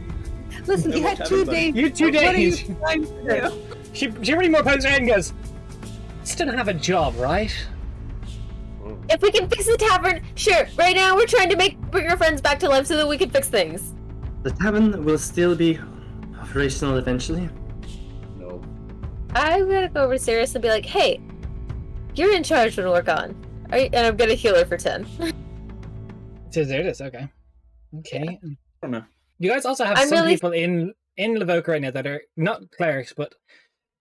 Listen, you What had 2 happened, buddy? days. You 2 What are you days. trying to do? She really more pokes her head and goes, still have a job, right? If we can fix the tavern, sure. Right now, we're trying to bring our friends back to life so that we can fix things. The tavern will still be operational eventually. No. I'm gonna go over to Sirius and be like, "Hey, you're in charge when we're gone." And I'm gonna heal her for 10. So there it is, okay. Okay. I don't know. You guys also have I'm some really- people in Lavoca right now that are not clerics, but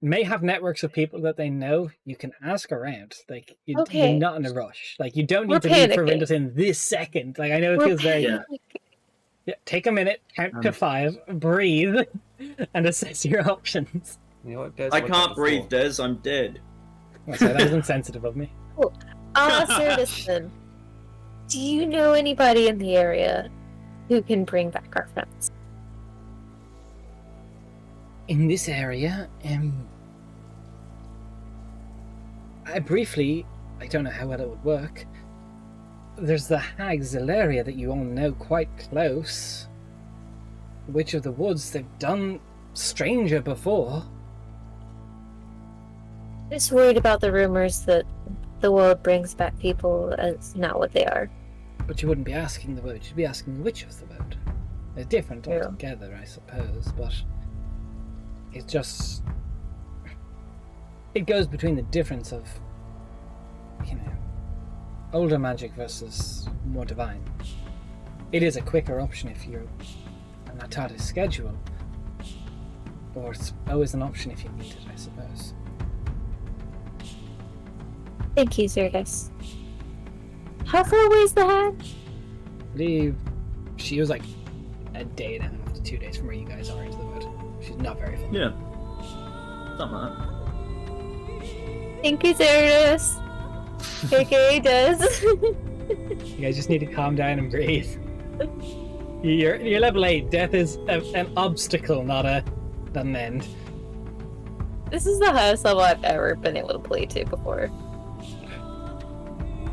may have networks of people that they know. You can ask around. Like, you're Okay. not in a rush. Like, you don't need We're to leave for panicking. Windows this second. Like, I know it We're feels very... Yeah. Yeah, take a minute, count to 5, breathe, and assess your options. You know what, Des? I What's can't up breathe, before? Des. I'm dead. Oh, sorry, that was insensitive of me. Sirius, then, do you know anybody in the area who can bring back our friends? In this area, I don't know how well it would work. There's the Hag Zelaria that you all know quite close. Witch of the Woods, they've done Stranger before. Just worried about the rumors that the world brings back people as not what they are. But you wouldn't be asking the Wood, you'd be asking the Witch of the Wood. They're different Yeah. altogether, I suppose, but it's just... It goes between the difference of, you know, older magic versus more divine. It is a quicker option if you're on a tighter schedule, or it's always an option if you need it, I suppose. Thank you, Sirius. How far away is the Hag? I believe she was like a day and a half to 2 days from where you guys are into the wood. She's not very far. Yeah. Something like that. Thank you, Sirius. AKA Des. You guys just need to calm down and breathe. You're level 8. Death is an obstacle, not an end. This is the highest level I've ever been able to play to before.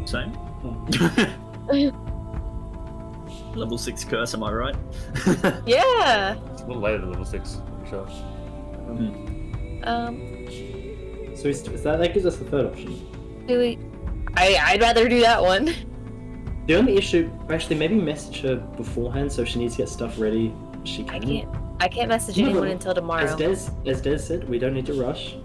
Same. Level 6 curse, am I right? Yeah. It's a little later than level 6, for sure. So that gives us the third option. Do we? I'd rather do that one. The only issue, actually, maybe message her beforehand so if she needs to get stuff ready, she can. I can't message No, anyone no. until tomorrow. As Des said, we don't need to rush.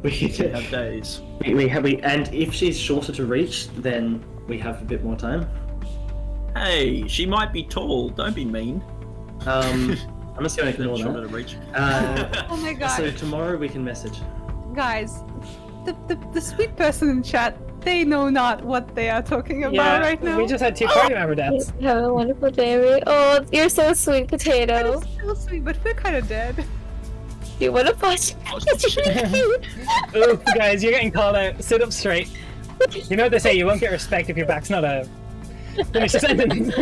we Have days. and if she's shorter to reach, then we have a bit more time. Hey, she might be tall. Don't be mean. I'm just going to ignore Shorter that. to reach. Oh my god. So tomorrow we can message. Guys, the sweet person in chat, they know not what they are talking about right now. We just had 2 party member deaths. Have a wonderful day, Ray. Oh, you're so sweet, That Potato. is so sweet, but we're kind of dead. Do you want to watch? It's really cute. Ooh, guys, you're getting called out. Sit up straight. You know what they say, you won't get respect if your back's not a... Finish the sentence.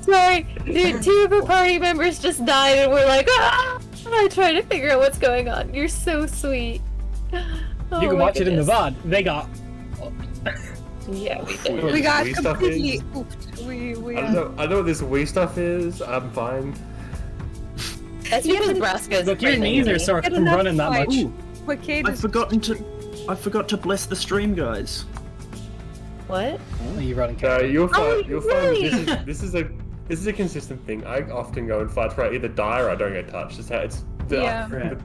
Sorry, dude. 2 of our party members just died, and we're like, ah! I try to figure out what's going on. You're so sweet. Oh You can my watch it in the goodness. VOD. They got... Yeah, we What did. this We got Wii stuff completely is? oofed. We I know what this Wii stuff is. I'm fine. That's because Braska is Look, your knees are sore Get from enough running that fight. much. Ooh, Wicade I is forgot to bless the stream, guys. What? Are you running? You'll find. Oh, You'll really? find. This is a consistent thing. I often go and fight for I either die or I don't get touched. It's how it's. Yeah. Crap.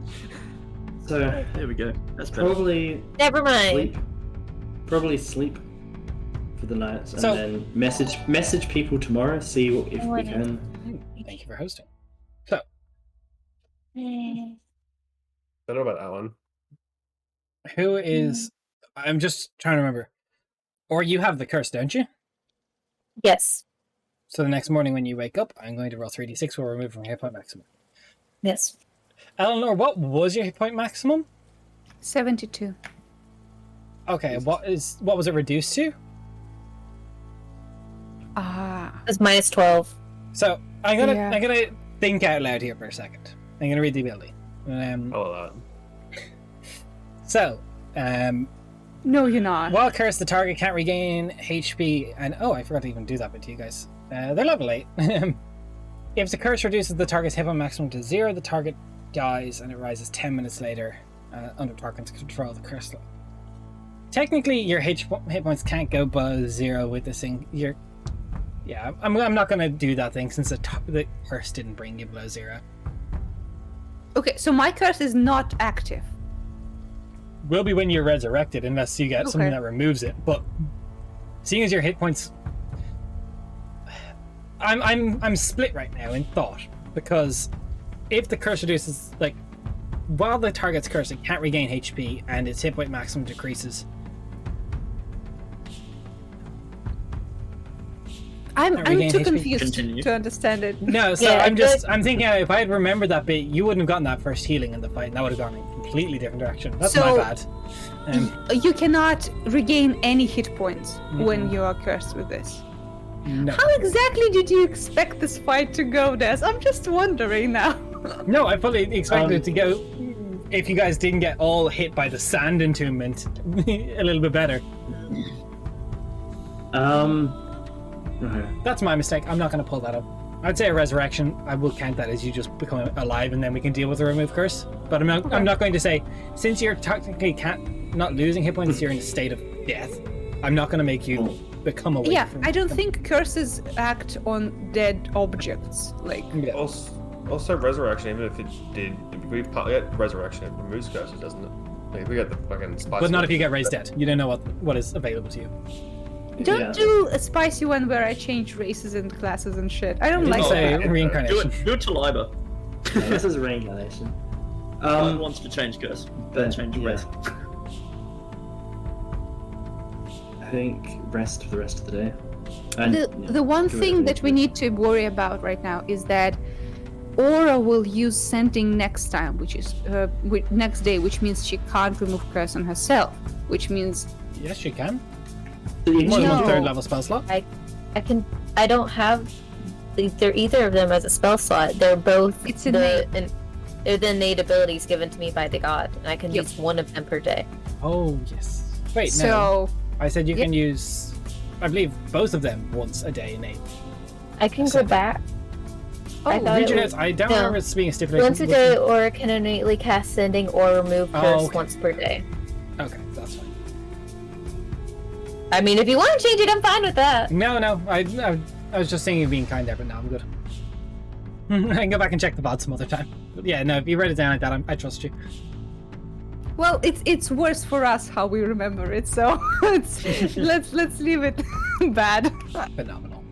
So There we go. That's better. probably Never mind. sleep. Probably sleep for the night, and So- then message people tomorrow. See if we can. Thank you for hosting. So, I don't know about that one. who is? I'm just trying to remember. Or you have the curse, don't you? Yes. So the next morning when you wake up, I'm going to roll 3d6 for remove from hit point maximum. Yes. Eleanor, what was your hit point maximum? 72. Okay, what was it reduced to? Ah. It's minus 12. So I'm gonna Yeah. think out loud here for a second. I'm gonna read the ability. Oh, So, No, you're not. while cursed, the target can't regain HP, and I forgot to even do that bit to you guys. They're level 8. If the curse reduces the target's hit point maximum to 0, the target dies, and it rises 10 minutes later under target's control. The curse. Technically, your hit points can't go below 0 with this thing. I'm not gonna do that thing since the curse didn't bring you below 0. Okay, so my curse is not active. Will be when you're resurrected, unless you get something Okay. that removes it. But seeing as your hit points, I'm split right now in thought, because if the curse reduces, like, while the target's cursed, it can't regain HP and its hit point maximum decreases. I'm regain too HP. confused Continue. to understand it. No, so Yeah, I'm thinking if I had remembered that bit, you wouldn't have gotten that first healing in the fight, and that would have gone in a completely different direction. That's my So- bad. You cannot regain any hit points when you are cursed with this. No. How exactly did you expect this fight to go, Des? I'm just wondering now. No, I fully expected it to go, if you guys didn't get all hit by the sand entombment, a little bit better. Okay. That's my mistake. I'm not going to pull that up. I'd say a resurrection. I will count that as you just become alive, and then we can deal with the remove curse. But I'm not going to say, since you're technically not losing hit points, you're in a state of death. I'm not going to make you become awake. Yeah, from I don't think curses act on dead objects. Like, Yeah. Also, resurrection. Even if it did, we get resurrection. It removes curses, doesn't it? Like, we get the fucking spice. But not if you get raised dead. You don't know what is available to you. don't Yeah. do a spicy one where I change races and classes and shit. I don't Didn't like say that. Do reincarnation. it. Do it to Liber. Yeah, this is a reincarnation. Wants to change curse. But Change yeah. race. I think rest for the rest of the day. And, The one do thing whatever that you we do. need to worry about right now is that Aura will use sending next time, which is next day, which means she can't remove curse on herself, which means Yes, you can. So you More than one No. third level spell slot. I don't have they're either of them as a spell slot. They're both It's they're the innate abilities given to me by the god, and I can Yep. use one of them per day. Oh, yes. Wait, no. so. I said you Yep. can use, I believe, both of them once a day, Nate. I can go So- back. I Oh, thought Read it your was- notes. I don't no. remember it being a stipulation. Once a day, or can innately cast sending or remove Oh, curse okay. once per day. Okay, that's fine. I mean, if you want to change it, I'm fine with that. No, I was just thinking of being kind there, but no, I'm good. I can go back and check the VOD some other time. But yeah, no, if you write it down like that, I trust you. Well, it's worse for us how we remember it, so let's leave it bad. Phenomenal.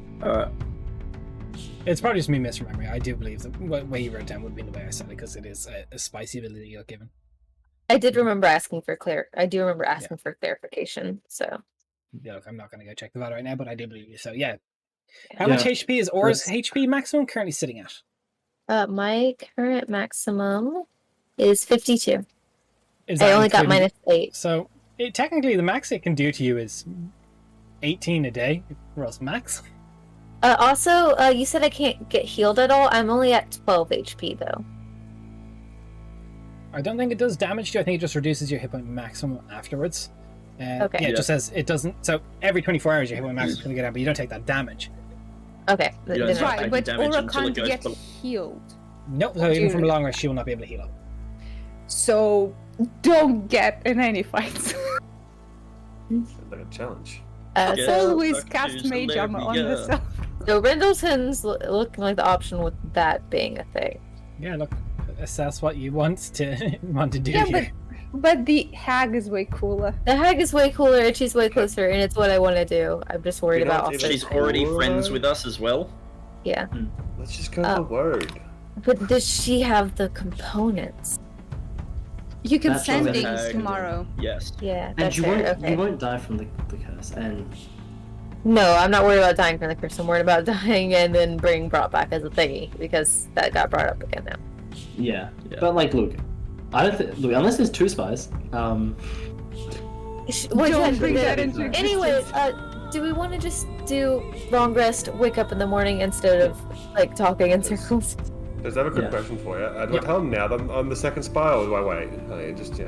It's probably just me misremembering. I do believe the way you wrote it down would be the way I said it, because it is a spicy ability you're given. I did remember asking for I do remember asking for clarification. So Yeah, look, I'm not going to go check the VOD right now, but I do believe you. So yeah. How Yeah. much HP is Aura's That's- HP maximum currently sitting at? my current maximum is 52. Is I that only got including- -8. So technically, the max it can do to you is 18 a day. Gross max. Also, you said I can't get healed at all. I'm only at 12 HP though. I don't think it does damage to you. I think it just reduces your hit point maximum afterwards. Okay. Yeah, it Yeah. just says it doesn't. So every 24 hours your hit point max is going to get down, but you don't take that damage. Okay. You don't then It's not Right, taking but damage Aura until it can't goes get below. healed. Nope. So even from a long rest, she will not be able to heal up. So don't get in any fights. It's like a challenge. Yeah. So, Always Fuck cast you, mage armor on Celeria. yourself. so Rendleton's looking like the option with that being a thing. Yeah, look, assess what you want to do Yeah, here. but the hag is way cooler. The hag is way cooler and she's way closer, and it's what I want to do. I'm just worried You're not about even- also. She's already Aura? friends with us as well. Yeah. Let's just go Oh. for word. But does she have the components? You can That's send what the things hag- tomorrow. Yes. Yeah, And that's you fair. won't Okay. you won't die from the curse. And No, I'm not worried about dying from the curse. I'm worried about dying and then being brought back as a thingy because that got brought up again now. yeah. Yeah. But like, look, I don't look unless there's two spies. Don't bring that into Anyway, do we want to just do long rest, wake up in the morning instead of like talking in circles? Does I have a quick Yeah. question for you? Do Yeah. I tell him now that I'm on the second spy, or do I wait? Just, you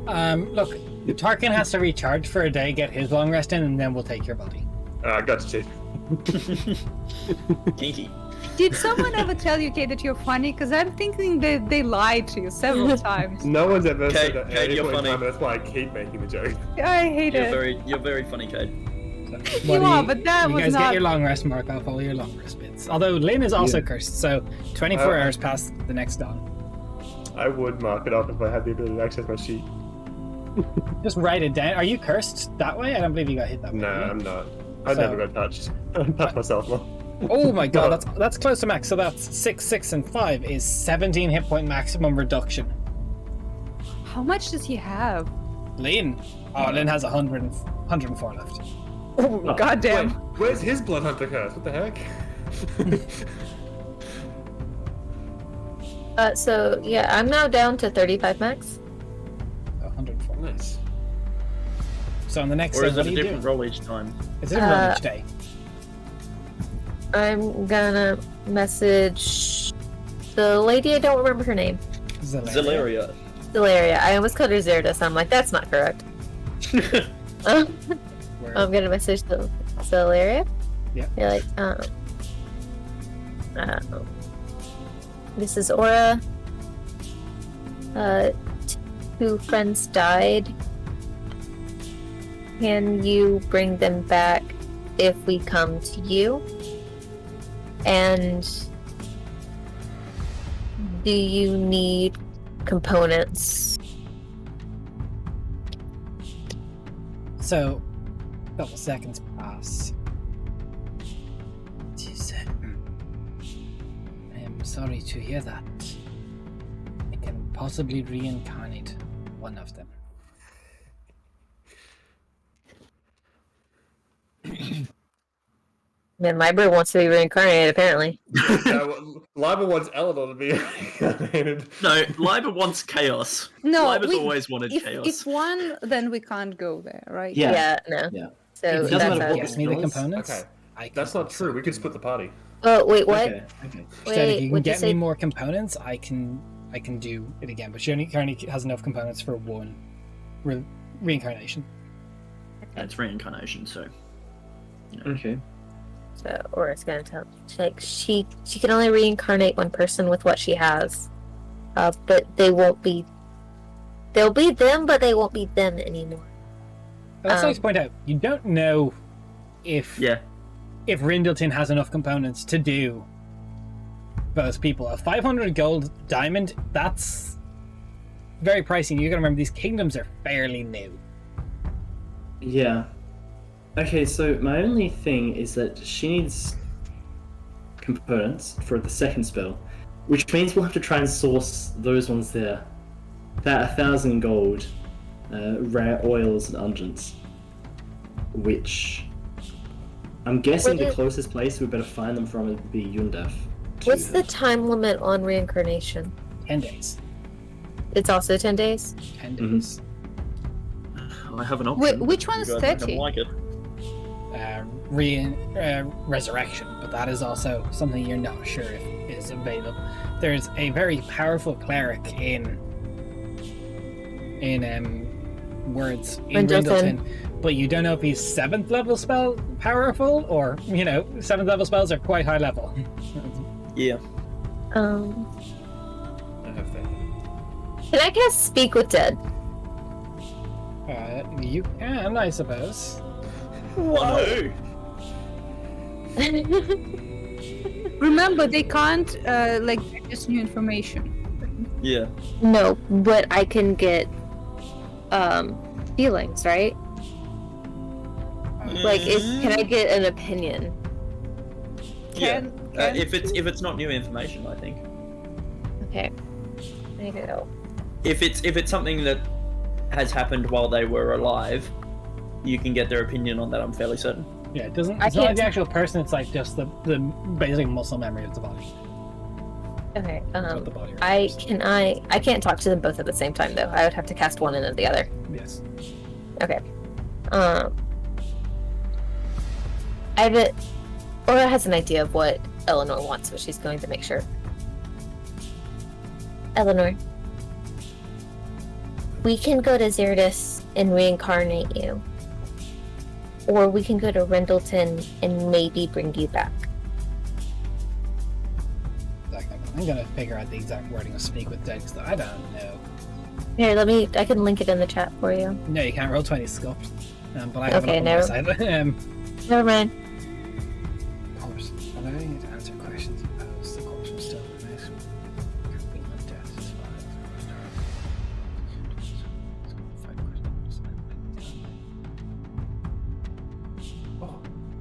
know. Look, Tarkin has to recharge for a day, get his long rest in, and then we'll take your body. Gotcha. Kinky. Did someone ever tell you, Kate, that you're funny? Because I'm thinking that they lied to you several times. No one's ever Kate, said that at Kate, any you're point in funny. time, that's why I keep making the joke. I hate it. You're very funny, Cade. What do are, but that you was guys not- get your long rest, mark off all your long rest bits. Although Lynn is also Yeah. cursed, so 24 Oh. hours past the next dawn. I would mark it off if I had the ability to access my sheet. Just write it down. Are you cursed that way? I don't believe you got hit that way. No, I'm not. I've So- never got touched. I touched myself more. Oh my god, that's close to max. So that's 6, 6, and 5 is 17 hit point maximum reduction. How much does he have? Lynn. Oh, Lynn has 104 left. Oh, goddamn. Wait, where's his blood hunter curse? What the heck? So yeah, I'm now down to 35 max. 104. Nice. So on the next Or day, is what it do a you do? different roll each time? It's a different roll each day. I'm gonna message the lady. I don't remember her name. Zelaria. Delaria. I almost called her Zerda, so I'm like, that's not correct. Where- I'm gonna message the Delaria. Yeah. You're like, this is Aura. 2 friends died. Can you bring them back if we come to you? And do you need components? So, a couple seconds pass. She said, I am sorry to hear that. I can possibly reincarnate one of them. Man, Liber wants to be reincarnated, apparently. Liber wants Eleanor to be reincarnated. No, Liber wants chaos. No, Liber's always wanted if, chaos. if one, then we can't go there, right? Yeah. No. Yeah. So It doesn't that's matter how what it Gives is. me the Dollars? components. Okay. I can That's not also true. We do could split the more. party. Oh, wait, what? Okay. Okay. Instead, if you can what'd get say? me more components, I can do it again. But she only currently has enough components for one reincarnation. It's reincarnation, so. Okay. So Aura's gonna tell like she can only reincarnate one person with what she has. But they'll be them, but they won't be them anymore. But that's nice to point out. You don't know if Yeah. if Rindleton has enough components to do both people. A 500 gold diamond, that's very pricey. You gotta remember these kingdoms are fairly new. Yeah. Okay, so my only thing is that she needs components for the second spell, which means we'll have to try and source those ones there. That 1,000 gold, rare oils and unguents, which I'm guessing What the is- closest place we better find them from would be Yundef. to What's her. the time limit on reincarnation? 10 days. It's also 10 days. 10 Mhm. days. I have an option. Wait, which You one's guys aren't gonna 30? like it. Resurrection, but that is also something you're not sure if is available. There's a very powerful cleric in words in Rendleton. Rendleton, but you don't know if he's 7th level spell powerful, or 7th level spells are quite high level. Yeah. I have faith. Can I cast Speak with Dead? You can, I suppose. Whoa. Remember, they can't digest new information. Yeah. No, but I can get feelings, right? Can I get an opinion? Yeah. If it's not new information, I think. Okay. I know. If it's something that has happened while they were alive, you can get their opinion on that. I'm fairly certain. Yeah, it doesn't. I It's not like can't- the actual person. It's like just the basic muscle memory of the body. Okay. What the body I remembers. can't talk to them both at the same time though. I would have to cast one and then the other. Yes. Okay. Aura has an idea of what Eleanor wants, but she's going to make sure. Eleanor, we can go to Xerdus and reincarnate you. Or we can go to Rendleton and maybe bring you back. I'm gonna figure out the exact wording of Speak with Dead because I don't know. Here, I can link it in the chat for you. No, you can't roll 20 sculpt. But I have Okay, it up on my side. Never mind. Of course, allowing you to answer questions you pose, the corpse will still remain. Death is Oh,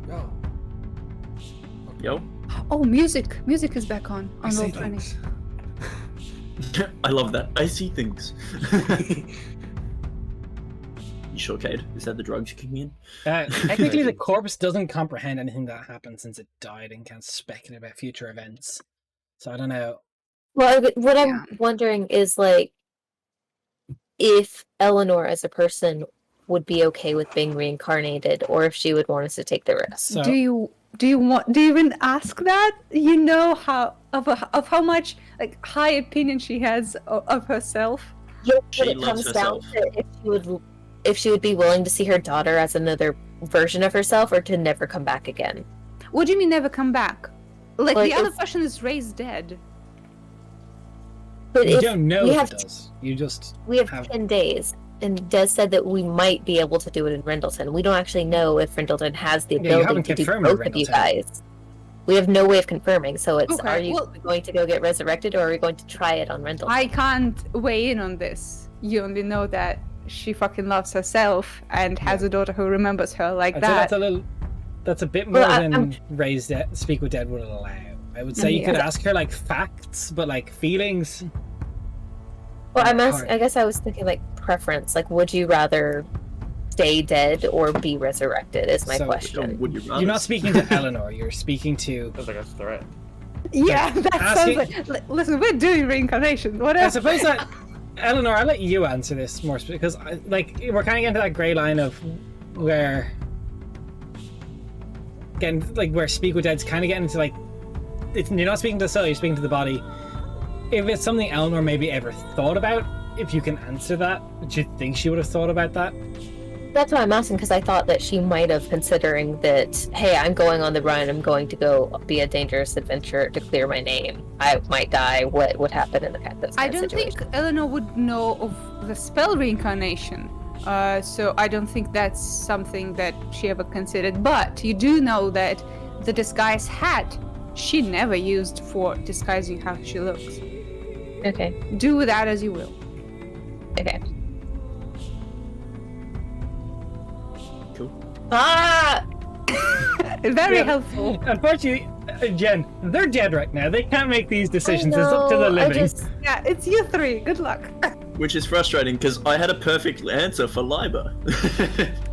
no. Yo. Oh, music! Music is back on I see Roll20. things. I love that. I see things. You sure, Cade? Is that the drugs kicking in? Technically, the corpse doesn't comprehend anything that happened since it died and can't speculate about future events. So I don't know. Well, what Yeah. I'm wondering is if Eleanor as a person would be okay with being reincarnated, or if she would want us to take the risk. So, Do you even ask that? You know how much high opinion she has of herself. Yeah, She but it loves comes down herself. to if she would be willing to see her daughter as another version of herself, or to never come back again. What do you mean never come back? Like, the other if- person is raised dead. But you if don't know we if have it does. You just we have have- 10 days, and Des said that we might be able to do it in Rendleton. We don't actually know if Rendleton has the Yeah, you ability haven't to do confirmed both of you Rendleton. guys. We have no way of confirming, so it's Okay, are you well- going to go get resurrected, or are we going to try it on Rendleton? I can't weigh in on this. You only know that she fucking loves herself and has a daughter who remembers her like I'd say that. that's a bit more Well, than Speak with Dead would allow. I would say you could ask her facts, but feelings. Well, hard. I guess I was thinking preference. Would you rather stay dead or be resurrected? Is my So- question. Would you rather? You're not speaking to Eleanor. You're speaking to. Sounds like a threat. Yeah, that asking- sounds like. Listen, we're doing reincarnation. What I else? suppose that Eleanor, I'll let you answer this more because we're kind of getting to that grey line of where where Speak with Dead's kind of getting into you're not speaking to the soul, you're speaking to the body. If it's something Eleanor maybe ever thought about, if you can answer that, do you think she would have thought about that? That's why I'm asking, because I thought that she might have, considering that, hey, I'm going on the run, I'm going to go be a dangerous adventurer to clear my name. I might die. What would happen in that I don't think Eleanor would know of the spell reincarnation. So I don't think that's something that she ever considered. But you do know that the disguise hat she never used for disguising how she looks. Okay. Do with that as you will. Okay. Cool. Ah! Very Yeah. helpful. Unfortunately, Jen, they're dead right now. They can't make these decisions. I It's up to the know, I living. just- Yeah, it's you three. Good luck. Which is frustrating because I had a perfect answer for Liber.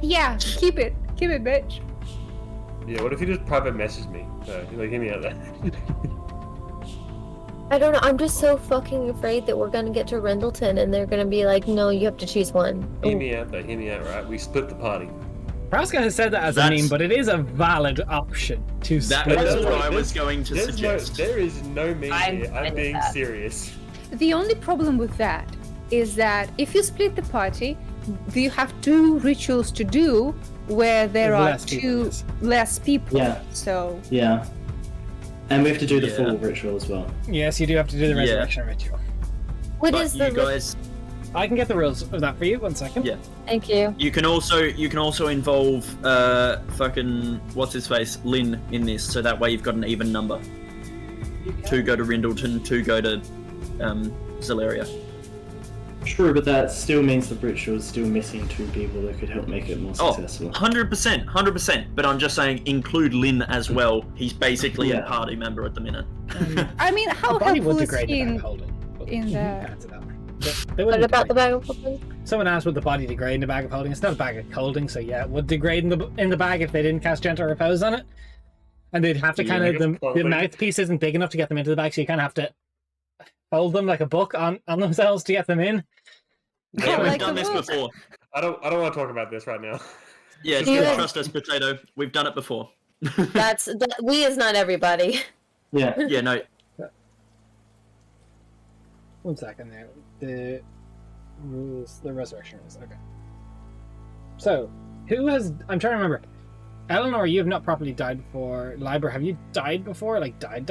Yeah, keep it. Keep it, bitch. Yeah, what if you just private message me? Hear me out there. I don't know. I'm just so fucking afraid that we're gonna get to Rendleton and they're gonna be like, no, you have to choose one. Hear me out, right? We split the party. Praska has said that as a That's- meme, but it is a valid option to That split. was That's what right, I was there's- going to There's suggest. there is no me I'm here. fine I'm with being that. serious. The only problem with that is that if you split the party, do you have 2 rituals to do where there are Less people, 2 yes. less people? Yeah. So Yeah. And we have to do the Yeah. full ritual as well. Yes, you do have to do the Yeah. resurrection ritual. What But is you the? guys, I can get the rules of that for you. 1 second. Yeah. Thank you. you can also involve fucking what's his face Lynn in this, so that way you've got an even number. 2 go to Rindleton, 2 go to Zelaria. True, but that still means the ritual is still missing 2 people that could help make it more Oh, successful. 100%. But I'm just saying, include Lynn as well. He's basically a Yeah. party member at the minute. I mean, how The body would helpful is degrade he the bag in, of holding. but in you the- can answer that. They What wouldn't about the degrade. bag of holding? Someone asked would the body degrade in the bag of holding. It's not a bag of holding, so yeah, it would degrade in the bag if they didn't cast gentle repose on it. And they'd have to Yeah, kind I of guess the probably. mouthpiece isn't big enough to get them into the bag, so you kind of have to hold them like a book on themselves to get them in. Yeah, we've like done a this book. before. I don't want to talk about this right now. Yeah, Do you have- trust us, Potato. We've done it before. We is not everybody. Yeah. Yeah, no. 1 second there. The rules, the resurrection rules. Okay. So, who has? I'm trying to remember. Eleanor, you have not properly died before. Liber, have you died before? Like died?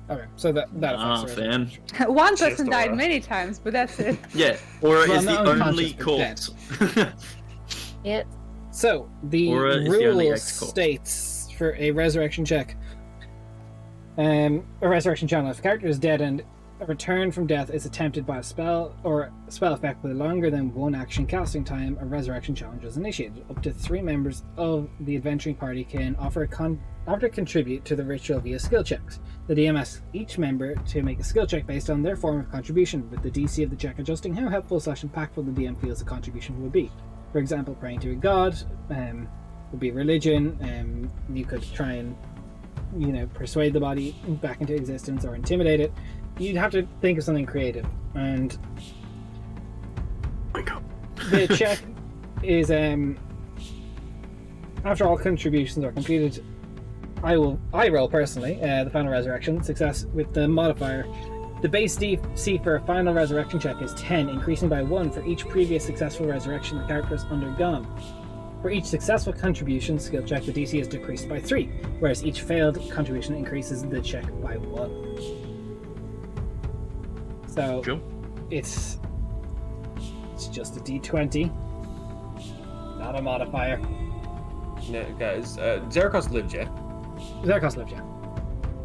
Okay, so that affects the fam. resurrection. one Just person died Aura. many times, but that's it. Yeah, Aura Well, is not the unconscious, only but dead. corpse. Yeah. So the Aura is the only rule ex-corpse. states for a resurrection check. A resurrection channel. If a character is dead and a return from death is attempted by a spell or a spell effect with longer than 1 action casting time, a resurrection challenge is initiated. Up to 3 members of the adventuring party can offer to contribute to the ritual via skill checks. The DM asks each member to make a skill check based on their form of contribution, with the DC of the check adjusting how helpful/impactful the DM feels the contribution will be. For example, praying to a god would be religion. You could try and persuade the body back into existence or intimidate it. You'd have to think of something creative, and Wake up. the check is after all contributions are completed. I roll personally the final resurrection success with the modifier. The base DC for a final resurrection check is 10, increasing by 1 for each previous successful resurrection the character has undergone. For each successful contribution skill check, the DC is decreased by 3, whereas each failed contribution increases the check by 1. So Cool. it's just a D20, not a modifier. No, guys, Zerikos lived, yeah? Zerikos lived, yeah.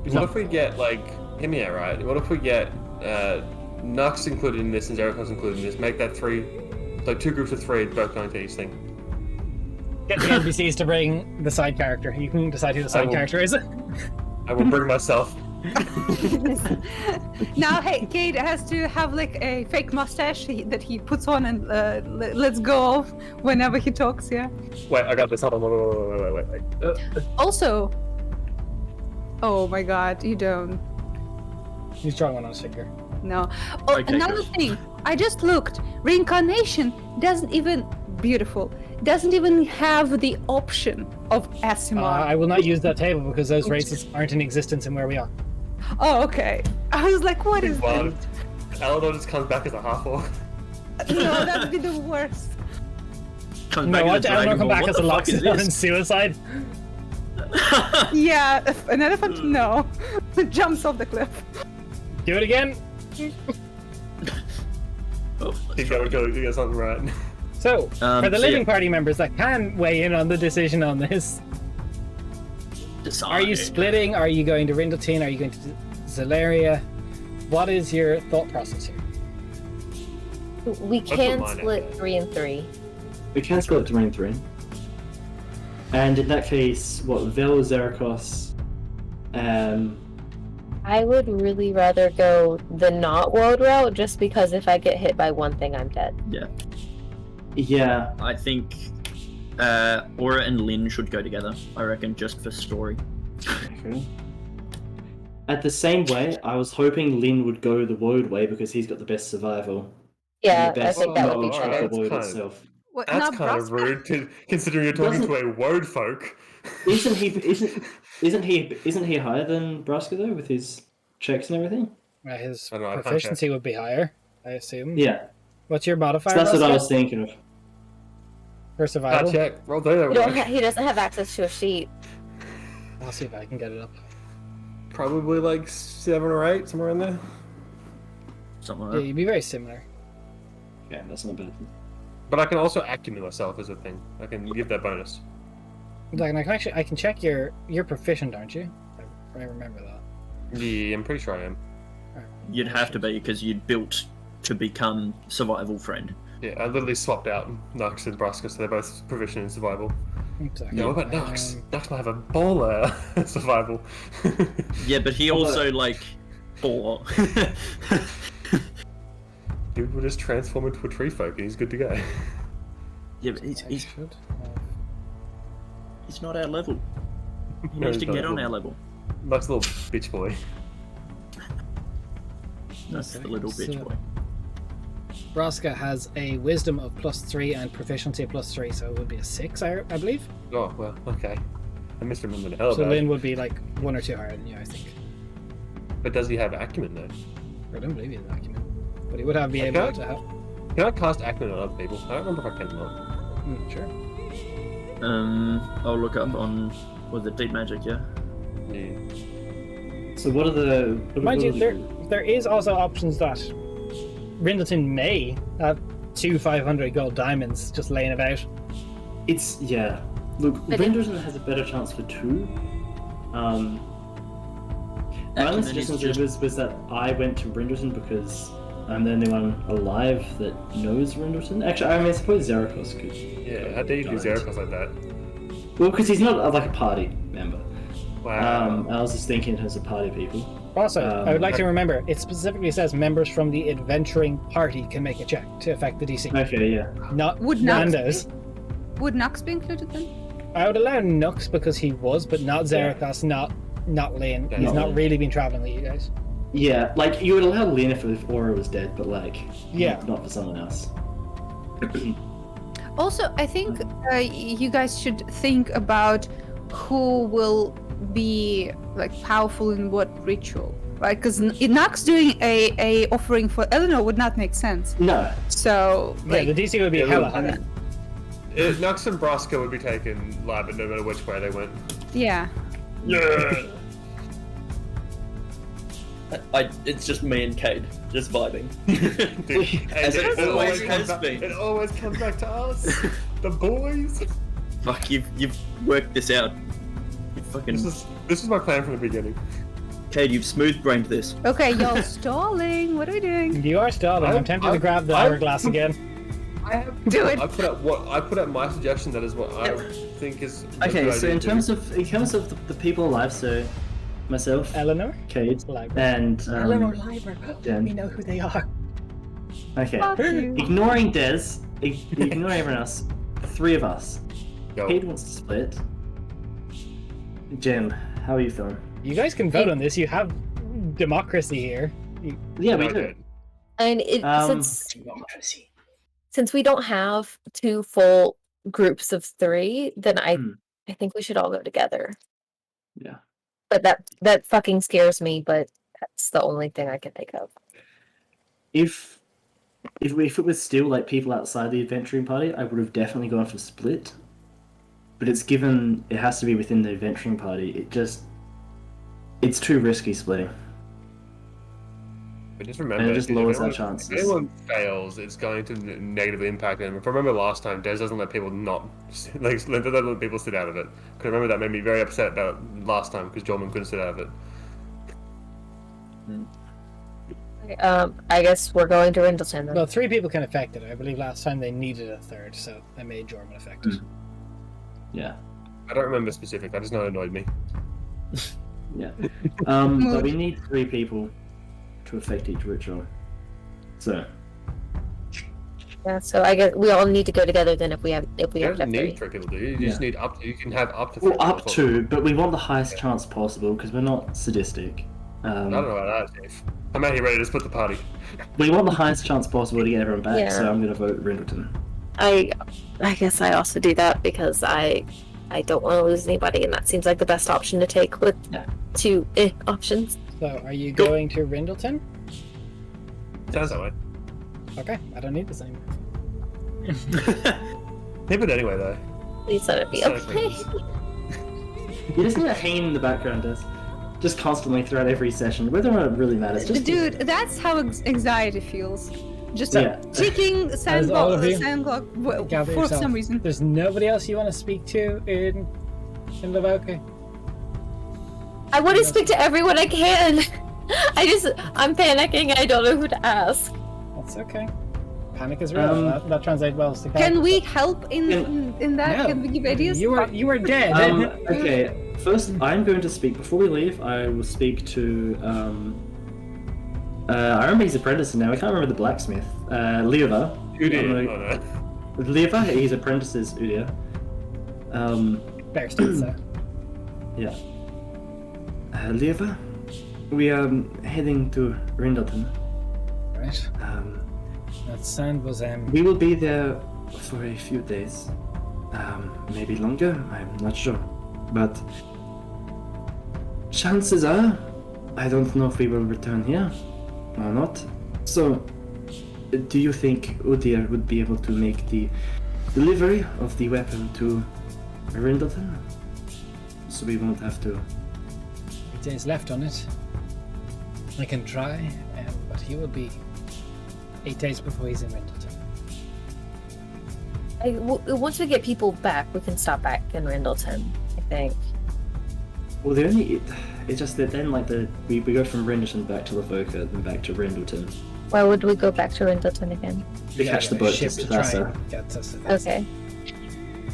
He's What not if we full. get, like, hear me out, right? What if we get Nux included in this and Zerikos included in this? Make that 3, like 2 groups of 3, both going to each thing. Get the NPCs to bring the side character. You can decide who the side will. character is. I will bring myself. Now, hey, Cade has to have like a fake mustache that he puts on and lets go of whenever he talks. Yeah. Wait, I got this. Hold on, wait. Also, oh my God, you don't. He's drawing one on his finger. No. Oh, Okay, another good. thing. I just looked. Reincarnation doesn't even have the option of Asimov. I will not use that table because those races aren't in existence in where we are. Oh, okay. I was like, what is Well, this? Eleanor just comes back as a half-orc. No, that'd be the worst. Comes No, back watch as a Eleanor Dragon come Ball. back What as the a fuck is Loxodon in this? suicide. Yeah, an elephant? No. Jumps off the cliff. Do it again. Oh, You let's try. get something right. So, for the so living yeah. party members that can weigh in on the decision on this, are you Decide. splitting? Are you going to Rindleton? Are you going to Zelaria? What is your thought process here? We put can mine split out. 3 and 3. We can split 3 and 3. And in that case, what, Vel, Zerikos, I would really rather go the not world route just because if I get hit by one thing, I'm dead. yeah, I think Aura and Lynn should go together. I reckon, just for story. okay. At the same way, I was hoping Lin would go the Woad way because he's got the best survival. Yeah, and the I best think that would be knowledge alright. of the better. Woad That's itself. What, That's not kind of Braska? rude, considering you're talking to a woad folk. Isn't he higher than Braska though with his checks and everything? His I don't know, I can't proficiency would be higher, I assume. Yeah, What's your modifier? so that's what I Roscoe? was thinking of. For survival? check. Roll data. He doesn't have access to a sheet. I'll see if I can get it up. Probably like 7 or 8, somewhere in there. Something Yeah, like you'd be very similar. Yeah, that's not bad. But I can also acumen myself as a thing. I can give that bonus. Like, I can check you're proficient, aren't you? I remember that. Yeah, I'm pretty sure I am. Alright. you'd have to be because you'd built to become survival friend. Yeah, I literally swapped out Nux and Braska, so they're both proficient in survival. Exactly. Yeah, what about Nux? Nux might have a baller survival. Yeah, but he also like four. Dude will just transform into a tree folk and he's good to go. Yeah, but I he's should. he's not our level. He No, needs he's to not get on level. our level. Nux little bitch boy. That's Okay, the little bitch so- boy. Braska has a wisdom of +3 and proficiency of +3, so it would be a 6, I believe. Oh, well, okay. I misremembered the hell So about Lynn it. would be like 1 or 2 higher than you, I think. But does he have acumen though? I don't believe he has acumen. But he would have be Okay. able to have. Can I cast acumen on other people? I don't remember if I can or not. Sure. I'll look up on the deep magic. Yeah. Yeah. So what are the? Mind you, there is also options that Rindleton may have 2 500 gold diamonds just laying about. It's yeah. Look, But Renderson has a better chance for 2. My only Acumen is suggestion was that I went to Renderson because I'm the only one alive that knows Renderson. Actually, I mean, I suppose Zarakos could. Yeah, how dare you do Zarakos like that? Well, because he's not like a party member. Wow. I was just thinking in terms of party people. Also, I would like to okay. remember, it specifically says members from the adventuring party can make a check to affect the DC. Okay, yeah. Not Would Nux randos. Would Nux be included then? I would allow Nux because he was, but not Zarakos, not Lynn. Yeah, He's not not Lynn. really been traveling with you guys. Yeah, like you would allow Lynn if Aura was dead, but like, Yeah. not for someone else. Also, I think you guys should think about who will be like powerful in what ritual. Like, because Nux doing a offering for Eleanor would not make sense. No, So, Yeah, like, the DC would be Yeah, hella look, high. Nux and Braska would be taken live, but no matter which way they went. yeah. Yeah. It's just me and Cade, just vibing. Dude, As it always has been. It always comes back to us, the boys. Fuck, you've worked this out. You fucking This is my plan from the beginning. Cade, you've smooth brained this. Okay, y'all stalling. What are we doing? You are stalling. I'm tempted to grab the hourglass again. I have Do it. I put out my suggestion. That is what I think is. a okay. good So idea in to terms do. of the people alive, so myself, Eleanor? Cade, Library. and Eleanor Library. Jen. We know who they are. Okay, Fuck you. ignoring Des, ignoring everyone else, the 3 of us. Go. Cade wants to split. Jen, how are you feeling? You guys can vote on this. You have democracy here. Yeah, we Okay. do. And Um, since we don't have 2 full groups of 3, then I think we should all go together. Yeah. But that fucking scares me. But that's the only thing I can think of. If it was still like people outside the adventuring party, I would have definitely gone for split. But it's given it has to be within the adventuring party. It's too risky splitting. But just remember, And it just if lowers our anyone- chances. If anyone fails, it's going to negatively impact them. If I remember last time, Des doesn't let people not like doesn't let people sit out of it. Because I remember that made me very upset about it last time because Jorman couldn't sit out of it. I guess we're going to Rindleton then. Well, 3 people can affect it. I believe last time they needed a 3rd, so I made Jorman affect it. Yeah. I don't remember specific. I just know it annoyed me. Yeah. But we need 3 people to affect each ritual. So Yeah, so I guess we all need to go together then if we have You to don't have need 3. 3 people, do you? You just need up to. You can have up to. well, 3 up people. to, but we want the highest chance possible because we're not sadistic. I don't know about that, Dave. I'm out here ready to split the party. We want the highest chance possible to get everyone back, Yeah. so I'm going to vote Rendleton. I guess I also do that because I don't want to lose anybody, and that seems like the best option to take with Yeah. 2 options. So, are you going to Rindleton? Sounds that way. Okay, I don't need the same. Keep it anyway, though. Please let it be So okay. You just need to hang in the background, just constantly throughout every session, whether or not it really matters. Just Dude, that's how anxiety feels. Just Yeah. ticking all of you sand clock gather for yourself. some reason. There's nobody else you want to speak to in Lavoke? I want to speak to everyone I can. I'm panicking. I don't know who to ask. That's okay. Panic is real. That translates well to Can we help in that? No. Can we give ideas? You were dead. Okay, first I'm going to speak, before we leave, I will speak to, I remember his apprentice now, I can't remember the blacksmith, Lieva. Lieva, his apprentice is Udia. Bear states so. Yeah. Lieva, we are heading to Rindleton. Right. That sound was We will be there for a few days. Maybe longer, I'm not sure. But chances are, I don't know if we will return here or not. So, do you think Udir would be able to make the delivery of the weapon to Rindleton? So we won't have to... 8 days left on it. I can try, but he will be 8 days before he's in Rindleton. Once we get people back, we can stop back in Rindleton, I think. Well, it's just that then, like, we go from Rindleton back to Lavoka, then back to Rindleton. Why would we go back to Rindleton again? To catch the boat to Savassa. Okay.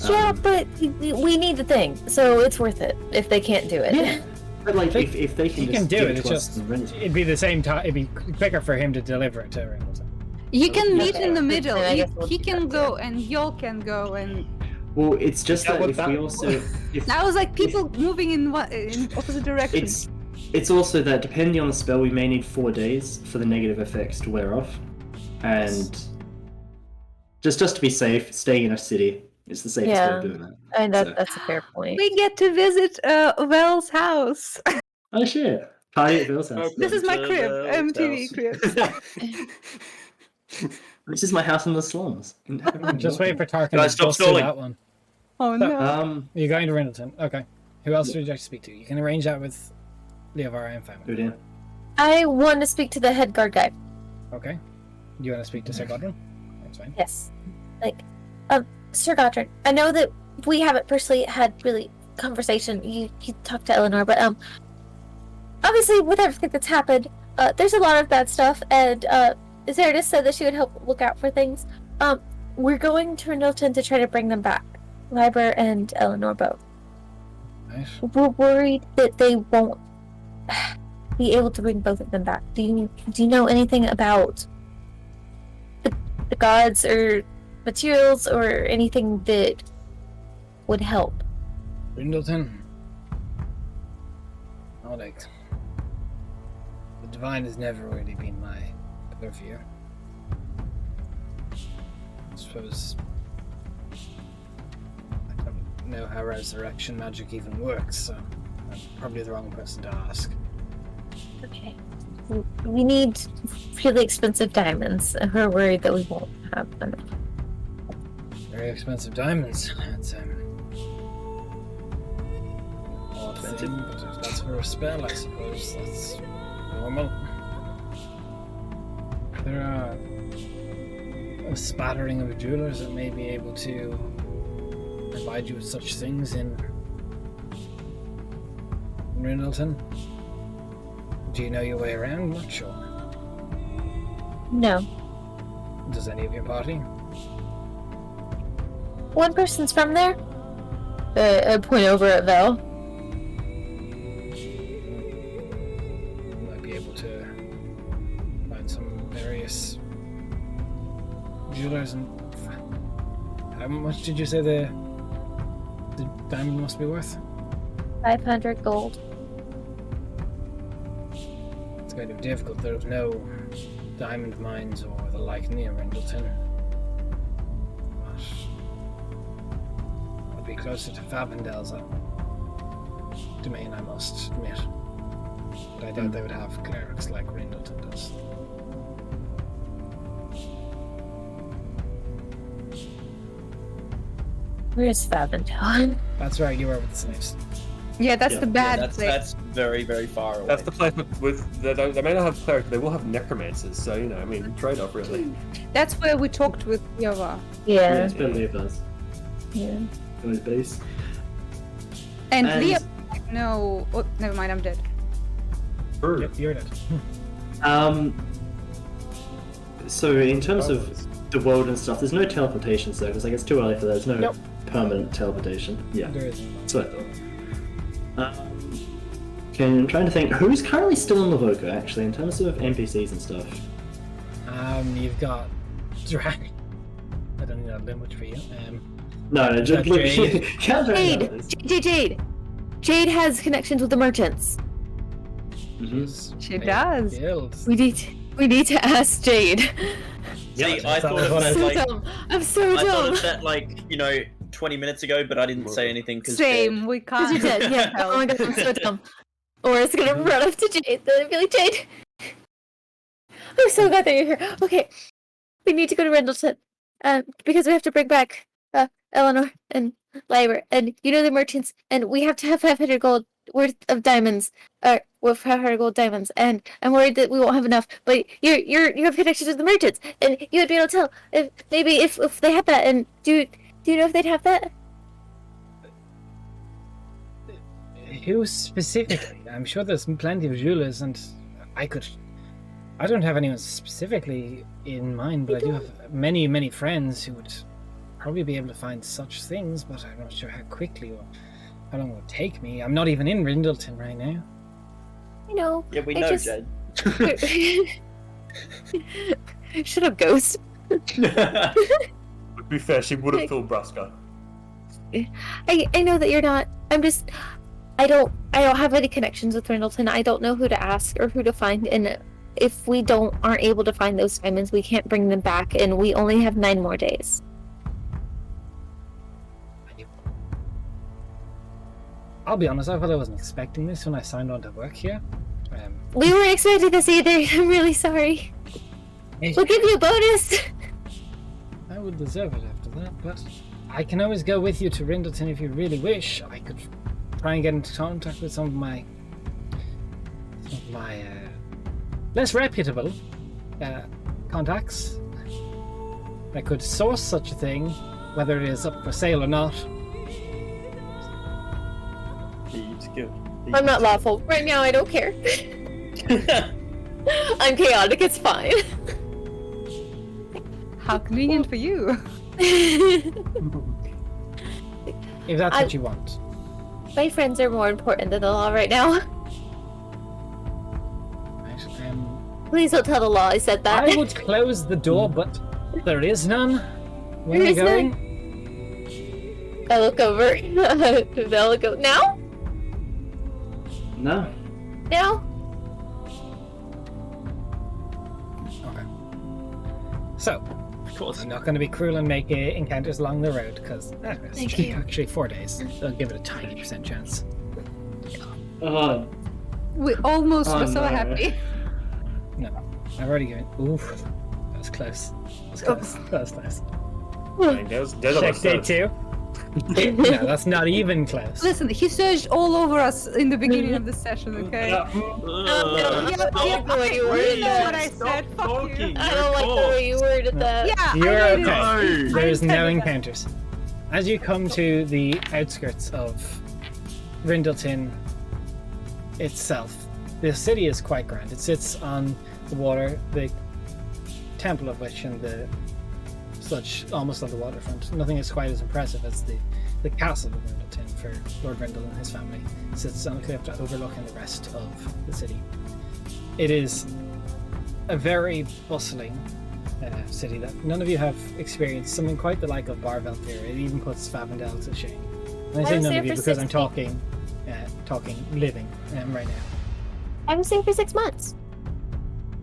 Yeah, but we need the thing, so it's worth it if they can't do it. Yeah. But, like, if they can He just can do give it, it's to us just... in Rindleton. It'd be the same time... It'd be quicker for him to deliver it to Rindleton. You can meet Okay. in the middle. Then I guess we'll He do can that, go and y'all can go, and Well, it's just Yeah, that what if that- we also... now it's like people moving in opposite directions. It's also that depending on the spell, we may need 4 days for the negative effects to wear off, and just to be safe, staying in a city is the safest way of doing that. And So- that's a fair point. We get to visit Vel's house. Oh shit! Party at Bill's house. This is my to crib, Vel's MTV house. crib. This is my house in the slums. Just wait for Tarkin Guys, to stop bust through stalling. that one. Oh no. You're going to Rindleton. Okay. Who else would you like to speak to? You can arrange that with Leovara and family. Udia. I want to speak to the head guard guy. Okay. You want to speak to Sir Godwin? That's fine. Yes. Sir Godwin, I know that we haven't personally had really conversation. You talked to Eleanor, but obviously with everything that's happened, there's a lot of bad stuff, and Zeridis said that she would help look out for things. We're going to Rindleton to try to bring them back. Liber and Eleanor both. Nice. We're worried that they won't be able to bring both of them back. Do you know anything about the gods or materials or anything that would help? Rindleton. Oh, like, the divine has never really been my purview. I suppose I don't know how resurrection magic even works, so I'm probably the wrong person to ask. Okay. We need really expensive diamonds. We're worried that we won't have enough. Very expensive diamonds. That's odd thing, but if that's for a spell, I suppose that's normal. There are a spattering of jewelers that may be able to provide you with such things in Rindleton. Do you know your way around much, or No. does any of your party? One person's from there. I point over at Vel. You might be able to find some various jewelers. And how much did you say the diamond must be worth? 500 gold. It's going to be difficult. There's no diamond mines or the like near Rindleton. But I'd be closer to Favendel's domain, I must admit. But I doubt they would have clerics like Rindleton does. Where's Favendale? That's right, you were with the slaves. Yeah, that's Yeah. the bad that's place. that's very very far away. That's the place with they may not have clerics, they will have necromancers. So I mean, trade off really. That's where we talked with Yava. Yeah, Yeah. it's better leave us. Yeah. Those base. And And- Leo, no. Oh, never mind, I'm dead. True. Yep, you're dead. So in terms of the world and stuff, there's no teleportation circles. Like it's too early for that. There's no Nope. permanent teleportation. Yeah. There is. So, I'm trying to think who's currently still in Lavoka actually in terms of NPCs and stuff. You've got Drag. I don't think that'll do much for you. No, just look. Jade. Jade! Jade has connections with the merchants. She does. Builds. We need to ask Jade. See, I thought was of what I that So like dumb. I'm so I thought dumb. of that like 20 minutes ago, but I didn't say anything because Same, we Because can't. you're dead, yeah. Oh my god, I'm so dumb. Or it's gonna run up to Jade, then I'd be like, Jade! I'm so glad that you're here. Okay, we need to go to Rendleton. Because we have to bring back Eleanor and Lyra and the merchants, and we have to have 500 gold worth of diamonds, with 500 gold diamonds, and I'm worried that we won't have enough. But you have connections with the merchants, and you would be able to tell if they have that. And do you know if they'd have that? Who specifically? I'm sure there's plenty of jewelers, and I don't have anyone specifically in mind, but I do have many friends who would probably be able to find such things, but I'm not sure how quickly or how long it would take me. I'm not even in Rindleton right now. You know. yeah, we I know, just- Jade. Shut up, Ghost. To be fair, she would have filled Brusker. I know that you're not. I don't have any connections with Rindleton. I don't know who to ask or who to find, and if we aren't able to find those diamonds, we can't bring them back, and we only have 9 more days. I'll be honest, I thought I wasn't expecting this when I signed on to work here. We weren't expecting this either. I'm really sorry. We'll give you a bonus. I would deserve it after that, but I can always go with you to Rindleton if you really wish. I could try and get into contact with some of my less reputable contacts that could source such a thing, whether it is up for sale or not. Thieves Guild. I'm not lawful. Right now, I don't care. I'm chaotic. It's fine. How convenient for you. If that's what you want. My friends are more important than the law right now. Right, Please don't tell the law I said that. I would close the door, but there is none. Where There are you is none? going? I look over. They'll go, now? No. Now? Okay. So, Of course. I'm not going to be cruel and make encounters along the road, because it's Thank you. actually 4 days. They'll give it a tiny percent chance. Oh, We almost Oh, were so no. happy. No, I've already given. Oof, that was close. That was close. That was close. There's Check day 2. No, that's not even close. Listen, he surged all over us in the beginning of the session, okay? Yeah, yeah, the way you worded you know what that. I said, fuck you. I don't like the way you worded that. Yeah, You're I did okay. it. There's I no intended that. encounters. As you come to the outskirts of Rindleton itself, the city is quite grand. It sits on the water, the temple of which and the such almost on the waterfront. Nothing is quite as impressive as the castle of Rindleton for Lord Rindle and his family. It sits on a cliff overlooking the rest of the city. It is a very bustling city that none of you have experienced, something quite the like of Barvelthir. It even puts Favendale to shame. And I say I was none there of you for because I'm 16 talking living right now. I was there for 6 months.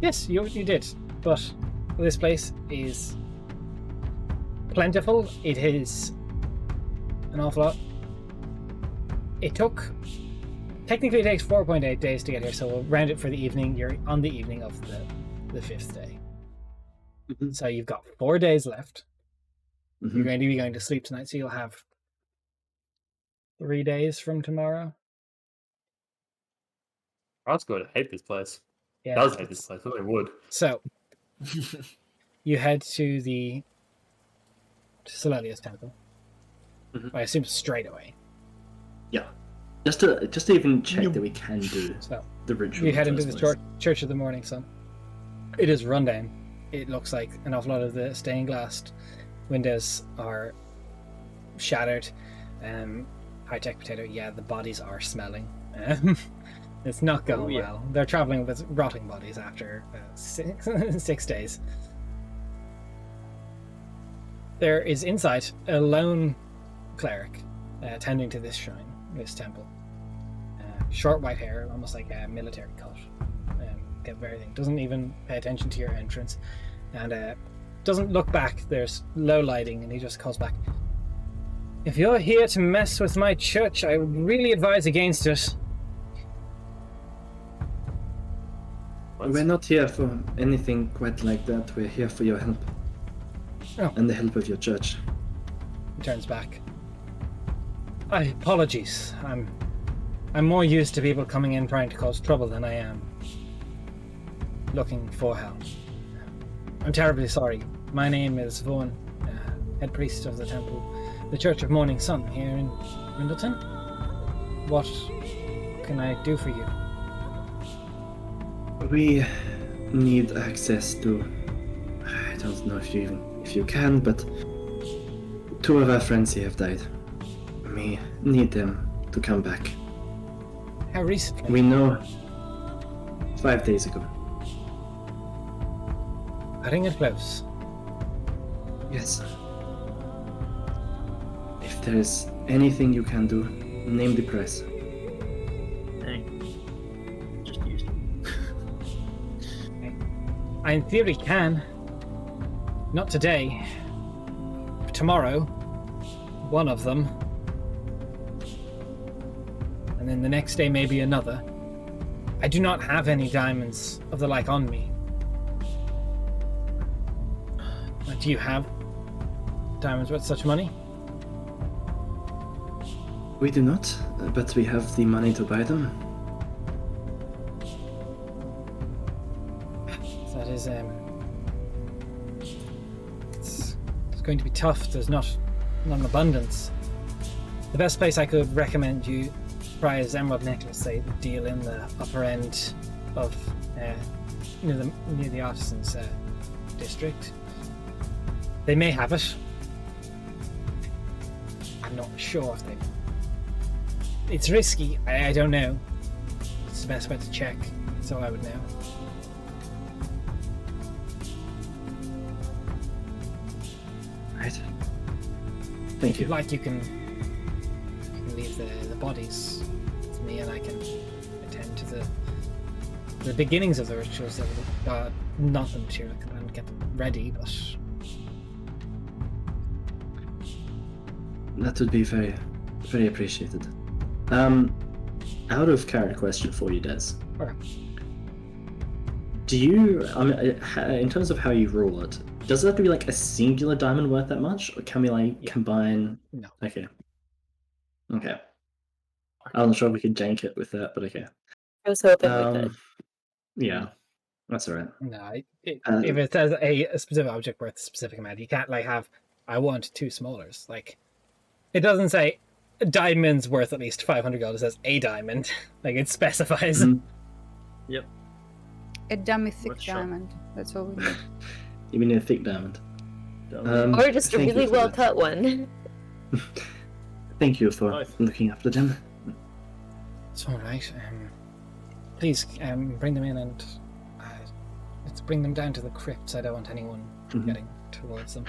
Yes, you did, but this place is plentiful. It is an awful lot. Technically it takes 4.8 days to get here, so we'll round it for the evening. You're on the evening of the 5th day. Mhm. So you've got 4 days left. Mhm. You're going to be going to sleep tonight, so you'll have 3 days from tomorrow. That's good. I hate this place. Yeah, Does hate this place. I would. So, you head to the Solelius Temple. Mhm. I assume straight away. Yeah. Just to even check that we can do So, the ritual. you head into in the first place. Church of the Morning Sun. It is run down. It looks like an awful lot of the stained glass windows are shattered. High-tech potato, yeah, the bodies are smelling. It's not going well. They're traveling with rotting bodies after 6 days. There is inside a lone cleric tending to this shrine, this temple. Short white hair, almost like a military cut. Get everything. Doesn't even pay attention to your entrance, and doesn't look back. There's low lighting, and he just calls back. If you're here to mess with my church, I would really advise against it. We're not here for anything quite like that. We're here for your help. Oh. And the help of your church. He turns back. Apologies. I'm more used to people coming in trying to cause trouble than I am looking for help. I'm terribly sorry. My name is Vaughan, head priest of the temple, the Church of Morning Sun here in Rindleton. What can I do for you? We need access to, I don't know if you can, but 2 of our friends here have died. We need them to come back. How recently? We know 5 days ago. Cutting it close. Yes. If there's anything you can do, name the price. Dang. Just used it. I in theory can. Not today. Tomorrow. One of them. And then the next day maybe another. I do not have any diamonds of the like on me. Do you have diamonds worth such money? We do not, but we have the money to buy them. That is, it's going to be tough. There's not an abundance. The best place I could recommend you try is Emerald Necklace. They deal in the upper end of near the artisans district. They may have it. I'm not sure if they. It's risky. I don't know. It's the best way to check, so I would know. Right. If Thank you'd you. like, you can leave the bodies with me, and I can attend to the beginnings of the rituals. That not the material, and get them ready, but. That would be very, very appreciated. Out of character question for you, Des. Okay. Do you, in terms of how you rule it, does it have to be like a singular diamond worth that much, or can we like combine? No. Okay. Okay. I'm not sure if we could jank it with that, but okay. I was hoping we could. Yeah, that's alright. No, if it says a specific object worth a specific amount, you can't like have. I want 2 smallers. Like, it doesn't say diamonds worth at least 500 gold. It says a diamond. Like, it specifies. Mhm. Yep. A dummy thick Let's show. diamond. That's all we need. You mean a thick diamond? Or just a thank you really for well that. cut one. Thank you for Both. looking after them. It's all right. Please bring them in and let's bring them down to the crypts. I don't want anyone Mhm. getting towards them.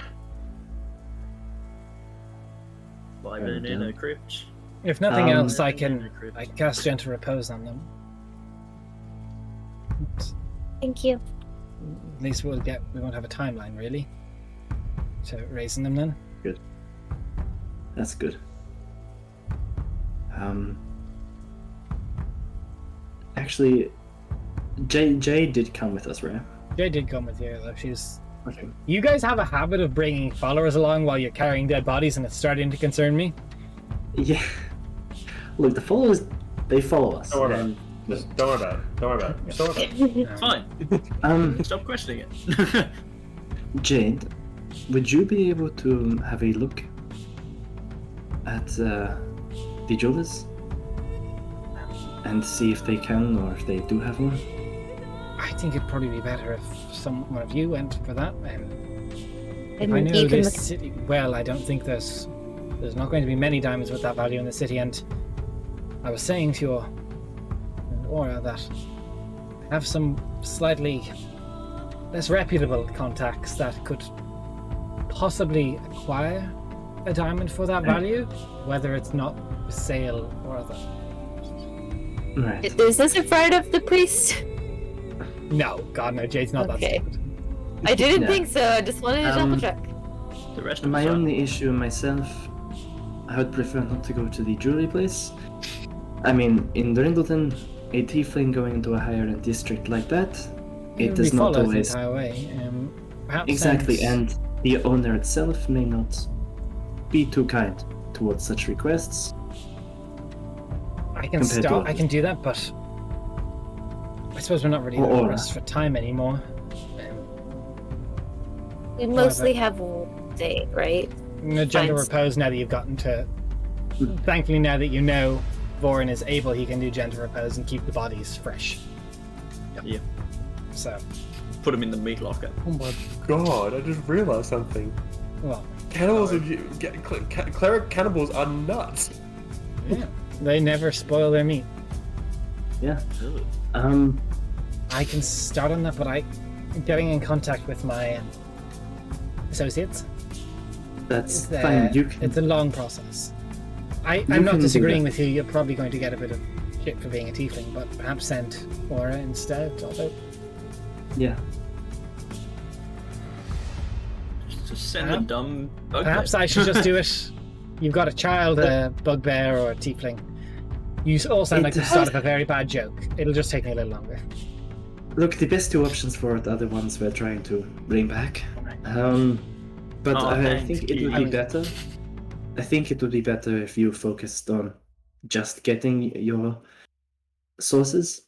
Live in a crypt. If nothing else, I In a can crypt. cast gentle repose on them. Thank you. At least we won't have a timeline really to raising them then. That's good. Actually, Jay did come with us, right? Jay did come with you though. She's. Okay. You guys have a habit of bringing followers along while you're carrying dead bodies, and it's starting to concern me. Yeah. Look, the followers, they follow us. Don't worry about and, it. Just don't worry about it. Don't worry about it. Just don't worry about it. It's fine. Stop questioning it. Jade, would you be able to have a look at the jewelers and see if they can or if they do have one? I think it'd probably be better if one of you went for that. And I know you can this city well. I don't think there's not going to be many diamonds with that value in the city. And I was saying to your Aura that I have some slightly less reputable contacts that could possibly acquire a diamond for that value, whether it's not for sale or other. Right. Is this in front of the priest? No, God no, Jade's not Okay. that stupid. I didn't Yeah. think so. I just wanted to double check. The rest of My us are- only issue myself, I would prefer not to go to the jewelry place. I mean, in Rindleton, a tiefling going into a higher end district like that, it does not follows always... the entire way. Perhaps Exactly, since- and the owner itself may not be too kind towards such requests. I can compared to start. I others. can do that, but I suppose we're not really Or Aura. pressed for time anymore. We mostly have one day, right? Gentle Fine. repose. Now that you've gotten to, thankfully, now that you know Vorin is able, he can do gentle repose and keep the bodies fresh. Yeah. So, Put him in the meat locker. Oh my god, I just realized something. well, Cannibals cleric cannibals are nuts. yeah, they never spoil their meat. Yeah. Really? I can start on that, but I'm getting in contact with my associates. That's It's, fine. You can. It's a long process. I'm You not can do disagreeing that. with you. You're probably going to get a bit of shit for being a tiefling, but perhaps send Aura instead. Although, Yeah. Just send the dumb bugbear. perhaps I should just do it. You've got a child, a bugbear, or a tiefling. You all sound like the start of a very bad joke. It'll just take me a little longer. Look, the best two options for it are the ones we're trying to bring back. But Oh, I thanks, think it would be Keely. better. I think it would be better if you focused on just getting your sources.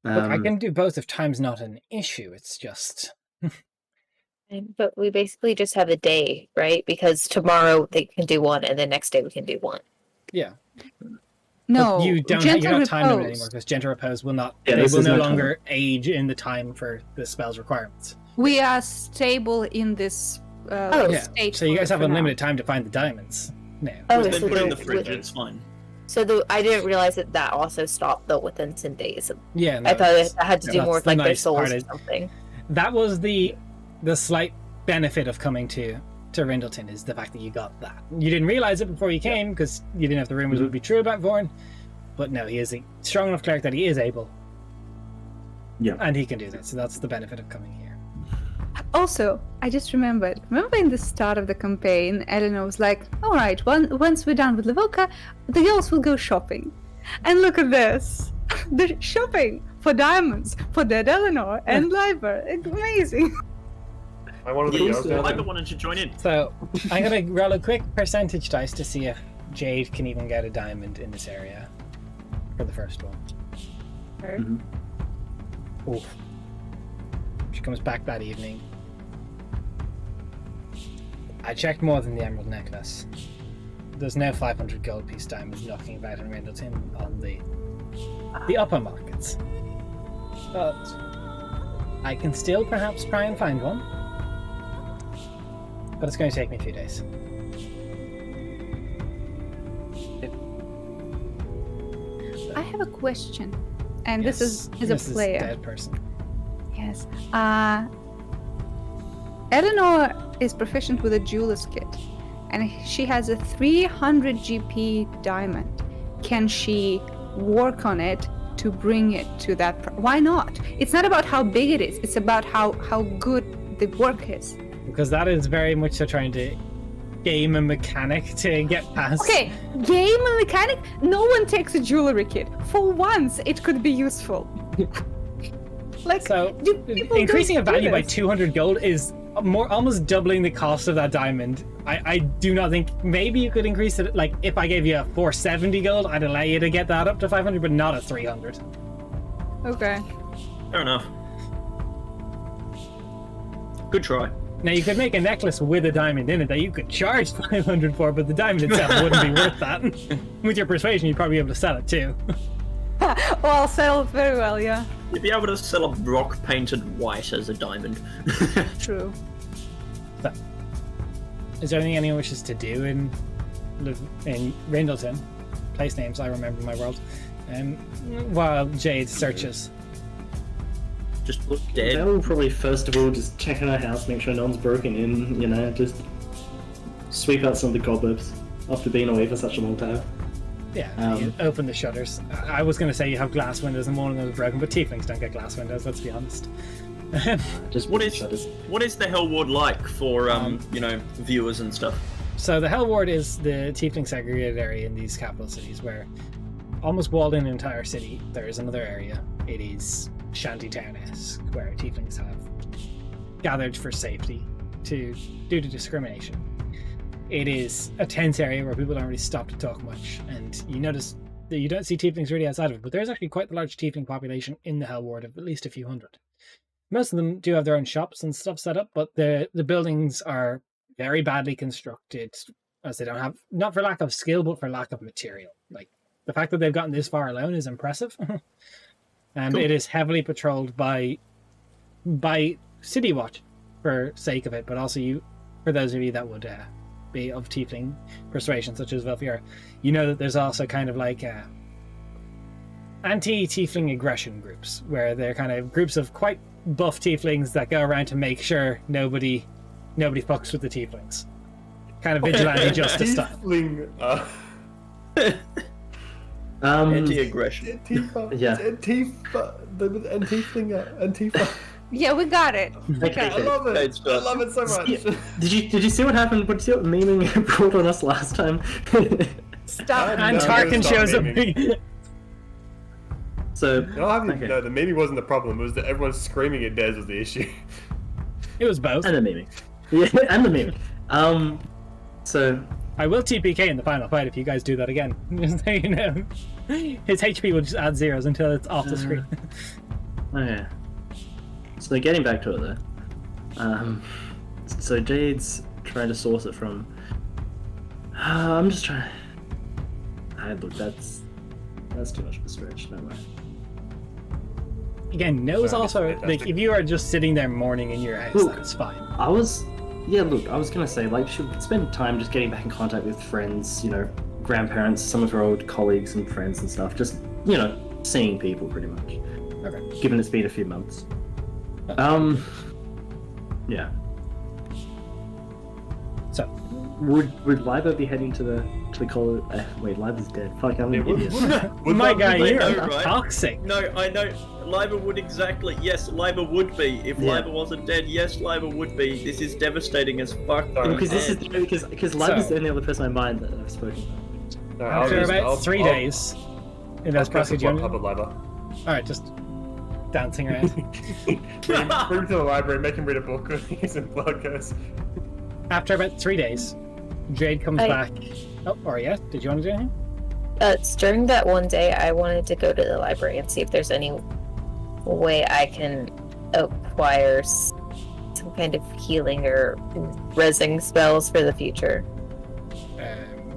Look, I can do both if time's not an issue. It's just But we basically just have a day, right? Because tomorrow they can do one, and the next day we can do one. yeah. No, But you don't. gentle You're not time limited repose. anymore because gentle repose will not. Yeah, they this will is no no time. longer age in the time for the spell's requirements. We are stable in this Oh, Yeah. state. So you guys have for now. unlimited time to find the diamonds. Now. Oh, Then so put it in the the- fridge. It's fine. So I didn't realize that also stopped though within 10 days. Yeah. No, I thought it's- it had to do that's more with the like their nice part souls or is- something. That was the slight benefit of coming to Rindleton is the fact that you got that. You didn't realize it before you came because you didn't know if the rumors would be true about Vorn. But no, he is a strong enough cleric that he is able. Yeah. And he can do that. So that's the benefit of coming here. Also, I just remembered. Remember in the start of the campaign, Eleanor was like, "All right, once we're done with Livoka, the girls will go shopping." And look at this. They're shopping for diamonds for dead Eleanor and Liber. It's amazing. I wanted to Yeah, go down I there. wanted to join in. So I'm going to roll a quick percentage dice to see if Jade can even get a diamond in this area for the first one. Mhm. Oof. She comes back that evening. I checked more than the emerald necklace. There's no 500 gold piece diamonds knocking about in Rindleton on the upper markets. But I can still perhaps try and find one. But it's going to take me a few days. I have a question, and Yes, this is a Mrs. player. Dead person. Yes. Eleanor is proficient with a jeweler's kit, and she has a 300 GP diamond. Can she work on it to bring it to that? Why not? It's not about how big it is. It's about how good the work is. Because that is very much so trying to game a mechanic to get past. Okay, game mechanic. No one takes a jewelry kit. For once, it could be useful. Like, So do people increasing a don't do value by this? 200 gold is almost doubling the cost of that diamond. I do not think, maybe you could increase it, like if I gave you a 470 gold, I'd allow you to get that up to 500, but not a 300. Okay. Fair enough. Good try. Now you could make a necklace with a diamond in it that you could charge 500 for, but the diamond itself wouldn't be worth that. With your persuasion, you'd probably be able to sell it too. Well, I'll sell it very well, yeah. You'd be able to sell a rock painted white as a diamond. True. So, is there anything anyone wishes to do in Rindleton? Place names, I remember my world. While Jade searches. Just look I dead. will probably first of all just check on our house, make sure no one's broken in, you know, just sweep out some of the cobwebs after being away for such a long time. Yeah, you open the shutters. I was going to say you have glass windows and one of them is broken, but tieflings don't get glass windows, let's be honest. Just What is shutters. what is the Hell Ward like for viewers and stuff? So the Hell Ward is the tiefling segregated area in these capital cities where almost walled in an entire city there is another area. It is shantytown-esque, where tieflings have gathered for safety due to discrimination. It is a tense area where people don't really stop to talk much, and you notice that you don't see tieflings really outside of it, but there's actually quite a large tiefling population in the Hell Ward of at least a few hundred. Most of them do have their own shops and stuff set up, but the buildings are very badly constructed, as they don't have, not for lack of skill, but for lack of material. Like, the fact that they've gotten this far alone is impressive. And Cool. it is heavily patrolled by City Watch for sake of it, but also for those of you that would be of tiefling persuasion, such as Velfiora, you know that there's also kind of like anti-tiefling aggression groups, where they're kind of groups of quite buff tieflings that go around to make sure nobody fucks with the tieflings. Kind of vigilante justice style. Tiefling, Anti-aggression. Antifa. Yeah. Antifa. Antifa. Yeah, we got it. Okay, I love it. It's I love it so much. Did you see what happened? Did you see what memeing brought on us last time? Stop. And No, Tarkin stop shows up. memeing. So No, I haven't, Okay. no, the memeing wasn't the problem. It was that everyone screaming at Dez was the issue. It was both. and the memeing. Yeah, and the memeing. So I will TPK in the final fight if you guys do that again. Just so you know. His HP will just add zeros until it's off the screen. okay. So getting back to it though. So Jade's trying to source it from. I'm just trying. Look, that's too much of a stretch. No way. Again, no is Sorry, also fantastic. like if you are just sitting there mourning in your house, Look. that's fine. I was gonna say, like, she should spend time just getting back in contact with friends, you know, grandparents, some of her old colleagues and friends and stuff. Just, you know, seeing people pretty much. Okay. Given it's been a few months. Yeah. So Would Liba be heading to the college? Wait, Liba's dead. Fuck, I'm an idiot. my guy, I you're know, right? toxic. No, I know. Liba would exactly. Yes, Liba would be. If Yeah. Liba wasn't dead, yes, Liba would be. This is devastating as fuck. Sorry. Because this is because Liba's So- the only other person in mind that I've spoken about. No, I'll After just- about I'll- 3 I'll- days in I'll this process, press the puppet Liba. alright, just dancing around. Bring him to the library, make him read a book with some blood curse. After about 3 days, Jade comes I- back. Oh, or yeah, did you want to do anything? It's during that one day I wanted to go to the library and see if there's any way I can acquire some kind of healing or resing spells for the future.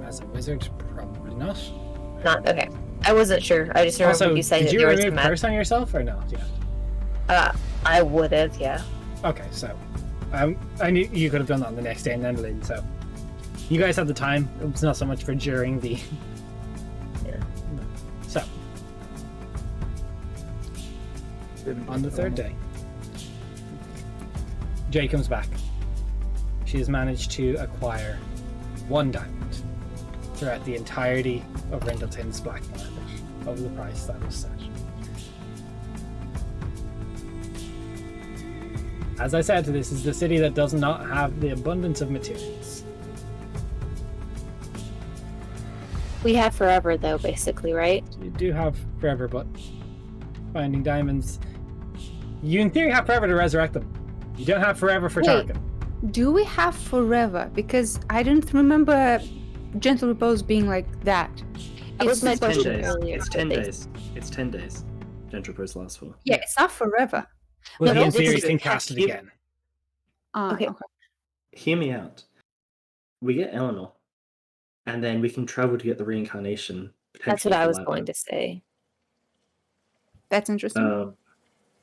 As a wizard, probably not. Not okay. I wasn't sure. I just remember Also, you saying did that you there was remove some curse on yourself or not? Yeah. I would have, yeah. Okay, so I knew you could have done that on the next day and then leave, so you guys have the time. It's not so much for during the. Yeah. So on the third day, Jay comes back. She has managed to acquire 1 diamond throughout the entirety of Rindleton's black market of the price that was set. As I said, this is the city that does not have the abundance of materials. We have forever though, basically, right? You do have forever, but finding diamonds, you in theory have forever to resurrect them. You don't have forever for Wait. Tarkin. Do we have forever? Because I didn't remember gentle repose being like that. That was my It's 10 question days. earlier. It's I 10 think. days. It's 10 days. Gentle repose lasts for. Yeah, it's not forever. Well, No, he in but this theory is- can cast it Keep- again. Okay. Hear me out. We get Eleanor, and then we can travel to get the reincarnation. That's what potentially I for was Lando. going to say. That's interesting.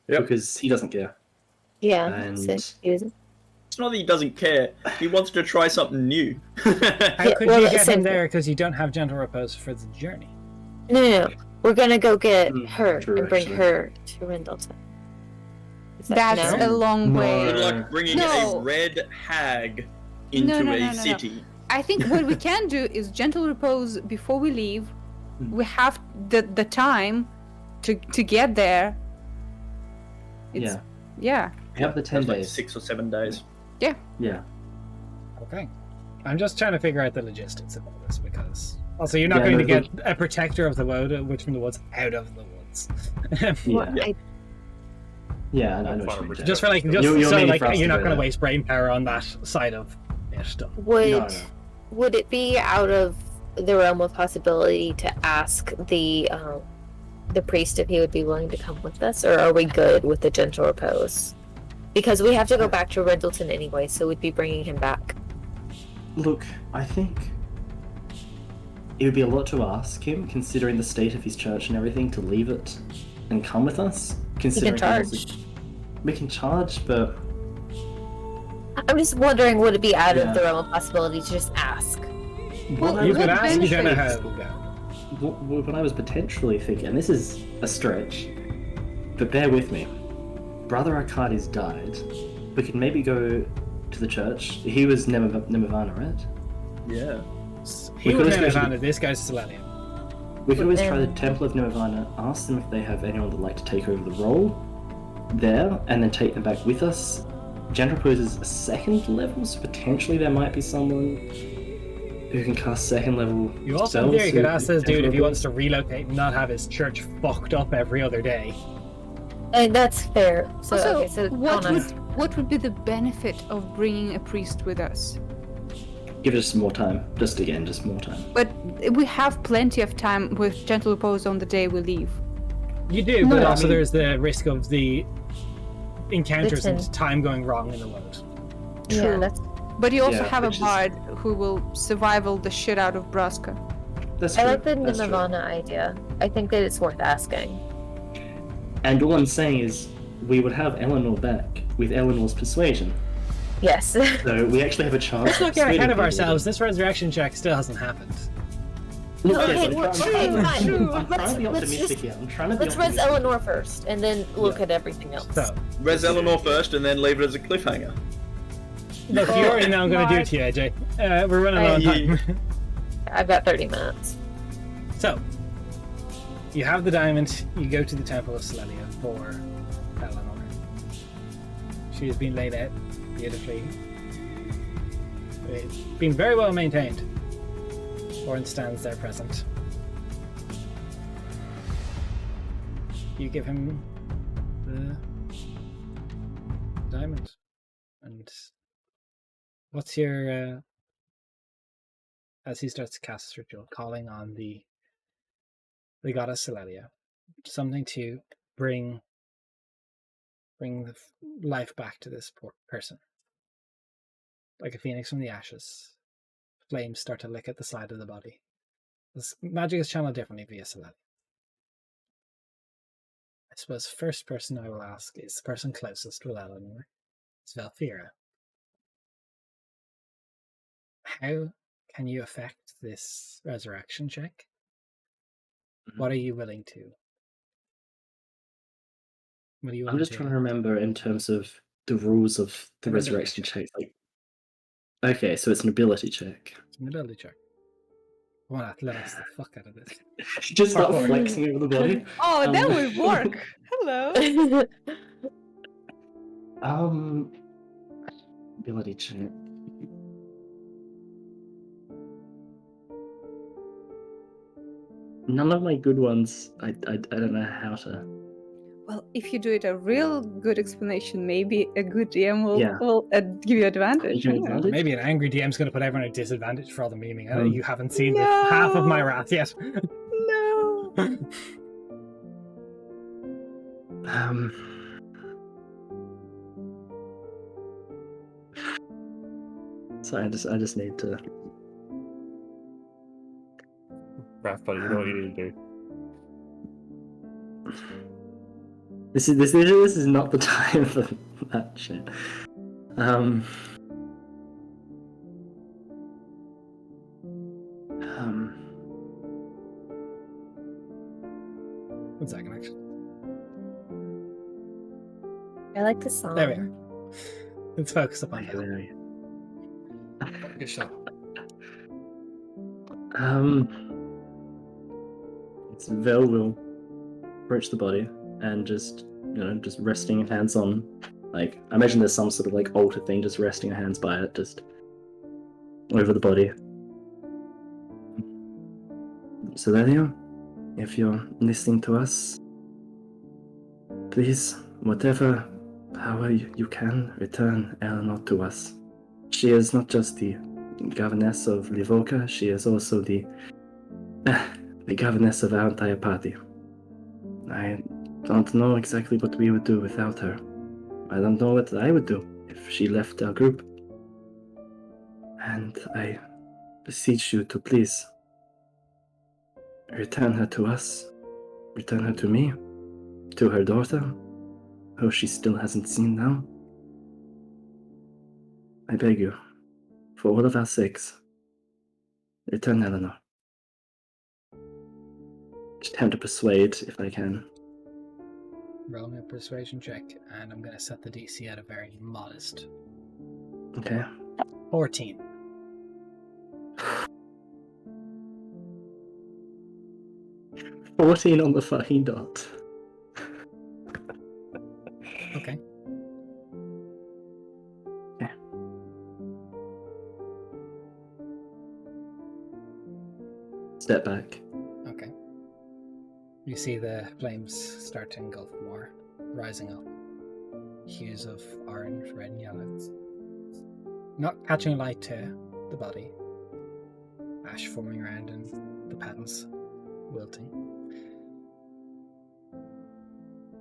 Yep. Because he doesn't care. Yeah. And- so he was- It's not that he doesn't care. He wants to try something new. How Yeah, could well, you get him essentially- there because you don't have gentle repose for the journey? No. We're gonna go get her true, and bring actually. her to Rendleton. Is that That's no? a long No. way. Good luck bringing No. a red hag into No, a no. city. I think what we can do is gentle repose before we leave. We have the time to get there. It's, yeah. We have the 10 That's like days. 6 or 7 days. Yeah. Okay. I'm just trying to figure out the logistics of all this because also you're not Yeah, going to no, get a protector of the woods from the woods out of the woods. Well, Yeah. I- Yeah, I know what you mean. just for like, just You're so meaning like for us you're to not go going to there. waste brain power on that side of it. would No. would it be out of the realm of possibility to ask the priest if he would be willing to come with us, or are we good with the gentle repose? Because we have to go back to Rendleton anyway, so we'd be bringing him back. Look, I think it would be a lot to ask him, considering the state of his church and everything, to leave it and come with us. He Considering can he has charge. we can charge, but I'm just wondering, would it be out Yeah. of the realm of possibility to just ask? Well, what I You was could what ask, you don't know how benefits? it will go. what I was potentially thinking, and this is a stretch, but bear with me. Brother Arcades died. We could maybe go to the church. He was Nemavana, right? Yeah. He We was could always go to Nevana, this guy's Selenium. We could always try the then- Temple of Nemavana, ask them if they have anyone that'd like to take over the role there, and then take them back with us. Gentle Repose is a second level, so potentially there might be someone who can cast second level You also in spells theory could who- ask this dude Gentle if he wants Repose. to relocate and not have his church fucked up every other day. And that's fair. So, Also, okay, so what would be the benefit of bringing a priest with us? Give us some more time. Just more time. But we have plenty of time with gentle repose on the day we leave. You do, No, but I also mean- there's the risk of the encounters and Listen. time going wrong in the world. yeah, True. that's. But you also Yeah, have a which is- bard who will survival the shit out of Braska. That's I true. like the that's true. Nemavana idea. I think that it's worth asking. And all I'm saying is, we would have Eleanor back with Eleanor's persuasion. Yes. So we actually have a chance. Let's not of get ahead persuading of people. ourselves. This resurrection check still hasn't happened. Look, Okay, yes, I'm well, trying- okay, I'm fine. trying to be Let's optimistic just- here. I'm trying to be Let's res optimistic. Eleanor first, and then look Yeah. at everything else. So, Res Eleanor first and then leave it as a cliffhanger. look, you already know I'm going to do it to you, AJ. We're running low on Hey. time. I've got 30 minutes. So, you have the diamond, you go to the Temple of Selenia for Eleanor. She has been laid out beautifully. It's been very well maintained. Orin stands there present. You give him the diamond. And what's your as he starts to cast his ritual, calling on the goddess Celelia, something to bring the life back to this poor person. Like a phoenix from the ashes, flames start to lick at the side of the body. This magic is channeled differently via Celelia. I suppose first person I will ask is the person closest to Eleanor. It's Valfira. How can you affect this resurrection check? What are you willing to? What do you want I'm just trying to remember in terms of the rules of the An ability resurrection check. check. Like, okay, so it's an ability check. It's an ability check. I want to athletics the fuck out of this. Just start Parkour. flexing over the body. Oh, that Um, would work. Hello. Ability check. None of my good ones. I don't know how to. Well, if you do it a real good explanation, maybe a good DM will, Yeah. give you advantage. Give you yeah. advantage? Maybe an angry DM's going to put everyone at disadvantage for all the memeing. You haven't seen the No. half of my wrath yet. No. So I just need to. Wrath buddy, you know what you need to do. This is not the time for that shit. One second, actually. I like the song. There we are. Let's focus up on Okay, that. there we Good shot. It's Vel will approach the body and just resting hands on, like, I imagine there's some sort of like altar thing, just resting her hands by it, just over the body. So Lelia, if you're listening to us, please, however you can, return Eleanor to us. She is not just the governess of Livoka, she is also the governess of our entire party. I don't know exactly what we would do without her. I don't know what I would do if she left our group. And I beseech you to please return her to us, return her to me, to her daughter, who she still hasn't seen now. I beg you, for all of our sakes, return Eleanor. Just attempt to persuade if I can. Roll me a persuasion check, and I'm going to set the DC at a very modest Okay. 14. $14 on the fucking dot. Okay. Step back. Okay. You see the flames start to engulf more, rising up. Hues of orange, red, and yellow. It's not catching light to the body. Ash forming around and the petals wilting.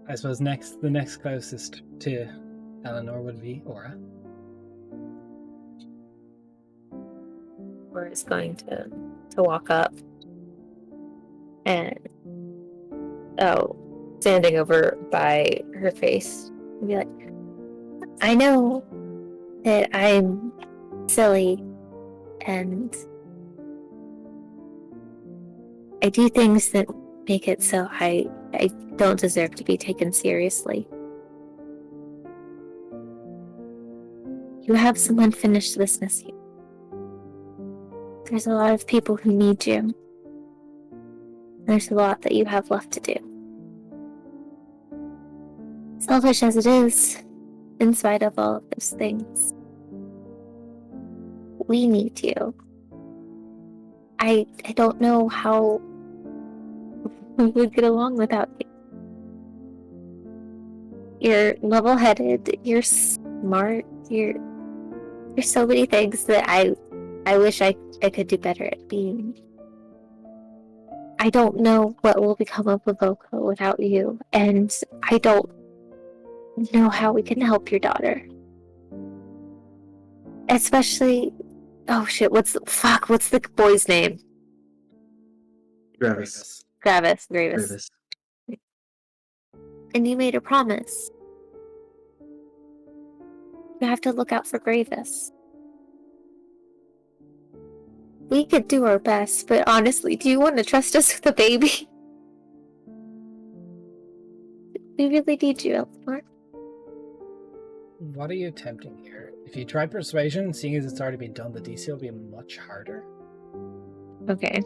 I suppose the next closest to Eleanor would be Aura. Aura's going to walk up and standing over by her face and be like, I know that I'm silly and I do things that make it so I don't deserve to be taken seriously. You have some unfinished business here. There's a lot of people who need you. There's a lot that you have left to do. Selfish as it is, in spite of all of those things, we need you. I don't know how we would get along without you. You're level-headed, you're smart, you're so many things that I wish I could do better at being. I don't know what will become of Livoka without you, and I don't know how we can help your daughter. Especially, oh shit, what's the boy's name? Gravis. Gravis. Gravis. And you made a promise. You have to look out for Gravis. We could do our best, but honestly, do you want to trust us with a baby? We really need you, Eleanor. What are you attempting here? If you try persuasion, seeing as it's already been done, the DC will be much harder. Okay.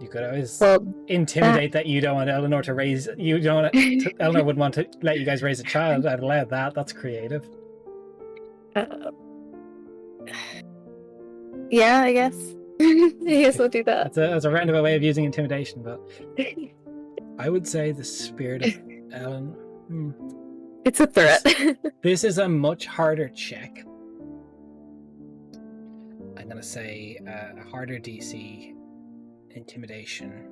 You could always Well, intimidate that you don't want Eleanor to raise. You don't want Eleanor wouldn't want to let you guys raise a child. I'd allow that. That's creative. Yeah, I guess. I guess we'll do that. That's a roundabout way of using intimidation, but I would say the spirit of Hmm. It's a threat. This is a much harder check. I'm gonna say a harder DC intimidation.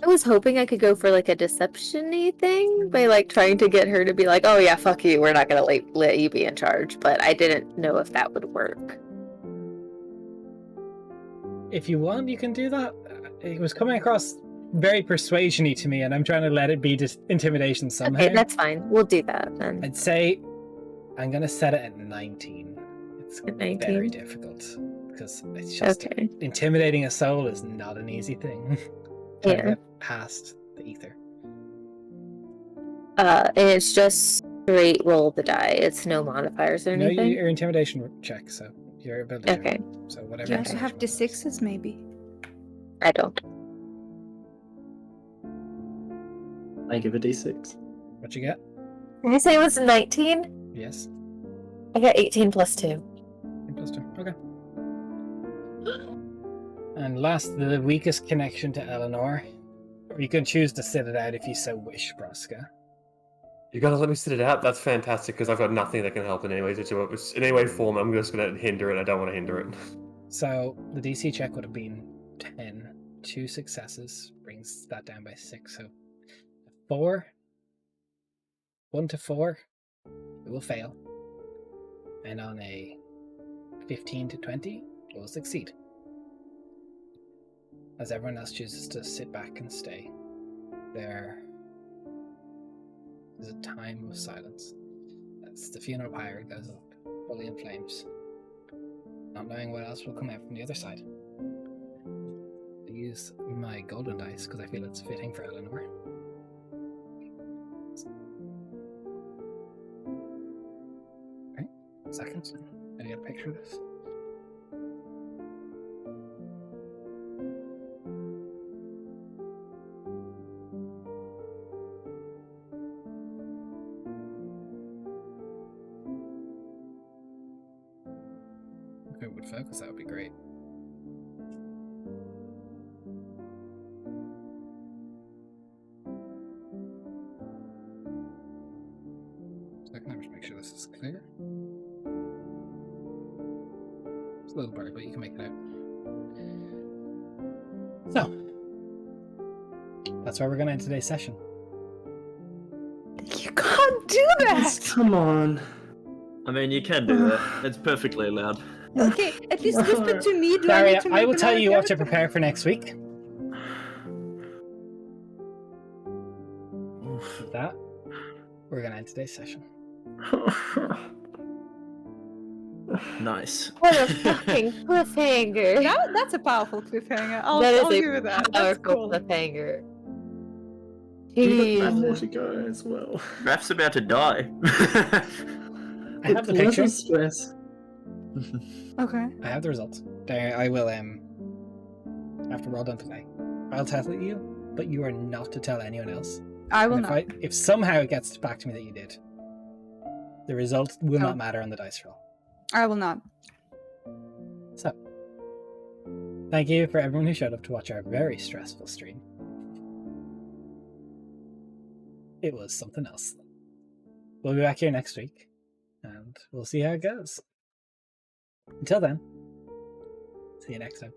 I was hoping I could go for like a deception-y thing by like trying to get her to be like, oh yeah, fuck you, we're not gonna let you be in charge, but I didn't know if that would work. If you want, you can do that. It was coming across very persuasion-y to me, and I'm trying to let it be just intimidation somehow. Okay, that's fine. We'll do that then. I'd say I'm gonna set it at 19. It's At 19? very difficult because it's just Okay. intimidating a soul is not an easy thing. Trying to Yeah. get past the ether. And it's just straight roll the die. It's no modifiers or No, anything. your intimidation check, so your ability. check. Okay. So whatever. Do you also have intimidation was. D6s, maybe? I don't. I give a d6. What you get? Did you say it was 19? Yes. I got 18 plus 2. Plus 2. Okay. And last, the weakest connection to Eleanor. You can choose to sit it out if you so wish, Braska. You gotta let me sit it out. That's fantastic because I've got nothing that can help in any way. In any way, form. I'm just gonna hinder it. I don't want to hinder it. So the DC check would have been 10. 2 successes brings that down by 6. So 4. 1 to 4, it will fail. And on a 15 to 20, it will succeed. As everyone else chooses to sit back and stay. There is a time of silence. As the funeral pyre goes up, fully in flames. Not knowing what else will come out from the other side. I use my golden dice because I feel it's fitting for Eleanor. Okay, seconds. I get a picture of this. If it would focus, that would be great. So I can just make sure this is clear. It's a little blurry, but you can make it out. So, that's where we're going to end today's session. You can't do that! Come on. I mean, you can do that. It's perfectly allowed. Okay, at least whisper to me. Do I Daria, need to I make will tell another you what to character? prepare for next week. With that, we're going to end today's session. Nice. What a fucking cliffhanger. That's a powerful cliffhanger. I'll That is give you a that. That's powerful cool. cliffhanger. We've got more Jesus. to go as well. Raph's about to die. I have the Level picture. stress. Okay. I have the results. Daria, I will, after we're all done today, I'll tell you, but you are not to tell anyone else. I will And not. if somehow it gets back to me that you did, the result will Oh. not matter on the dice roll. I will not. So, thank you for everyone who showed up to watch our very stressful stream. It was something else. We'll be back here next week, and we'll see how it goes. Until then, see you next time.